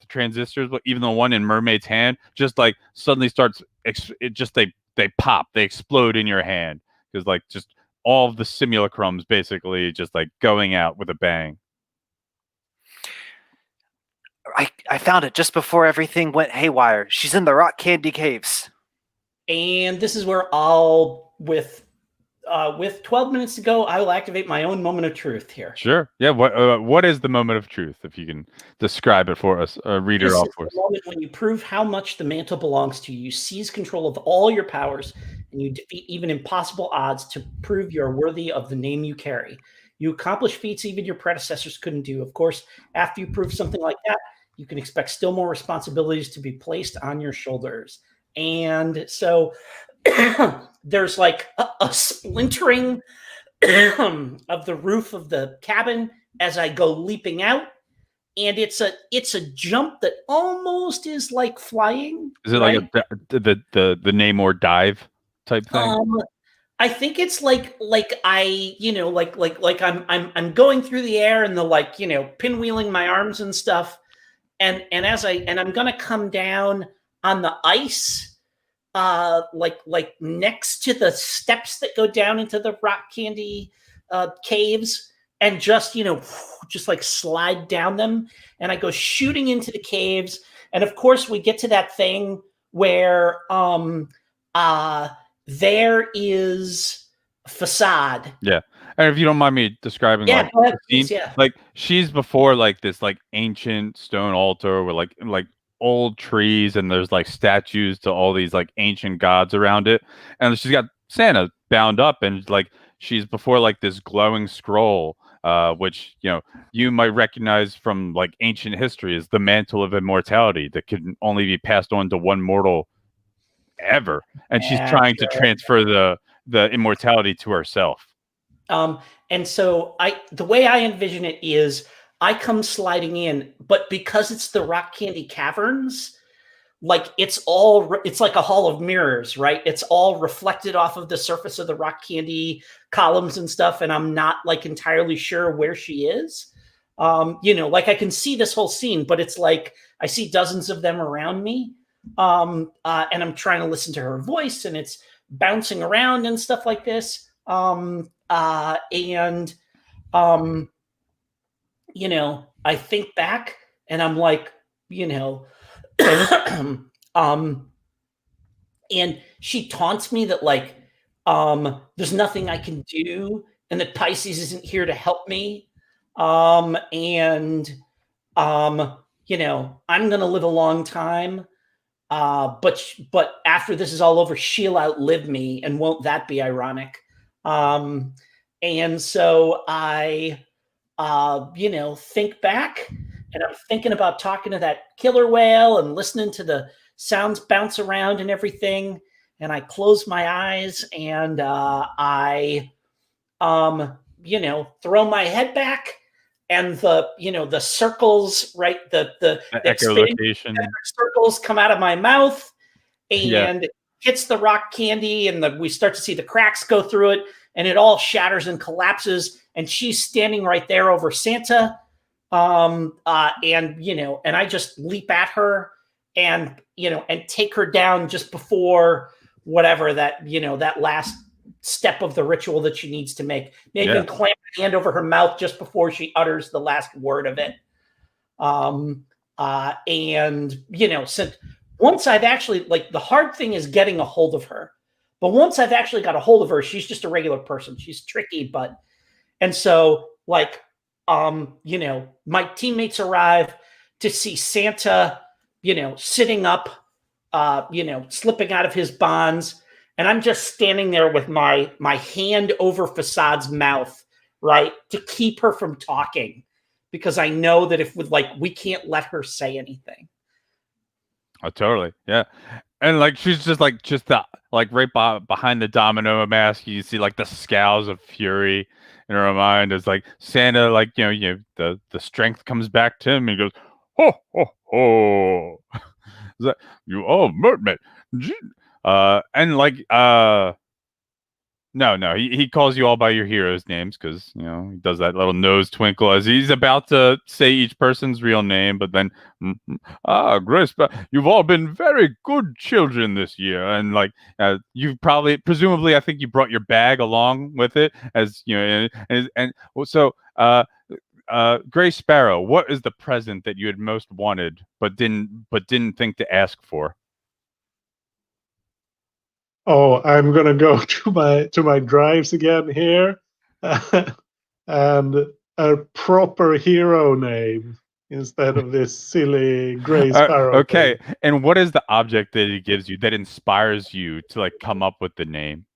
transistors, but even the one in Mermaid's hand just like suddenly starts it just they pop, they explode in your hand because like just all of the simulacrums basically just like going out with a bang. I found it just before everything went haywire. She's in the rock candy caves. And this is where I'll, with 12 minutes to go, I will activate my own moment of truth here. Sure. Yeah. What is the moment of truth? If you can describe it for us, read it This off is for the us. moment when you prove how much the mantle belongs to you. You seize control of all your powers, and you defeat even impossible odds to prove you are worthy of the name you carry. You accomplish feats even your predecessors couldn't do. Of course, after you prove something like that, you can expect still more responsibilities to be placed on your shoulders. And so there's like a splintering of the roof of the cabin as I go leaping out. And it's a jump that almost is like flying. Is it right? like the Namor dive type thing? I think it's like I, like I'm going through the air and the like, pinwheeling my arms and stuff. And I'm gonna come down on the ice, like next to the steps that go down into the rock candy caves, and just just like slide down them, and I go shooting into the caves. And of course we get to that thing where there is Facade. Yeah. And if you don't mind me describing Yeah, like go ahead, the scene, please, yeah. like she's before like this like ancient stone altar with like old trees and there's like statues to all these like ancient gods around it. And she's got Santa bound up and like she's before like this glowing scroll, which you might recognize from like ancient history as the mantle of immortality that can only be passed on to one mortal ever. And she's trying to transfer the immortality to herself. And so the way I envision it is I come sliding in, but because it's the rock candy caverns, like it's like a hall of mirrors, right? It's all reflected off of the surface of the rock candy columns and stuff. And I'm not like entirely sure where she is. Like I can see this whole scene, but it's like I see dozens of them around me. And I'm trying to listen to her voice, and it's bouncing around and stuff like this. I think back and I'm like, and she taunts me that like, there's nothing I can do and that Pisces isn't here to help me. I'm going to live a long time. But after this is all over, she'll outlive me, and won't that be ironic? And so I, think back, and I'm thinking about talking to that killer whale and listening to the sounds bounce around and everything. And I close my eyes and I, throw my head back, and the circles, right? The echolocation circles come out of my mouth and Yeah. hits the rock candy, and we start to see the cracks go through it, and it all shatters and collapses. And she's standing right there over Santa. And I just leap at her and take her down just before whatever that last step of the ritual that she needs to make. Maybe even clamp her hand over her mouth just before she utters the last word of it. Since once I've actually, like, the hard thing is getting a hold of her, but once I've actually got a hold of her, she's just a regular person. She's tricky, and so like, my teammates arrive to see Santa, sitting up, slipping out of his bonds. And I'm just standing there with my hand over Facade's mouth, right, to keep her from talking, because I know that if we can't let her say anything. Oh, totally. Yeah. And like she's just like right behind the domino mask, you see like the scowls of fury in her mind. It's like Santa, like the strength comes back to him and he goes, ho ho ho. Is that you? Oh, mermaid. And like No. He calls you all by your heroes' names because he does that little nose twinkle as he's about to say each person's real name, but then, Grace, but you've all been very good children this year, and like you've presumably, I think you brought your bag along with it, as and so. Gray Sparrow, what is the present that you had most wanted but didn't think to ask for? Oh, I'm gonna go to my drives again here, and a proper hero name instead of this silly Gray Sparrow okay, thing. and what is the object that he gives you that inspires you to like come up with the name?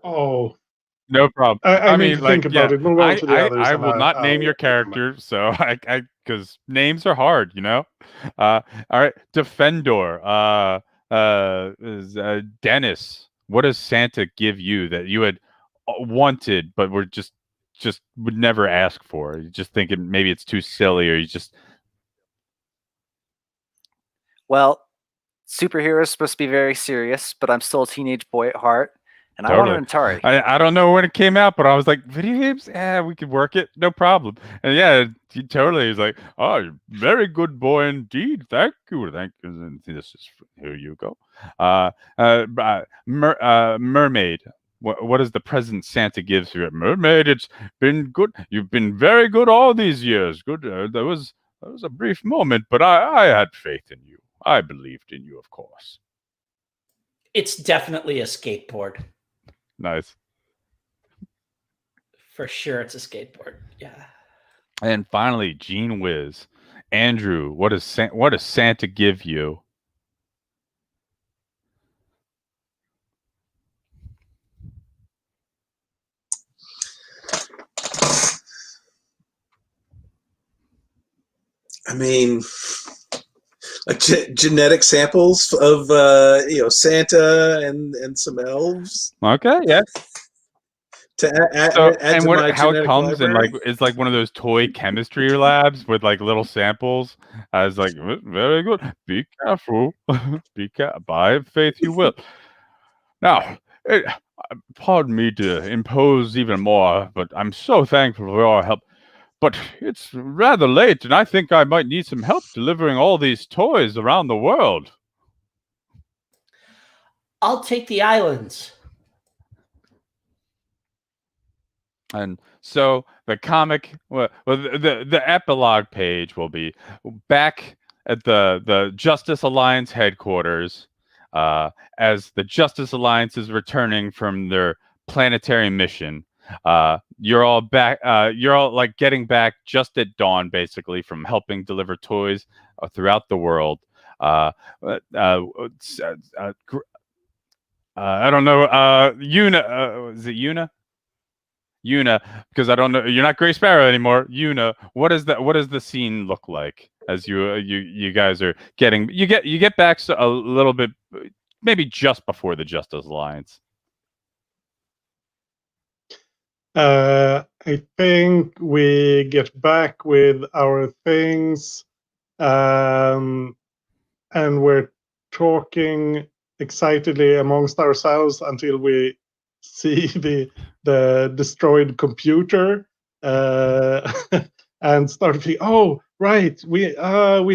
Oh, No problem. I need mean, to like, think about yeah, it. Move on to the others, I and will not name your I'll come back. character, so I because names are hard, all right, Defendor, Dennis. What does Santa give you that you had wanted, but were just would never ask for? You just thinking maybe it's too silly, or you just Well, superheroes are supposed to be very serious, but I'm still a teenage boy at heart, and I totally. want an Atari. I don't know when it came out, but I was like, video games? Yeah, we could work it, no problem. And yeah, he totally is like, oh, you're very good boy indeed. Thank you. And this is here you go. Mermaid. What is the present Santa gives you? Mermaid, it's been good. You've been very good all these years. Good. There was a brief moment, but I had faith in you. I believed in you, of course. It's definitely a skateboard. Nice. For sure, it's a skateboard. Yeah. And finally, Gene Wiz. Andrew, what does Santa give you? I mean, like genetic samples of Santa and some elves. Okay, yeah. To add And to my how it genetic comes in library. it's like one of those toy chemistry labs with like little samples. I was like, very good. Be careful. Be careful. By faith, you will. Now, pardon me to impose even more, but I'm so thankful for your help. But it's rather late, and I think I might need some help delivering all these toys around the world. I'll take the islands. And so the comic, the epilogue page will be back at the Justice Alliance headquarters, as the Justice Alliance is returning from their planetary mission. You're all back. You're all like getting back just at dawn, basically, from helping deliver toys throughout the world. I don't know. Una, is it Una? Una, because I don't know. You're not Gray Sparrow anymore. Una, what does the scene look like as you guys are getting you get back a little bit, maybe just before the Justice Alliance? I think we get back with our things, and we're talking excitedly amongst ourselves until we see the destroyed computer, and start thinking, oh right, we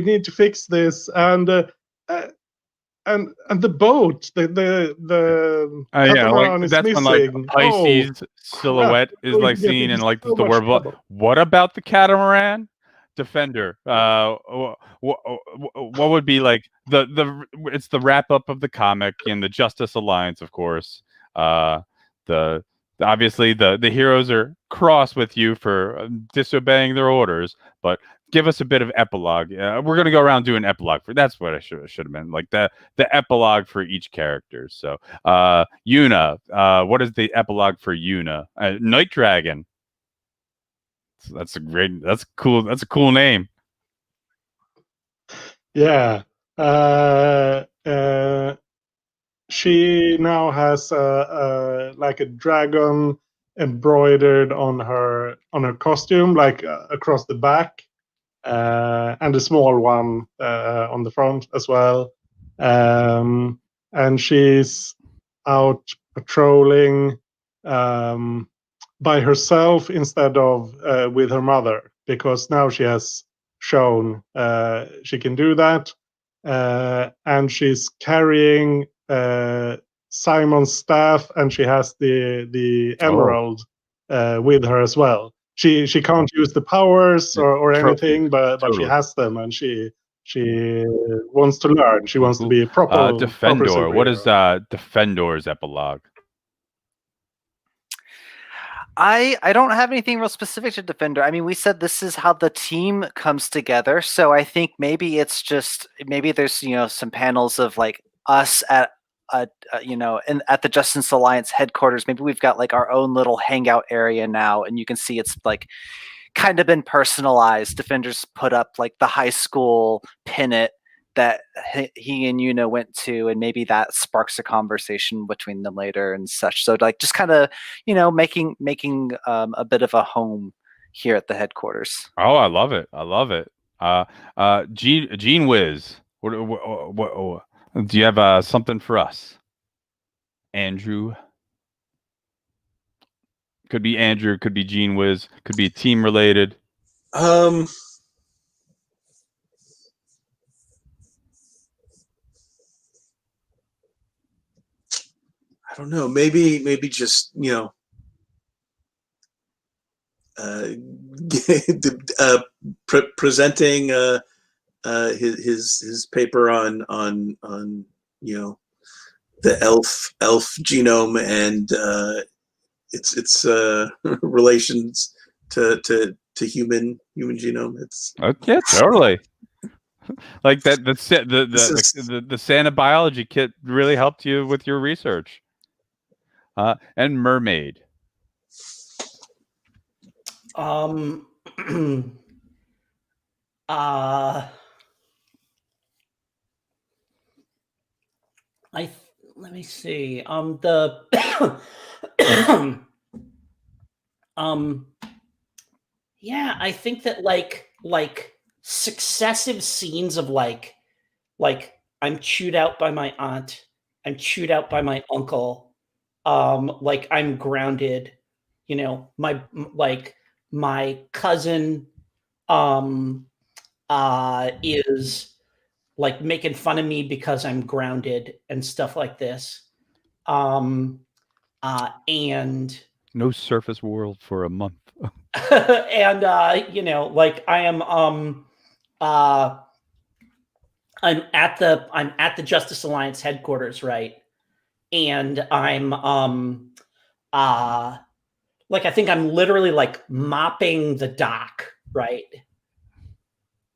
need to fix this, and the boat, the Yeah, catamaran like is that's when like missing. Pisces Oh silhouette crap, is we're like going to get seen in into like so the much word. trouble. What about the catamaran? Defender. What would be like the it's the wrap up of the comic in the Justice Alliance, of course. The obviously the heroes are cross with you for disobeying their orders, but give us a bit of epilogue. We're gonna go around doing epilogue for that's what I should have meant, like the epilogue for each character. So Una, what is the epilogue for Una? Night Dragon. That's a cool name. Yeah. She now has like a dragon embroidered on her costume, like across the back, and a small one on the front as well. and she's out patrolling by herself instead of with her mother, because now she has shown she can do that, and she's carrying Simon's staff, and she has the emerald with her as well. She can't use the powers or anything, but she has them, and she wants to learn. She wants to be a proper Defendor. What is superhero. Defendor's epilogue? I don't have anything real specific to Defender. I mean, we said this is how the team comes together, so I think maybe it's just maybe there's some panels of like us at at the Justice Alliance headquarters. Maybe we've got like our own little hangout area now, and you can see it's like kind of been personalized. Defenders put up like the high school pin-it that he and Yuna went to, and maybe that sparks a conversation between them later and such. So like just kind of making a bit of a home here at the headquarters. Oh, I love it. I love it. Gene Wiz, what do you have something for us, Andrew? Could be Andrew, could be Gene Wiz, could be team related. I don't know. Maybe just presenting his paper on the elf genome and its relations to human genome. It's yeah, totally. Like that the Santa biology kit really helped you with your research. And Mermaid. Let me see. Yeah, I think that like successive scenes of like I'm chewed out by my aunt, I'm chewed out by my uncle, like I'm grounded, my cousin is like making fun of me because I'm grounded and stuff like this. And no surface world for a month. and like I am I'm at the Justice Alliance headquarters, right? And I'm like I think I'm literally like mopping the dock, right?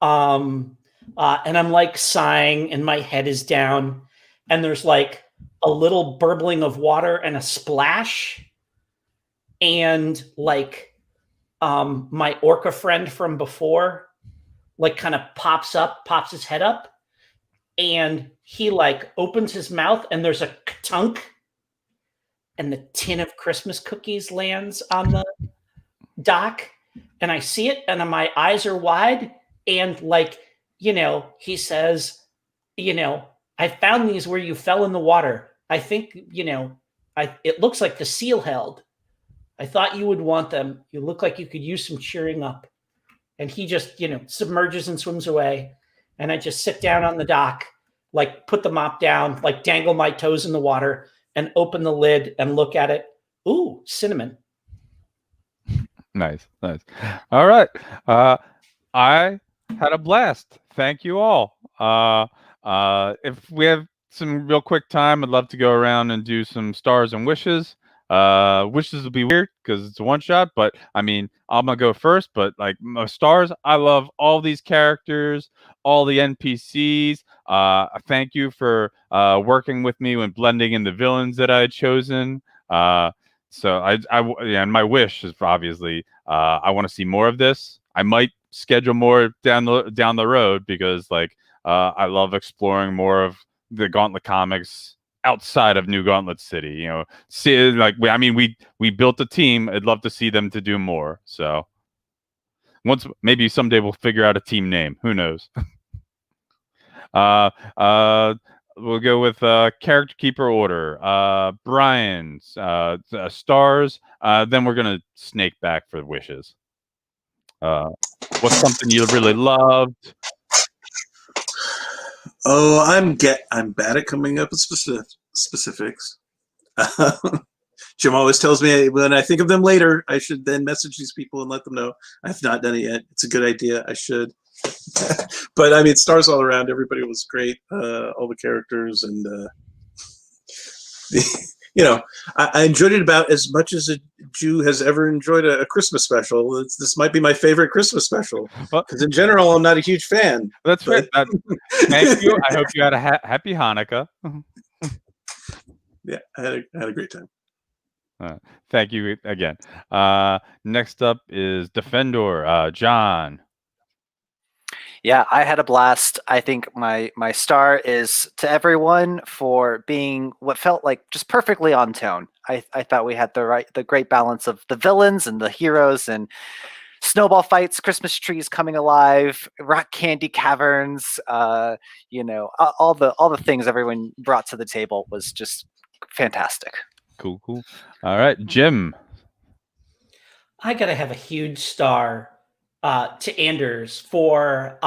And I'm like sighing and my head is down and there's like a little burbling of water and a splash, and like my orca friend from before like kind of pops his head up, and he like opens his mouth and there's a tunk and the tin of Christmas cookies lands on the dock, and I see it and my eyes are wide, and like he says, I found these where you fell in the water. I think it looks like the seal held. I thought you would want them. You look like you could use some cheering up. And he just, submerges and swims away. And I just sit down on the dock, like put the mop down, like dangle my toes in the water and open the lid and look at it. Ooh, cinnamon. Nice. All right. I had a blast. Thank you all. If we have some real quick time, I'd love to go around and do some stars and wishes. Wishes will be weird because it's a one shot, but I mean, I'm gonna go first. But like stars, I love all these characters, all the NPCs. Thank you for working with me when blending in the villains that I had chosen. So and my wish is obviously I want to see more of this. I might schedule more down the road because like I love exploring more of the Gauntlet comics outside of New Gauntlet City. See, like we built a team. I'd love to see them to do more. So maybe someday we'll figure out a team name. Who knows? we'll go with character keeper order. Brian's stars. Then we're gonna snake back for wishes. What's something you really loved? Oh, I'm bad at coming up with specifics. Jim always tells me when I think of them later, I should then message these people and let them know. I've not done it yet. It's a good idea. I should. But I mean, stars all around. Everybody was great. All the characters and I enjoyed it about as much as a Jew has ever enjoyed a Christmas special. This might be my favorite Christmas special because in general, I'm not a huge fan. That's fair. Thank you. I hope you had a happy Hanukkah. Yeah, I had a great time. Thank you again. Next up is Defendor, John. Yeah, I had a blast. I think my star is to everyone for being what felt like just perfectly on tone. I thought we had the great balance of the villains and the heroes and snowball fights, Christmas trees coming alive, rock candy caverns. All the things everyone brought to the table was just fantastic. Cool. All right, Jim. I gotta have a huge star to Anders for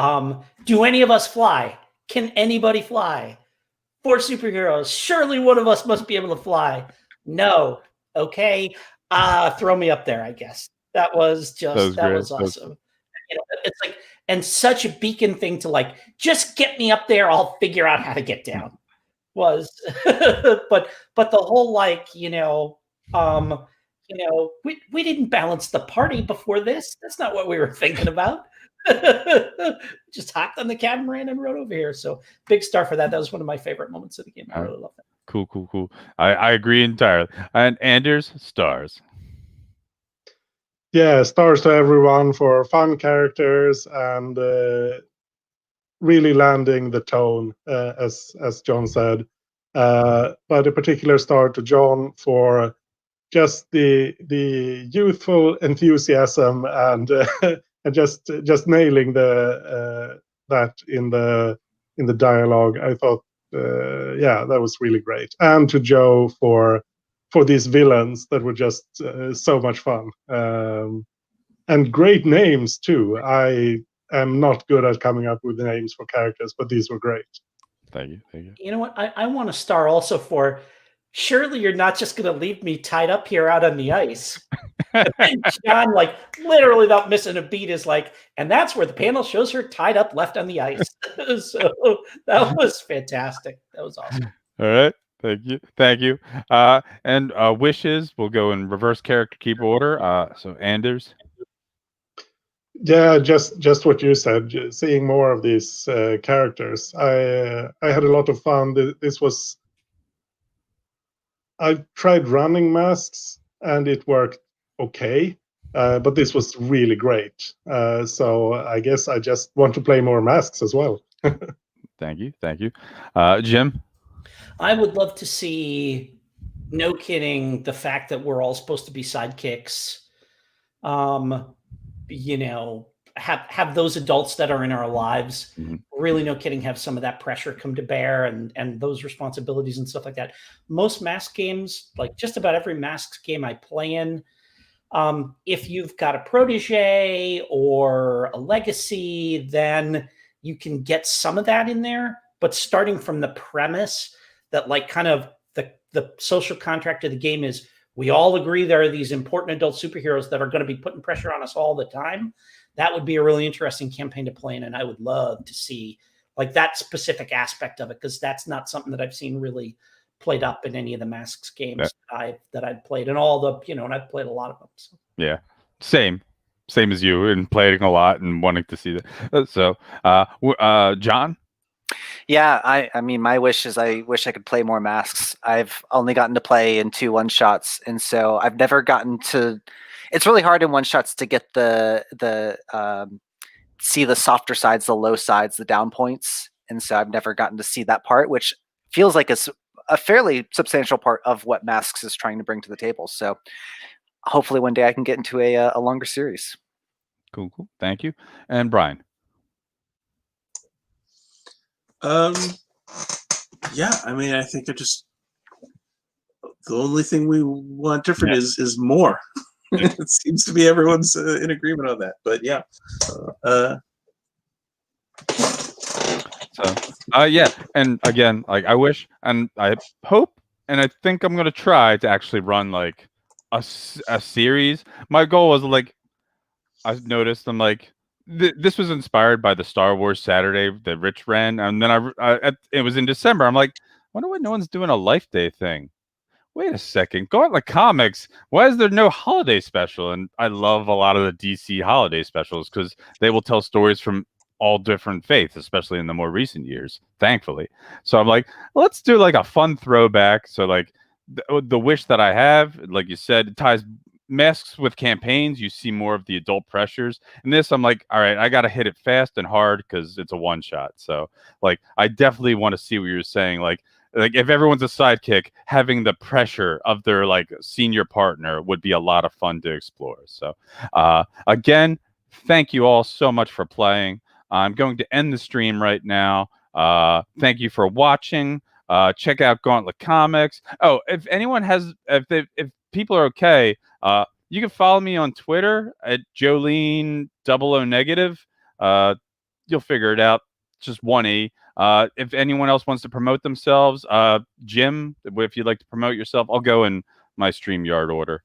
do any of us fly? Can anybody fly? For superheroes, surely one of us must be able to fly. No. Okay. Throw me up there, I guess. That was awesome. It's like, and such a beacon thing to like, just get me up there, I'll figure out how to get down. Was but the whole we didn't balance the party before this. That's not what we were thinking about. Just hopped on the catamaran and rode over here. So big star for that. That was one of my favorite moments of the game. I really love that. Cool. I agree entirely. And Anders, stars. Yeah, stars to everyone for fun characters and really landing the tone, as John said. But a particular star to John for just the youthful enthusiasm and and just nailing that in the dialogue. I thought, that was really great. And to Joe for these villains that were just so much fun, and great names too. I am not good at coming up with the names for characters, but these were great. Thank you. You know what? I want a star also for. Surely you're not just going to leave me tied up here out on the ice. And John, like literally without missing a beat, is like, and that's where the panel shows her tied up left on the ice. So that was fantastic. That was awesome. All right. Thank you. And wishes will go in reverse character keep order. So Anders. Yeah, just what you said. Seeing more of these characters, I had a lot of fun. This was. I tried running masks and it worked okay, but this was really great. So I guess I just want to play more masks as well. Thank you. Jim. I would love to see, no kidding, the fact that we're all supposed to be sidekicks. Have those adults that are in our lives, really, no kidding, have some of that pressure come to bear and those responsibilities and stuff like that. Most mask games, like just about every masks game I play in, if you've got a protege or a legacy, then you can get some of that in there. But starting from the premise that like kind of the social contract of the game is we all agree there are these important adult superheroes that are going to be putting pressure on us all the time. That would be a really interesting campaign to play in. And I would love to see like that specific aspect of it, because that's not something that I've seen really played up in any of the Masks games that I've played, and all the, and I've played a lot of them. So. Yeah, same as you, and playing a lot and wanting to see that. So, John. Yeah, I mean, my wish is I wish I could play more masks. I've only gotten to play in 2 one-shots, and so I've never gotten to. It's really hard in one-shots to get see the softer sides, the low sides, the down points, and so I've never gotten to see that part, which feels like it's a fairly substantial part of what Masks is trying to bring to the table. So hopefully one day I can get into a longer series. Cool. Thank you. And Brian. Yeah, I mean, I think the only thing we want different is more. It seems to be everyone's in agreement on that. But yeah. Yeah, and again, like I wish, and I hope, and I think I'm gonna try to actually run like a series. My goal was like, I've noticed I'm like this was inspired by the Star Wars Saturday that Rich ran, and then it was in December. I'm like, wonder why no one's doing a Life Day thing. Wait a second, Gauntlet Comics. Why is there no holiday special? And I love a lot of the DC holiday specials because they will tell stories from all different faiths, especially in the more recent years, thankfully. So I'm like, let's do like a fun throwback. So like the wish that I have, like you said, it ties masks with campaigns. You see more of the adult pressures. And this, I'm like, all right, I got to hit it fast and hard because it's a one shot. So like, I definitely want to see what you're saying. Like if everyone's a sidekick, having the pressure of their like senior partner would be a lot of fun to explore. So again, thank you all so much for playing. I'm going to end the stream right now. Thank you for watching. Check out Gauntlet Comics. Oh, if anyone has, if people are okay, you can follow me on Twitter at Jolene00 negative. You'll figure it out. It's just 1E. If anyone else wants to promote themselves, Jim, if you'd like to promote yourself, I'll go in my StreamYard order.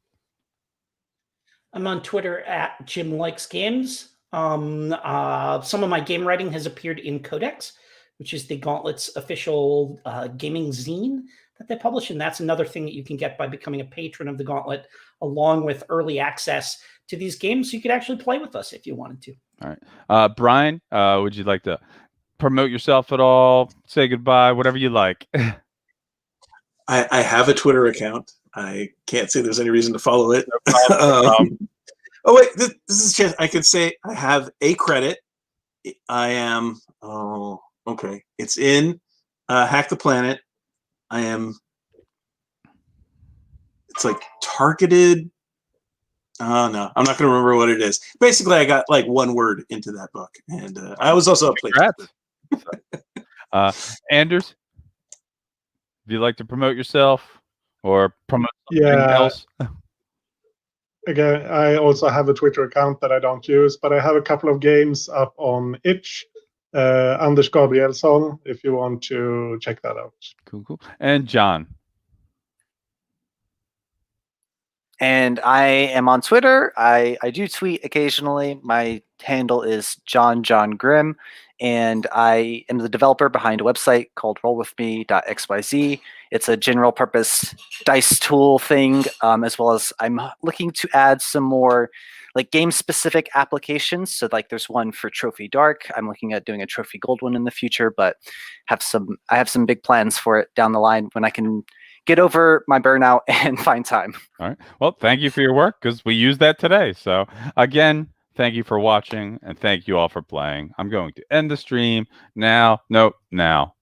I'm on Twitter at Jim Likes Games. Some of my game writing has appeared in Codex, which is the Gauntlet's official gaming zine that they publish. And that's another thing that you can get by becoming a patron of the Gauntlet, along with early access to these games. So you could actually play with us if you wanted to. All right. Brian, would you like to promote yourself at all? Say goodbye, whatever you like. I have a Twitter account. I can't say there's any reason to follow it. No problem. Oh wait, this is just, I could say I have a credit. I am. Oh, okay. It's in Hack the Planet. I am. It's like targeted. Oh no, I'm not going to remember what it is. Basically, I got like one word into that book, and I was also a Congrats. Anders, do you like to promote yourself or promote something else? Again, I also have a Twitter account that I don't use, but I have a couple of games up on itch. Anders Gabrielsson, if you want to check that out. Cool. And John. And I am on Twitter. I do tweet occasionally. My handle is John Grimm, and I am the developer behind a website called rollwithme.xyz. It's a general purpose dice tool thing, as well as I'm looking to add some more like game specific applications. So like there's one for Trophy Dark. I'm looking at doing a Trophy Gold one in the future, but I have some big plans for it down the line when I can get over my burnout and find time. All right. Well, thank you for your work because we used that today. So again, thank you for watching and thank you all for playing. I'm going to end the stream now. Nope, now.